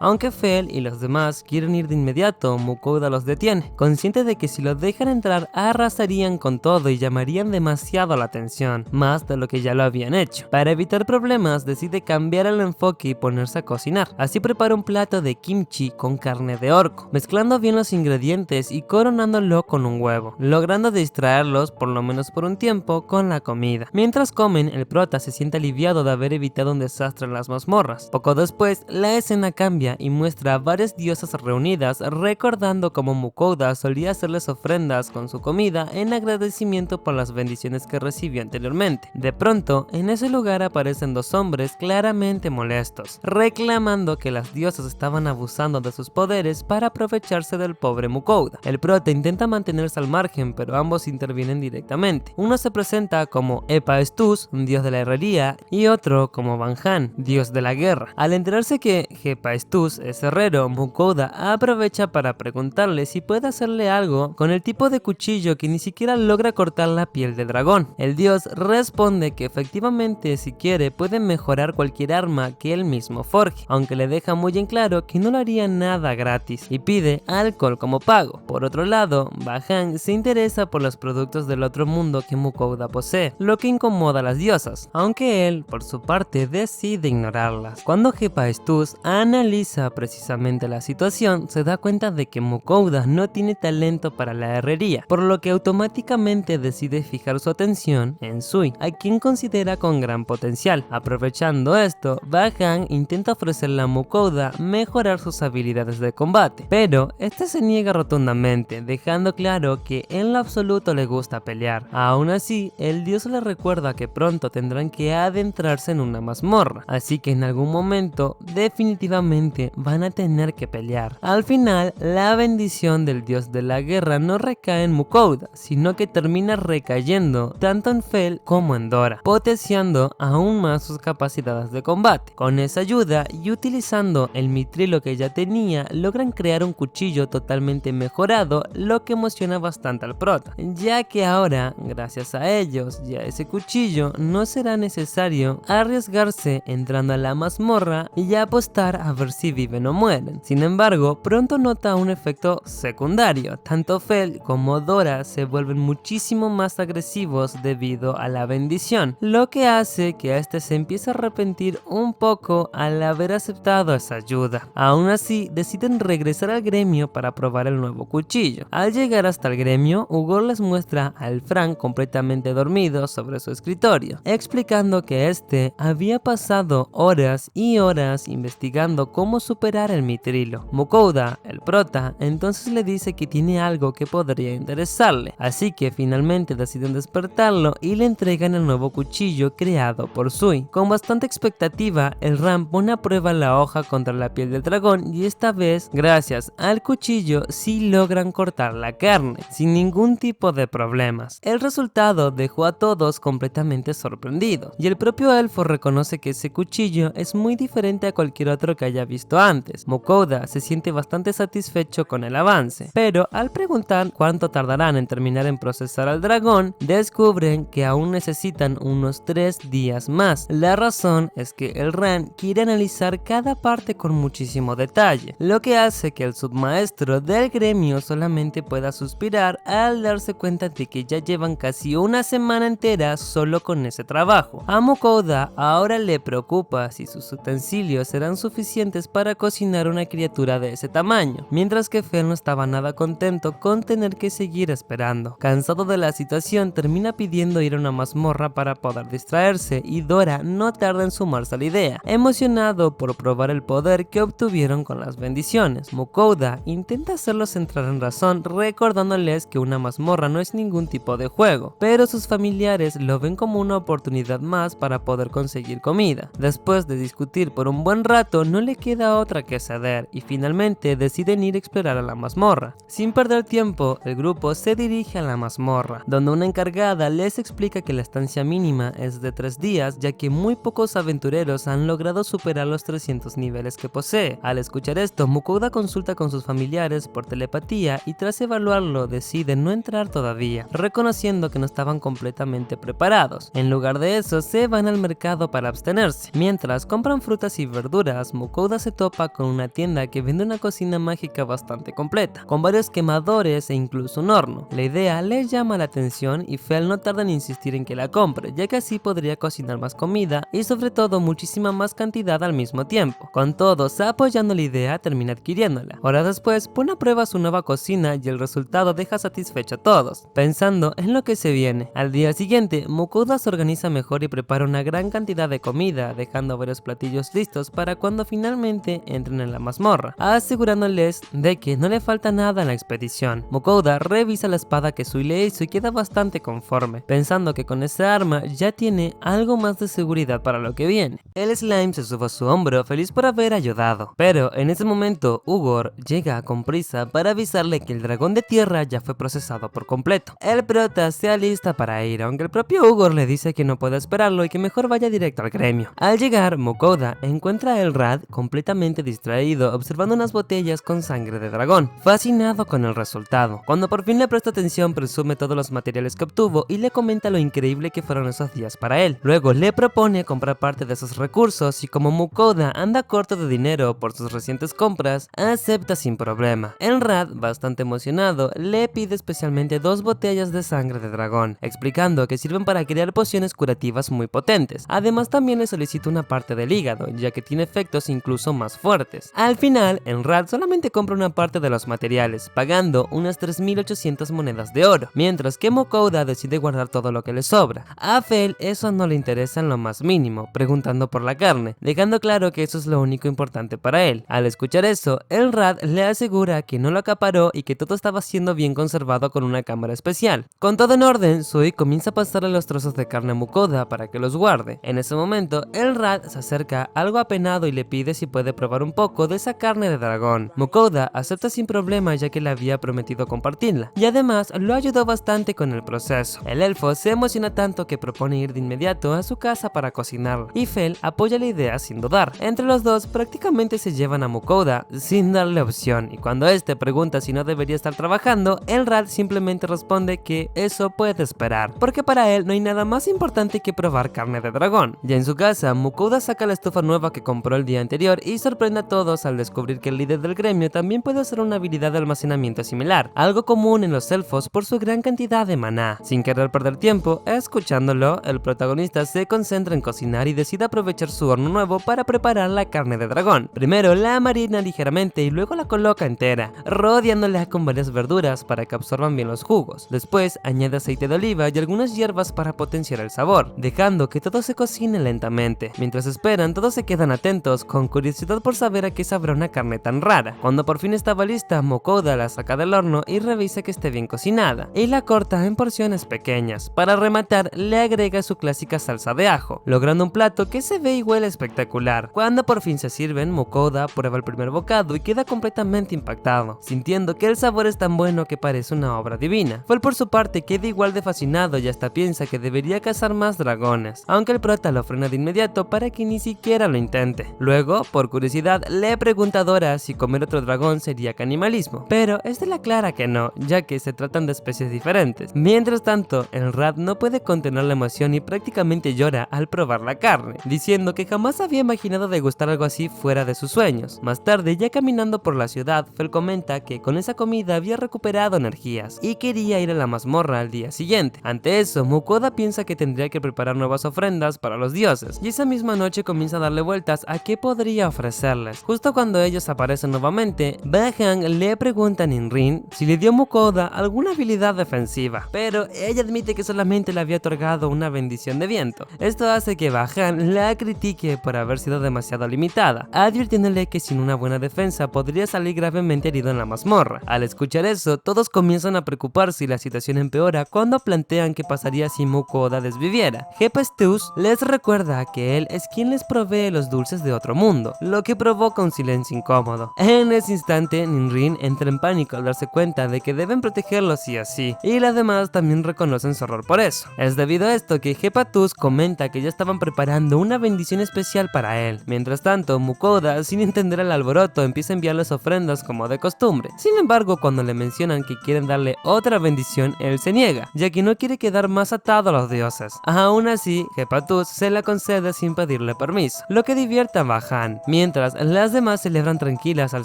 Aunque Fel y los demás quieren ir de inmediato, Mukouda los detiene, consciente de que si lo dejan entrar arrasarían con todo y llamarían demasiado la atención, más de lo que ya lo habían hecho. Para evitar problemas, decide cambiar el enfoque y ponerse a cocinar. Así prepara un plato de kimchi con carne de orco, mezclando bien los ingredientes y coronándolo con un huevo, logrando distraerlos por lo menos por un tiempo con la comida. Mientras comen, el prota se siente aliviado de haber evitado un desastre en las mazmorras. Poco después, la escena cambia y muestra a varias diosas reunidas, recordando cómo Mukouda solía hacerles ofrendas con su comida en agradecimiento por las bendiciones que recibió anteriormente. De pronto, en ese lugar aparecen dos hombres claramente molestos, reclamando que las diosas estaban abusando de sus poderes para aprovecharse del pobre Mukouda. El prota intenta mantenerse al margen, pero ambos intervienen directamente. Uno se presenta como Hephaestus, un dios de la herrería, y otro como Banhan, dios de la guerra. Al enterarse que Hephaestus es herrero, Mukouda aprovecha para preguntarle si puede hacerle algo con el tipo de cuchillo que ni siquiera logra cortar la piel del dragón. El dios responde que efectivamente, si quiere, puede mejorar cualquier arma que él mismo forje, aunque le deja muy en claro que no lo haría nada gratis y pide alcohol como pago. Por otro lado, Banhan se interesa por los productos del otro mundo que Mukouda posee, lo que incomoda a las diosas, aunque él, por su parte, decide ignorarlas. Cuando Hephaestus analiza precisamente la situación, se da cuenta de que Mukouda no tiene talento para la herrería, por lo que automáticamente decide fijar su atención en Sui, a quien considera con gran potencial. Aprovechando esto, Banhan intenta ofrecerle a Mukouda mejorar sus habilidades de combate, pero este se niega rotundamente, dejando claro que en lo absoluto le gusta pelear. Aún así, el dios le recuerda que pronto tendrán que adentrarse en una mazmorra, así que en algún momento definitivamente van a tener que pelear. Al final, la bendición del dios de la guerra no recae en Mukouda, sino que termina recayendo tanto en Fel como en Dora, potenciando aún más sus capacidades de combate. Con esa ayuda y utilizando el mitrilo que ya tenía, logran crear un cuchillo totalmente mejorado, lo que emociona bastante al prota, ya que ahora, gracias a ellos y a ese cuchillo, no será necesario arriesgarse entrando a la mazmorra y apostar a ver si vive sobreviven o mueren. Sin embargo, pronto nota un efecto secundario. Tanto Fel como Dora se vuelven muchísimo más agresivos debido a la bendición, lo que hace que este se empiece a arrepentir un poco al haber aceptado esa ayuda. Aún así, deciden regresar al gremio para probar el nuevo cuchillo. Al llegar hasta el gremio, Ugor les muestra al Frank completamente dormido sobre su escritorio, explicando que este había pasado horas y horas investigando cómo superar el mitrilo. Mukouda, el prota, entonces le dice que tiene algo que podría interesarle, así que finalmente deciden despertarlo y le entregan el nuevo cuchillo creado por Sui. Con bastante expectativa, el Ram pone a prueba la hoja contra la piel del dragón y esta vez, gracias al cuchillo, sí logran cortar la carne, sin ningún tipo de problemas. El resultado dejó a todos completamente sorprendidos, y el propio elfo reconoce que ese cuchillo es muy diferente a cualquier otro que haya visto antes. Mukouda se siente bastante satisfecho con el avance, pero al preguntar cuánto tardarán en terminar en procesar al dragón, descubren que aún necesitan unos 3 días más. La razón es que el Ran quiere analizar cada parte con muchísimo detalle, lo que hace que el submaestro del gremio solamente pueda suspirar al darse cuenta de que ya llevan casi una semana entera solo con ese trabajo. A Mukouda ahora le preocupa si sus utensilios serán suficientes para cocinar una criatura de ese tamaño, mientras que Fel no estaba nada contento con tener que seguir esperando. Cansado de la situación, termina pidiendo ir a una mazmorra para poder distraerse, y Dora no tarda en sumarse a la idea, emocionado por probar el poder que obtuvieron con las bendiciones. Mukouda intenta hacerlos entrar en razón, recordándoles que una mazmorra no es ningún tipo de juego, pero sus familiares lo ven como una oportunidad más para poder conseguir comida. Después de discutir por un buen rato, no le queda otra que ceder, y finalmente deciden ir a explorar a la mazmorra. Sin perder tiempo, el grupo se dirige a la mazmorra, donde una encargada les explica que la estancia mínima es de 3 días, ya que muy pocos aventureros han logrado superar los 300 niveles que posee. Al escuchar esto, Mukouda consulta con sus familiares por telepatía y tras evaluarlo decide no entrar todavía, reconociendo que no estaban completamente preparados. En lugar de eso, se van al mercado para abstenerse. Mientras compran frutas y verduras, Mukouda se topa con una tienda que vende una cocina mágica bastante completa, con varios quemadores e incluso un horno. La idea le llama la atención y Fel no tarda en insistir en que la compre, ya que así podría cocinar más comida y sobre todo muchísima más cantidad al mismo tiempo. Con todos apoyando la idea, termina adquiriéndola. Horas después, pone a prueba su nueva cocina y el resultado deja satisfecho a todos, pensando en lo que se viene. Al día siguiente, Mukouda se organiza mejor y prepara una gran cantidad de comida, dejando varios platillos listos para cuando finalmente entren en la mazmorra, asegurándoles de que no le falta nada en la expedición. Mukouda revisa la espada que Sui le hizo y queda bastante conforme, pensando que con esa arma ya tiene algo más de seguridad para lo que viene. El slime se sube a su hombro, feliz por haber ayudado, pero en ese momento Ugor llega con prisa para avisarle que el dragón de tierra ya fue procesado por completo. El prota se alista para ir, aunque el propio Ugor le dice que no puede esperarlo y que mejor vaya directo al gremio. Al llegar, Mukouda encuentra a Elrad completamente distraído, observando unas botellas con sangre de dragón, fascinado con el resultado. Cuando por fin le presta atención, presume todos los materiales que obtuvo y le comenta lo increíble que fueron esos días para él. Luego le propone comprar parte de esos recursos y como Mukouda anda corto de dinero por sus recientes compras, acepta sin problema. Elrad, bastante emocionado, le pide especialmente 2 botellas de sangre de dragón, explicando que sirven para crear pociones curativas muy potentes. Además también le solicita una parte del hígado, ya que tiene efectos incluso más fuertes. Al final, Elrad solamente compra una parte de los materiales, pagando unas 3800 monedas de oro, mientras que Mukouda decide guardar todo lo que le sobra. A Fel eso no le interesa en lo más mínimo, preguntando por la carne, dejando claro que eso es lo único importante para él. Al escuchar eso, Elrad le asegura que no lo acaparó y que todo estaba siendo bien conservado con una cámara especial. Con todo en orden, Sui comienza a pasarle los trozos de carne a Mukouda para que los guarde. En ese momento, Elrad se acerca algo apenado y le pide si puede probar un poco de esa carne de dragón. Mukouda acepta sin problema, ya que le había prometido compartirla, y además lo ayudó bastante con el proceso. El elfo se emociona tanto que propone ir de inmediato a su casa para cocinarlo, y Fel apoya la idea sin dudar. Entre los dos prácticamente se llevan a Mukouda sin darle opción, y cuando este pregunta si no debería estar trabajando, Elrad simplemente responde que eso puede esperar, porque para él no hay nada más importante que probar carne de dragón. Ya en su casa, Mukouda saca la estufa nueva que compró el día anterior y sorprende a todos al descubrir que el líder del gremio también puede usar una habilidad de almacenamiento similar, algo común en los elfos por su gran cantidad de maná. Sin querer perder tiempo, escuchándolo, el protagonista se concentra en cocinar y decide aprovechar su horno nuevo para preparar la carne de dragón. Primero la marina ligeramente y luego la coloca entera, rodeándola con varias verduras para que absorban bien los jugos. Después añade aceite de oliva y algunas hierbas para potenciar el sabor, dejando que todo se cocine lentamente. Mientras esperan, todos se quedan atentos, con curiosidad por saber a qué sabrá una carne tan rara. Cuando por fin estaba lista, Mukoda la saca del horno y revisa que esté bien cocinada, y la corta en porciones pequeñas. Para rematar, le agrega su clásica salsa de ajo, logrando un plato que se ve y huele espectacular. Cuando por fin se sirven, Mukoda prueba el primer bocado y queda completamente impactado, sintiendo que el sabor es tan bueno que parece una obra divina. Fel por su parte queda igual de fascinado y hasta piensa que debería cazar más dragones, aunque el prota lo frena de inmediato para que ni siquiera lo intente. Luego, por curiosidad, le pregunta a Dora si comer otro dragón sería canibalismo, pero este le aclara que no, ya que se tratan de especies diferentes. Mientras tanto, el rat no puede contener la emoción y prácticamente llora al probar la carne, diciendo que jamás había imaginado degustar algo así fuera de sus sueños. Más tarde, ya caminando por la ciudad, Fel comenta que con esa comida había recuperado energías y quería ir a la mazmorra al día siguiente. Ante eso, Mukoda piensa que tendría que preparar nuevas ofrendas para los dioses, y esa misma noche comienza a darle vueltas a qué podría ofrecerles. Justo cuando ellos aparecen nuevamente, Bahan le pregunta a Ninrin si le dio a Mukoda alguna habilidad defensiva, pero ella admite que solamente le había otorgado una bendición de viento. Esto hace que Bahan la critique por haber sido demasiado limitada, advirtiéndole que sin una buena defensa podría salir gravemente herido en la mazmorra. Al escuchar eso, todos comienzan a preocuparse y la situación empeora cuando plantean qué pasaría si Mukoda desviviera. Hephaestus les recuerda que él es quien les provee los dulces de otro mundo, lo que provoca un silencio incómodo. En ese instante, Ninrin entra en pánico al darse cuenta de que deben protegerlo sí o sí, y las demás también reconocen su error por eso. Es debido a esto que Hephaestus comenta que ya estaban preparando una bendición especial para él. Mientras tanto, Mukoda, sin entender el alboroto, empieza a enviarles ofrendas como de costumbre. Sin embargo, cuando le mencionan que quieren darle otra bendición, él se niega, ya que no quiere quedar más atado a los dioses. Aún así, Hephaestus se la concede sin pedirle permiso, lo que divierte a Bahan, mientras las demás celebran tranquilas al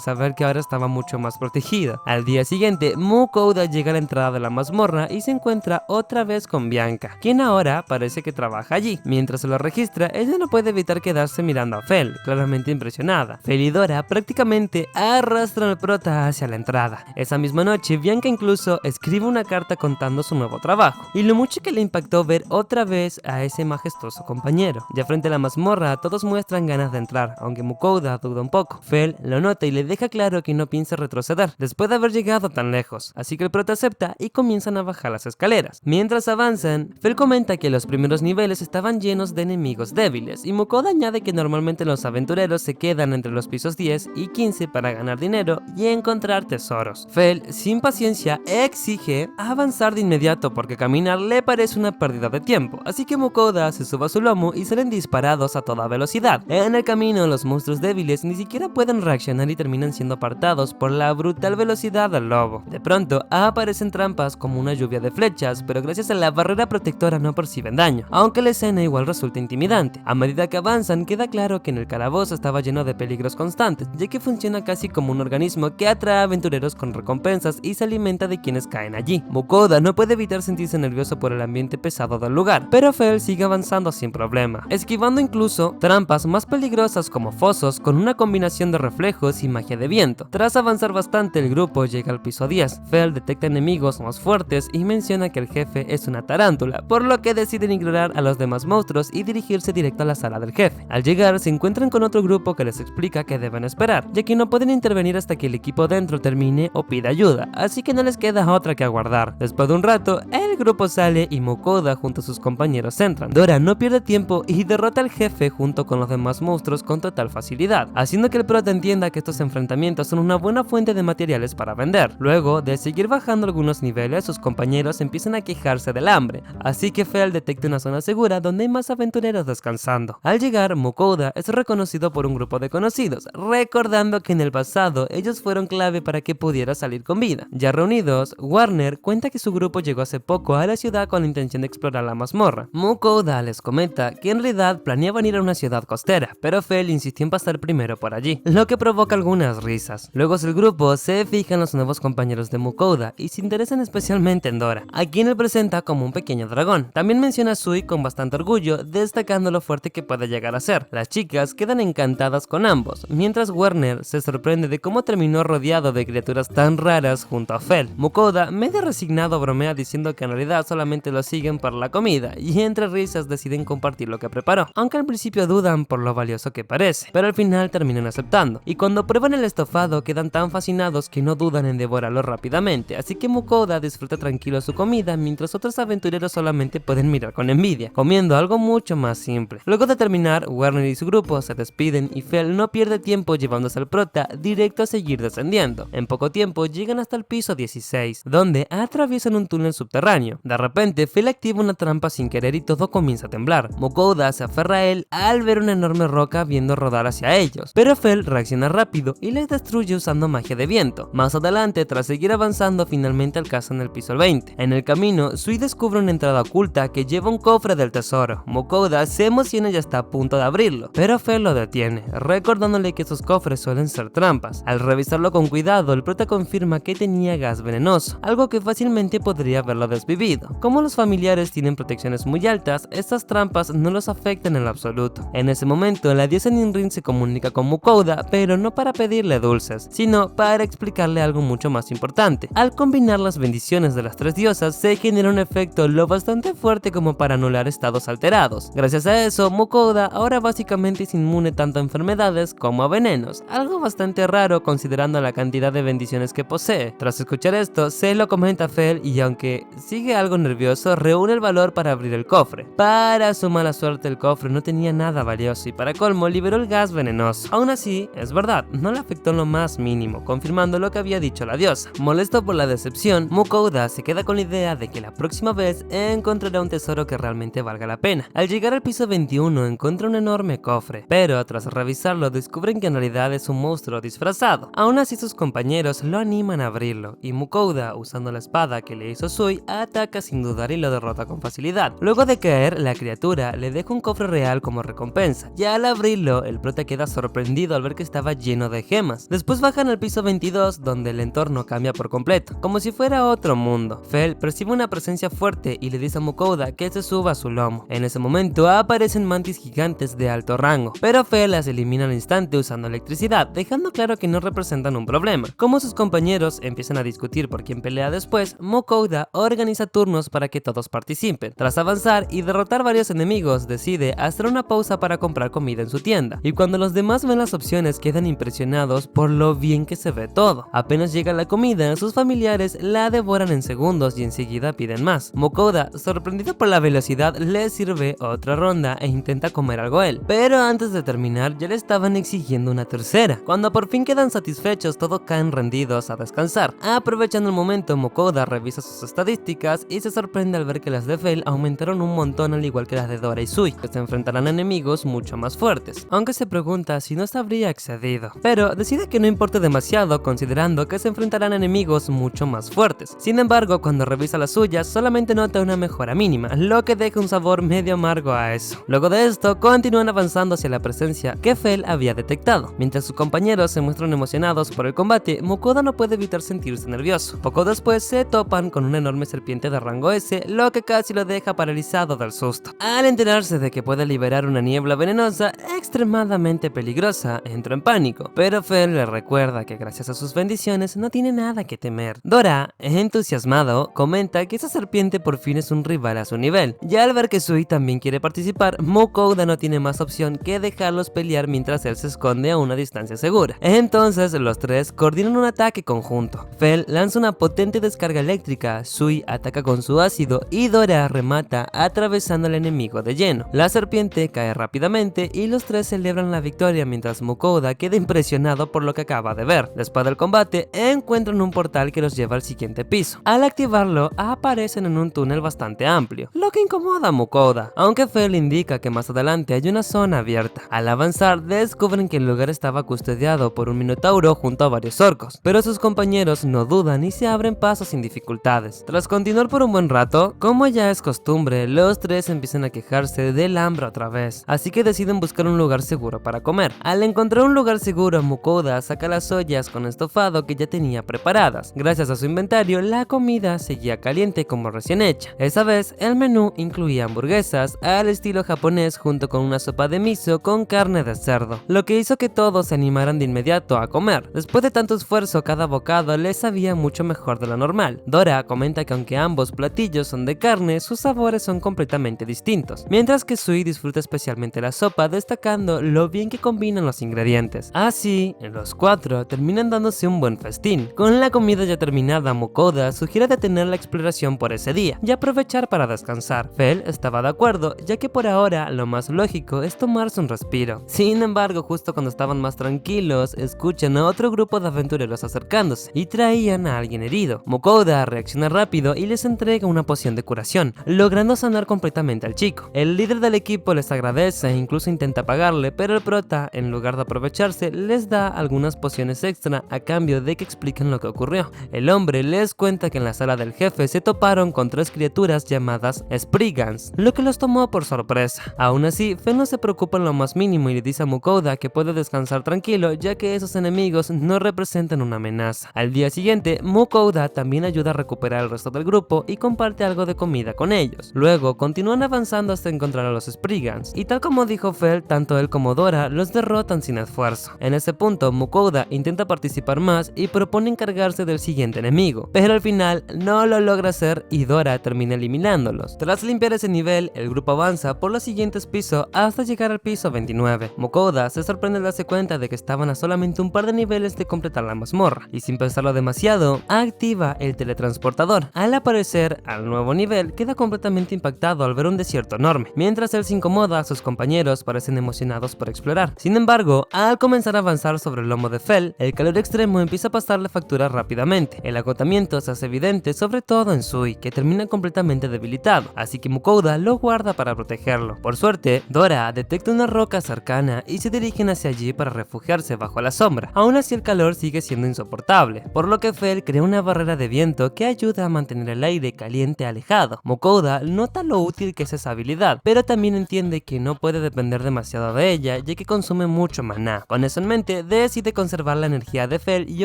saber que ahora estaba mucho más protegida. Al día siguiente, Mukoda llega a la entrada de la mazmorra y se encuentra otra vez con Bianca, quien ahora parece que trabaja allí. Mientras se lo registra, ella no puede evitar quedarse mirando a Fel, claramente impresionada. Fel y Dora prácticamente arrastran al prota hacia la entrada. Esa misma noche, Bianca incluso escribe una carta contando su nuevo trabajo, y lo mucho que le impactó ver otra vez a ese majestuoso compañero. Ya frente a la mazmorra, todos muestran ganas de entrar, aunque Mukoda duda un poco. Fel lo nota y le deja claro que no piensa retroceder, después de haber llegado tan lejos, así que el prota acepta y comienzan a bajar las escaleras. Mientras avanzan, Fel comenta que los primeros niveles estaban llenos de enemigos débiles, y Mukoda añade que normalmente los aventureros se quedan entre los pisos 10 y 15 para ganar dinero y encontrar tesoros. Fel, sin paciencia, exige avanzar de inmediato porque caminar le parece una pérdida de tiempo, así que Mukoda se sube a su lomo y salen disparados a toda velocidad. En el camino, los monstruos débiles ni siquiera pueden reaccionar y terminan siendo apartados por la brutal velocidad del lobo. De pronto, aparecen trampas como una lluvia de flechas, pero gracias a la barrera protectora no perciben daño, aunque la escena igual resulta intimidante. A medida que avanzan, queda claro que en el calabozo estaba lleno de peligros constantes, ya que funciona casi como un organismo que atrae aventureros con recompensas y se alimenta de quienes caen allí. Mukoda no puede evitar sentirse nervioso por el ambiente pesado del lugar, pero Fel sigue avanzando sin problema, esquivando incluso trampas más peligrosas como fosos con una combinación de reflejos y magia de viento. Tras avanzar bastante, el grupo llega al piso 10. Fel detecta enemigos más fuertes y menciona que el jefe es una tarántula, por lo que deciden ignorar a los demás monstruos y dirigirse directo a la sala del jefe. Al llegar, se encuentran con otro grupo que les explica que deben esperar, ya que no pueden intervenir hasta que el equipo dentro termine o pida ayuda, así que no les queda otra que aguardar. Después de un rato, el grupo sale y Mukoda junto a sus compañeros entran. Dora no pierde tiempo y derrota al jefe junto con los demás monstruos con total facilidad, haciendo que el prota entienda que estos enfrentamientos son una buena fuente de materiales para vender. Luego de seguir bajando algunos niveles, sus compañeros empiezan a quejarse del hambre, así que Fel detecta una zona segura donde hay más aventureros descansando. Al llegar, Mukoda es reconocido por un grupo de conocidos, recordando que en el pasado ellos fueron clave para que pudiera salir con vida. Ya reunidos, Warner cuenta que su grupo llegó hace poco a la ciudad con la intención de explorar la mazmorra. Mukoda les comenta que en realidad planeaban ir a una ciudad costera, pero Fel insistió en pasar primero por allí, lo que provoca algunas risas. Luego el grupo se fija en los nuevos compañeros de Mukouda y se interesan especialmente en Dora, a quien él presenta como un pequeño dragón. También menciona a Sui con bastante orgullo, destacando lo fuerte que puede llegar a ser. Las chicas quedan encantadas con ambos, mientras Werner se sorprende de cómo terminó rodeado de criaturas tan raras junto a Fel. Mukouda, medio resignado, bromea diciendo que en realidad solamente lo siguen por la comida, y entre risas deciden compartir lo que preparó, aunque al principio dudan por lo valioso que parece, pero al final terminan aceptando, y cuando prueban el estofado quedan tan fascinados que no dudan en devorarlo rápidamente, así que Mukouda disfruta tranquilo su comida mientras otros aventureros solamente pueden mirar con envidia, comiendo algo mucho más simple. Luego de terminar, Werner y su grupo se despiden y Fel no pierde tiempo llevándose al prota directo a seguir descendiendo. En poco tiempo llegan hasta el piso 16, donde atraviesan un túnel subterráneo. De repente, Fel activa una trampa sin querer y todo comienza a temblar. Mukouda se aferra a él al ver una enorme roca viendo rodar hacia ellos, pero Fel reacciona rápido y les destruye usando magia de viento. Más adelante, tras seguir avanzando, finalmente alcanzan el piso 20. En el camino, Sui descubre una entrada oculta que lleva un cofre del tesoro. Mukouda se emociona y está a punto de abrirlo, pero Fel lo detiene, recordándole que esos cofres suelen ser trampas. Al revisarlo con cuidado, el prota confirma que tenía gas venenoso, algo que fácilmente podría haberlo desvivido. Como los familiares tienen protecciones muy altas, estas trampas no los afectan en lo absoluto. En ese momento, la diosa Ninrin se comunica con Mukouda, pero no para pedirle dulces, sino para explicarle algo mucho más importante. Al combinar las bendiciones de las tres diosas, se genera un efecto lo bastante fuerte como para anular estados alterados. Gracias a eso, Mukouda ahora básicamente es inmune tanto a enfermedades como a venenos, algo bastante raro considerando la cantidad de bendiciones que posee. Tras escuchar esto, se lo comenta a Fel y aunque sigue algo nervioso, reúne el valor para abrir el cofre. Para su mala suerte, el cofre no tenía nada valioso y para colmo liberó el gas venenoso. Aún así, es verdad, no le afectó en lo más mínimo, confirmando lo que había dicho la diosa. Molesto por la decepción, Mukouda se queda con la idea de que la próxima vez encontrará un tesoro que realmente valga la pena. Al llegar al piso 21 encuentra un enorme cofre, pero tras revisarlo descubren que en realidad es un monstruo disfrazado. Aún así sus compañeros lo animan a abrirlo y Mukouda, usando la espada que le hizo Sui, ataca sin dudar y lo derrota con facilidad. Luego de caer, la criatura le deja un cofre real como recompensa, y al abrirlo el prota queda sorprendido al ver que estaba lleno de gemas. Después bajan al piso 22 donde el entorno cambia por completo, como si fuera otro mundo. Fel percibe una presencia fuerte y le dice a Mukouda que se suba a su lomo. En ese momento aparecen mantis gigantes de alto rango, pero Fel las elimina al instante usando electricidad, dejando claro que no representan un problema. Como sus compañeros empiezan a discutir por quién pelea después, Mukouda organiza turnos para que todos participen. Tras avanzar y derrotar varios enemigos, decide hacer una pausa para comprar comida en su tienda, y cuando los demás ven las opciones quedan impresionados por lo bien que se ve todo. Apenas llega la comida, sus familiares la devoran en segundos y enseguida piden más. Mukouda, sorprendido por la velocidad, le sirve otra ronda e intenta comer algo él, pero antes de terminar ya le estaban exigiendo una tercera. Cuando por fin quedan satisfechos, todos caen rendidos a descansar. Aprovechando el momento, Mukouda revisa sus estadísticas y se sorprende al ver que las de Fel aumentaron un montón, al igual que las de Dora y Sui, que se enfrentarán a enemigos mucho más fuertes, aunque se pregunta si no se habría excedido, pero decide que no importa demasiado considerando que se enfrentarán a enemigos mucho más fuertes. Sin embargo, cuando revisa las suyas solamente nota una mejora mínima, lo que deja un sabor medio amargo a eso. Luego de esto, continúan avanzando hacia la presencia que Fel había detectado. Mientras sus compañeros se muestran emocionados por el combate, Mukouda no puede evitar sentirse nervioso. Poco después se topan con una enorme serpiente de rango S, lo que casi lo deja paralizado del susto. Al enterarse de que puede liberar una niebla venenosa extremadamente peligrosa, entra en pánico, pero Fel le recuerda que gracias a sus bendiciones no tiene nada que temer. Dora, entusiasmado, comenta que esa serpiente por fin es un rival a su nivel, y al ver que Sui también quiere participar, Mukouda no tiene más opción que dejarlos pelear mientras él se esconde a una distancia segura. Entonces los tres coordinan un ataque conjunto. Fel lanza una potente descarga eléctrica, Sui ataca con su ácido y Dora remata atravesando al enemigo de lleno. La serpiente cae rápidamente y los tres celebran la victoria mientras Mukouda queda impresionado por lo que acaba de ver. Después del combate encuentran un portal que los lleva al siguiente piso. Al activarlo aparecen en un túnel bastante amplio, lo que incomoda a Mukouda, aunque Fel indica que más adelante hay una zona abierta. Al avanzar descubren que el lugar estaba custodiado por un minotauro junto a varios orcos, pero sus compañeros no dudan y se abren paso sin dificultades. Tras continuar por un buen rato, como ya es costumbre, los tres empiezan a quejarse del hambre otra vez, así que deciden buscar un lugar seguro para comer. comer. Al encontrar un lugar seguro, Mukoda saca las ollas con estofado que ya tenía preparadas. Gracias a su inventario, la comida seguía caliente como recién hecha. Esa vez, el menú incluía hamburguesas al estilo japonés junto con una sopa de miso con carne de cerdo, lo que hizo que todos se animaran de inmediato a comer. Después de tanto esfuerzo, cada bocado les sabía mucho mejor de lo normal. Dora comenta que aunque ambos platillos son de carne, sus sabores son completamente distintos, mientras que Sui disfruta especialmente la sopa, destacando lo bien que combinan los ingredientes. Así, los cuatro terminan dándose un buen festín. Con la comida ya terminada, Mukoda sugiere detener la exploración por ese día y aprovechar para descansar. Fel estaba de acuerdo, ya que por ahora lo más lógico es tomarse un respiro. Sin embargo, justo cuando estaban más tranquilos, escuchan a otro grupo de aventureros acercándose y traían a alguien herido. Mukoda reacciona rápido y les entrega una poción de curación, logrando sanar completamente al chico. El líder del equipo les agradece e incluso intenta pagarle, pero el prota, en lugar de aprovecharse, les da algunas pociones extra a cambio de que expliquen lo que ocurrió. El hombre les cuenta que en la sala del jefe se toparon con 3 criaturas llamadas Spriggans, lo que los tomó por sorpresa. Aún así, Fel no se preocupa en lo más mínimo y le dice a Mukoda que puede descansar tranquilo, ya que esos enemigos no representan una amenaza. Al día siguiente, Mukoda también ayuda a recuperar al resto del grupo y comparte algo de comida con ellos. Luego, continúan avanzando hasta encontrar a los Spriggans, y tal como dijo Fel, tanto él como Dora los derrotan sin esfuerzo. En ese punto, Mukoda intenta participar más y propone encargarse del siguiente enemigo, pero al final no lo logra hacer y Dora termina eliminándolos. Tras limpiar ese nivel, el grupo avanza por los siguientes pisos hasta llegar al piso 29. Mukoda se sorprende al darse cuenta de que estaban a solamente un par de niveles de completar la mazmorra, y sin pensarlo demasiado, activa el teletransportador. Al aparecer al nuevo nivel, queda completamente impactado al ver un desierto enorme. Mientras él se incomoda, sus compañeros parecen emocionados por explorar. Sin embargo, al comenzar a avanzar sobre el lomo de Fel, el calor extremo empieza a pasarle factura rápidamente. El agotamiento se hace evidente, sobre todo en Sui, que termina completamente debilitado, así que Mukoda lo guarda para protegerlo. Por suerte, Dora detecta una roca cercana y se dirigen hacia allí para refugiarse bajo la sombra. Aún así, el calor sigue siendo insoportable, por lo que Fel crea una barrera de viento que ayuda a mantener el aire caliente alejado. Mukoda nota lo útil que es esa habilidad, pero también entiende que no puede depender demasiado de ella, ya que consume mucho maná. Con eso en mente, decide conservar la energía de Fel y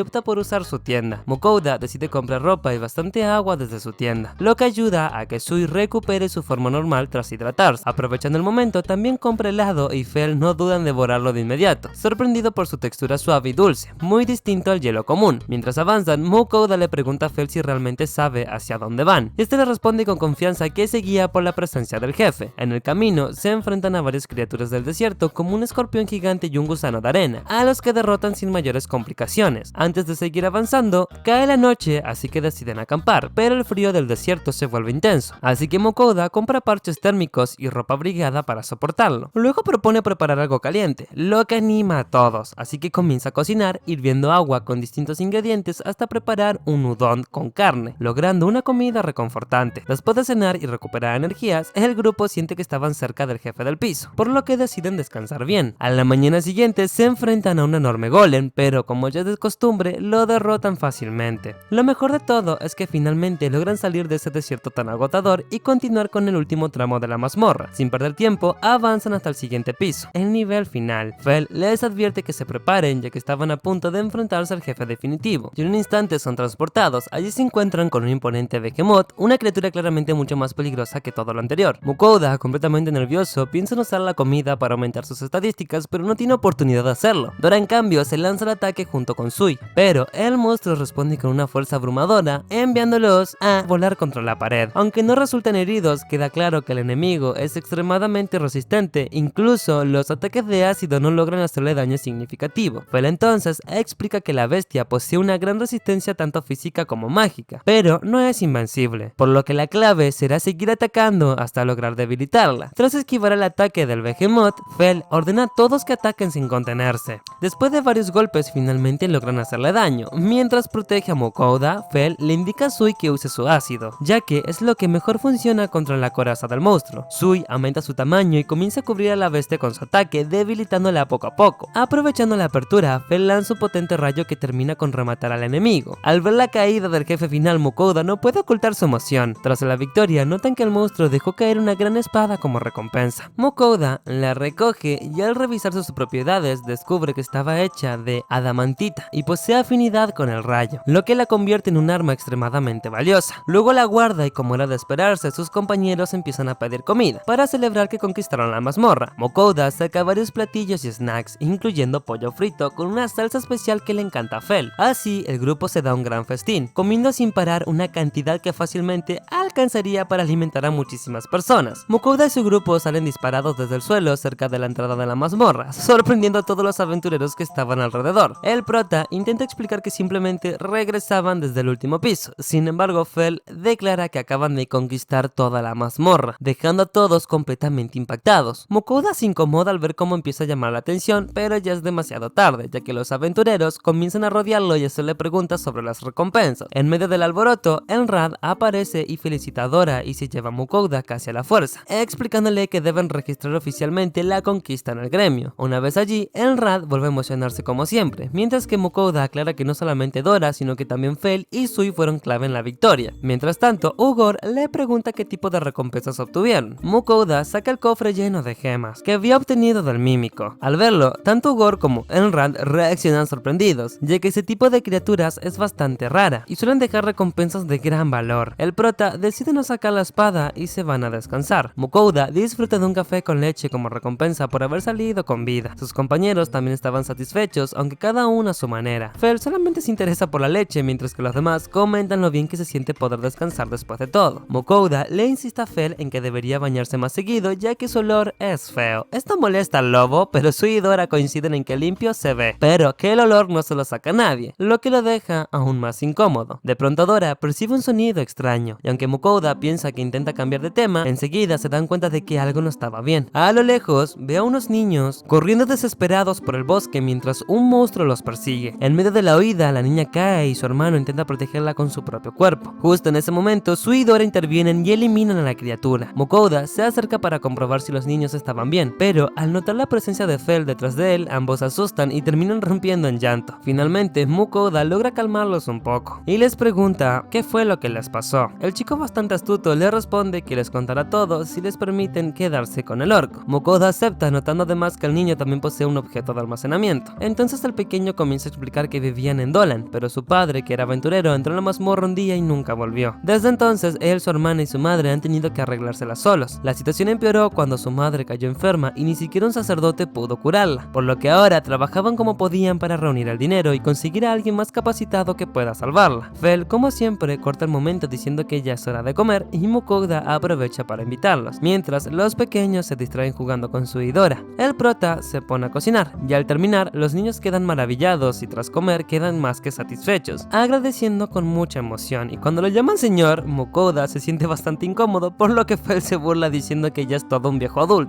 opta por usar su tienda. Mukoda decide comprar ropa y bastante agua desde su tienda, lo que ayuda a que Sui recupere su forma normal tras hidratarse. Aprovechando el momento, también compra helado y Fel no duda en devorarlo de inmediato, sorprendido por su textura suave y dulce, muy distinto al hielo común. Mientras avanzan, Mukoda le pregunta a Fel si realmente sabe hacia dónde van, y este le responde con confianza que se guía por la presencia del jefe. En el camino, se enfrentan a varias criaturas del desierto como un escorpión gigante y un gusano de arena, a los que derrotan sin mayores complicaciones. Antes de seguir avanzando, cae la noche, así que deciden acampar, pero el frío del desierto se vuelve intenso, así que Mukoda compra parches térmicos y ropa abrigada para soportarlo. Luego propone preparar algo caliente, lo que anima a todos, así que comienza a cocinar hirviendo agua con distintos ingredientes hasta preparar un udon con carne, logrando una comida reconfortante. Después de cenar y recuperar energías, el grupo siente que estaban cerca del jefe del piso, por lo que deciden descansar bien. A la mañana siguiente se enfrentan a un enorme golem, pero como ya es de costumbre, lo derrotan fácilmente. Lo mejor de todo es que finalmente logran salir de ese desierto tan agotador y continuar con el último tramo de la mazmorra. Sin perder tiempo, avanzan hasta el siguiente piso, el nivel final. Fel les advierte que se preparen, ya que estaban a punto de enfrentarse al jefe definitivo, y en un instante son transportados. Allí se encuentran con un imponente Behemoth, una criatura claramente mucho más peligrosa que todo lo anterior. Mukoda, completamente nervioso, piensa en usar la comida para aumentar sus estadísticas, pero no tiene oportunidad de hacerlo. Dora, en cambio, se lanza al ataque junto con Sui, pero el monstruo responde con una fuerza abrumadora, enviándolos a volar contra la pared. Aunque no resultan heridos, queda claro que el enemigo es extremadamente resistente, incluso los ataques de ácido no logran hacerle daño significativo. Fel entonces explica que la bestia posee una gran resistencia tanto física como mágica, pero no es invencible, por lo que la clave será seguir atacando hasta lograr debilitarla. Tras esquivar el ataque del Behemoth, Fel ordena a todos que ataquen sin contenerse. Después de varios golpes, finalmente logran hacerle daño. Mientras protege a Mukoda, Fel le indica a Sui que use su ácido, ya que es lo que mejor funciona contra la coraza del monstruo. Sui aumenta su tamaño y comienza a cubrir a la bestia con su ataque, debilitándola poco a poco. Aprovechando la apertura, Fel lanza un potente rayo que termina con rematar al enemigo. Al ver la caída del jefe final, Mukoda no puede ocultar su emoción. Tras la victoria, notan que el monstruo dejó caer una gran espada como recompensa. Mukoda la recoge y al revisar revisar sus propiedades, descubre que estaba hecha de adamantita y posee afinidad con el rayo, lo que la convierte en un arma extremadamente valiosa. Luego la guarda y, como era de esperarse, sus compañeros empiezan a pedir comida para celebrar que conquistaron la mazmorra. Mokouda saca varios platillos y snacks, incluyendo pollo frito con una salsa especial que le encanta a Fel. Así, el grupo se da un gran festín, comiendo sin parar una cantidad que fácilmente alcanzaría para alimentar a muchísimas personas. Mokouda y su grupo salen disparados desde el suelo cerca de la entrada de la mazmorra, sorprendiendo a todos los aventureros que estaban alrededor. El prota intenta explicar que simplemente regresaban desde el último piso. Sin embargo, Fel declara que acaban de conquistar toda la mazmorra, dejando a todos completamente impactados. Mokouda se incomoda al ver cómo empieza a llamar la atención, pero ya es demasiado tarde, ya que los aventureros comienzan a rodearlo y hacerle preguntas sobre las recompensas. En medio del alboroto, Elrond aparece y felicita a Dora y se lleva a Mokouda casi a la fuerza, explicándole que deben registrar oficialmente la conquista en el gremio. Una vez allí, Elrond vuelve a emocionarse como siempre, mientras que Mokouda aclara que no solamente Dora, sino que también Fel y Sui fueron clave en la victoria. Mientras tanto, Ugor le pregunta qué tipo de recompensas obtuvieron. Mokouda saca el cofre lleno de gemas que había obtenido del mímico. Al verlo, tanto Ugor como Elrond reaccionan sorprendidos, ya que ese tipo de criaturas es bastante rara y suelen dejar recompensas de gran valor. El prota decide no sacar la espada y se van a descansar. Mokouda disfruta de un café con leche como recompensa por haber salido con vida. Sus compañeros también estaban satisfechos, aunque cada uno a su manera. Fel solamente se interesa por la leche, mientras que los demás comentan lo bien que se siente poder descansar después de todo. Mokouda le insiste a Fel en que debería bañarse más seguido, ya que su olor es feo. Esto molesta al lobo, pero Sui y Dora coinciden en que limpio se ve, pero que el olor no se lo saca a nadie, lo que lo deja aún más incómodo. De pronto Dora percibe un sonido extraño, y aunque Mokouda piensa que intenta cambiar de tema, enseguida se dan cuenta de que algo no estaba bien. A lo lejos, ve a unos niños corriendo desesperados por el bosque mientras un monstruo los persigue. En medio de la huida, la niña cae y su hermano intenta protegerla con su propio cuerpo. Justo en ese momento, Sui y Dora intervienen y eliminan a la criatura. Mokouda se acerca para comprobar si los niños estaban bien, pero al notar la presencia de Fel detrás de él, ambos se asustan y terminan rompiendo en llanto. Finalmente, Mokouda logra calmarlos un poco y les pregunta qué fue lo que les pasó. El chico, bastante astuto, le responde que les contará todo si les permiten quedarse con el orco. Mokouda acepta, notando además que el niño también posee un objeto de almacenamiento. Entonces el pequeño comienza a explicar que vivían en Dolan, pero su padre, que era aventurero, entró en la mazmorra un día y nunca volvió. Desde entonces, él, su hermana y su madre han tenido que arreglárselas solos. La situación empeoró cuando su madre cayó enferma y ni siquiera un sacerdote pudo curarla, por lo que ahora trabajaban como podían para reunir el dinero y conseguir a alguien más capacitado que pueda salvarla. Fel, como siempre, corta el momento diciendo que ya es hora de comer y Mokouda aprovecha para invitarlos, mientras los pequeños se distraen jugando con Sui y Dora. El prota se pone a cocinar y al terminar, los niños quedan maravillados y tras comer quedan más que satisfechos, agradeciendo con mucha emoción, y cuando lo llaman señor, Mokouda se siente bastante incómodo, por lo que Fel se burla diciendo que ya es todo un viejo adulto.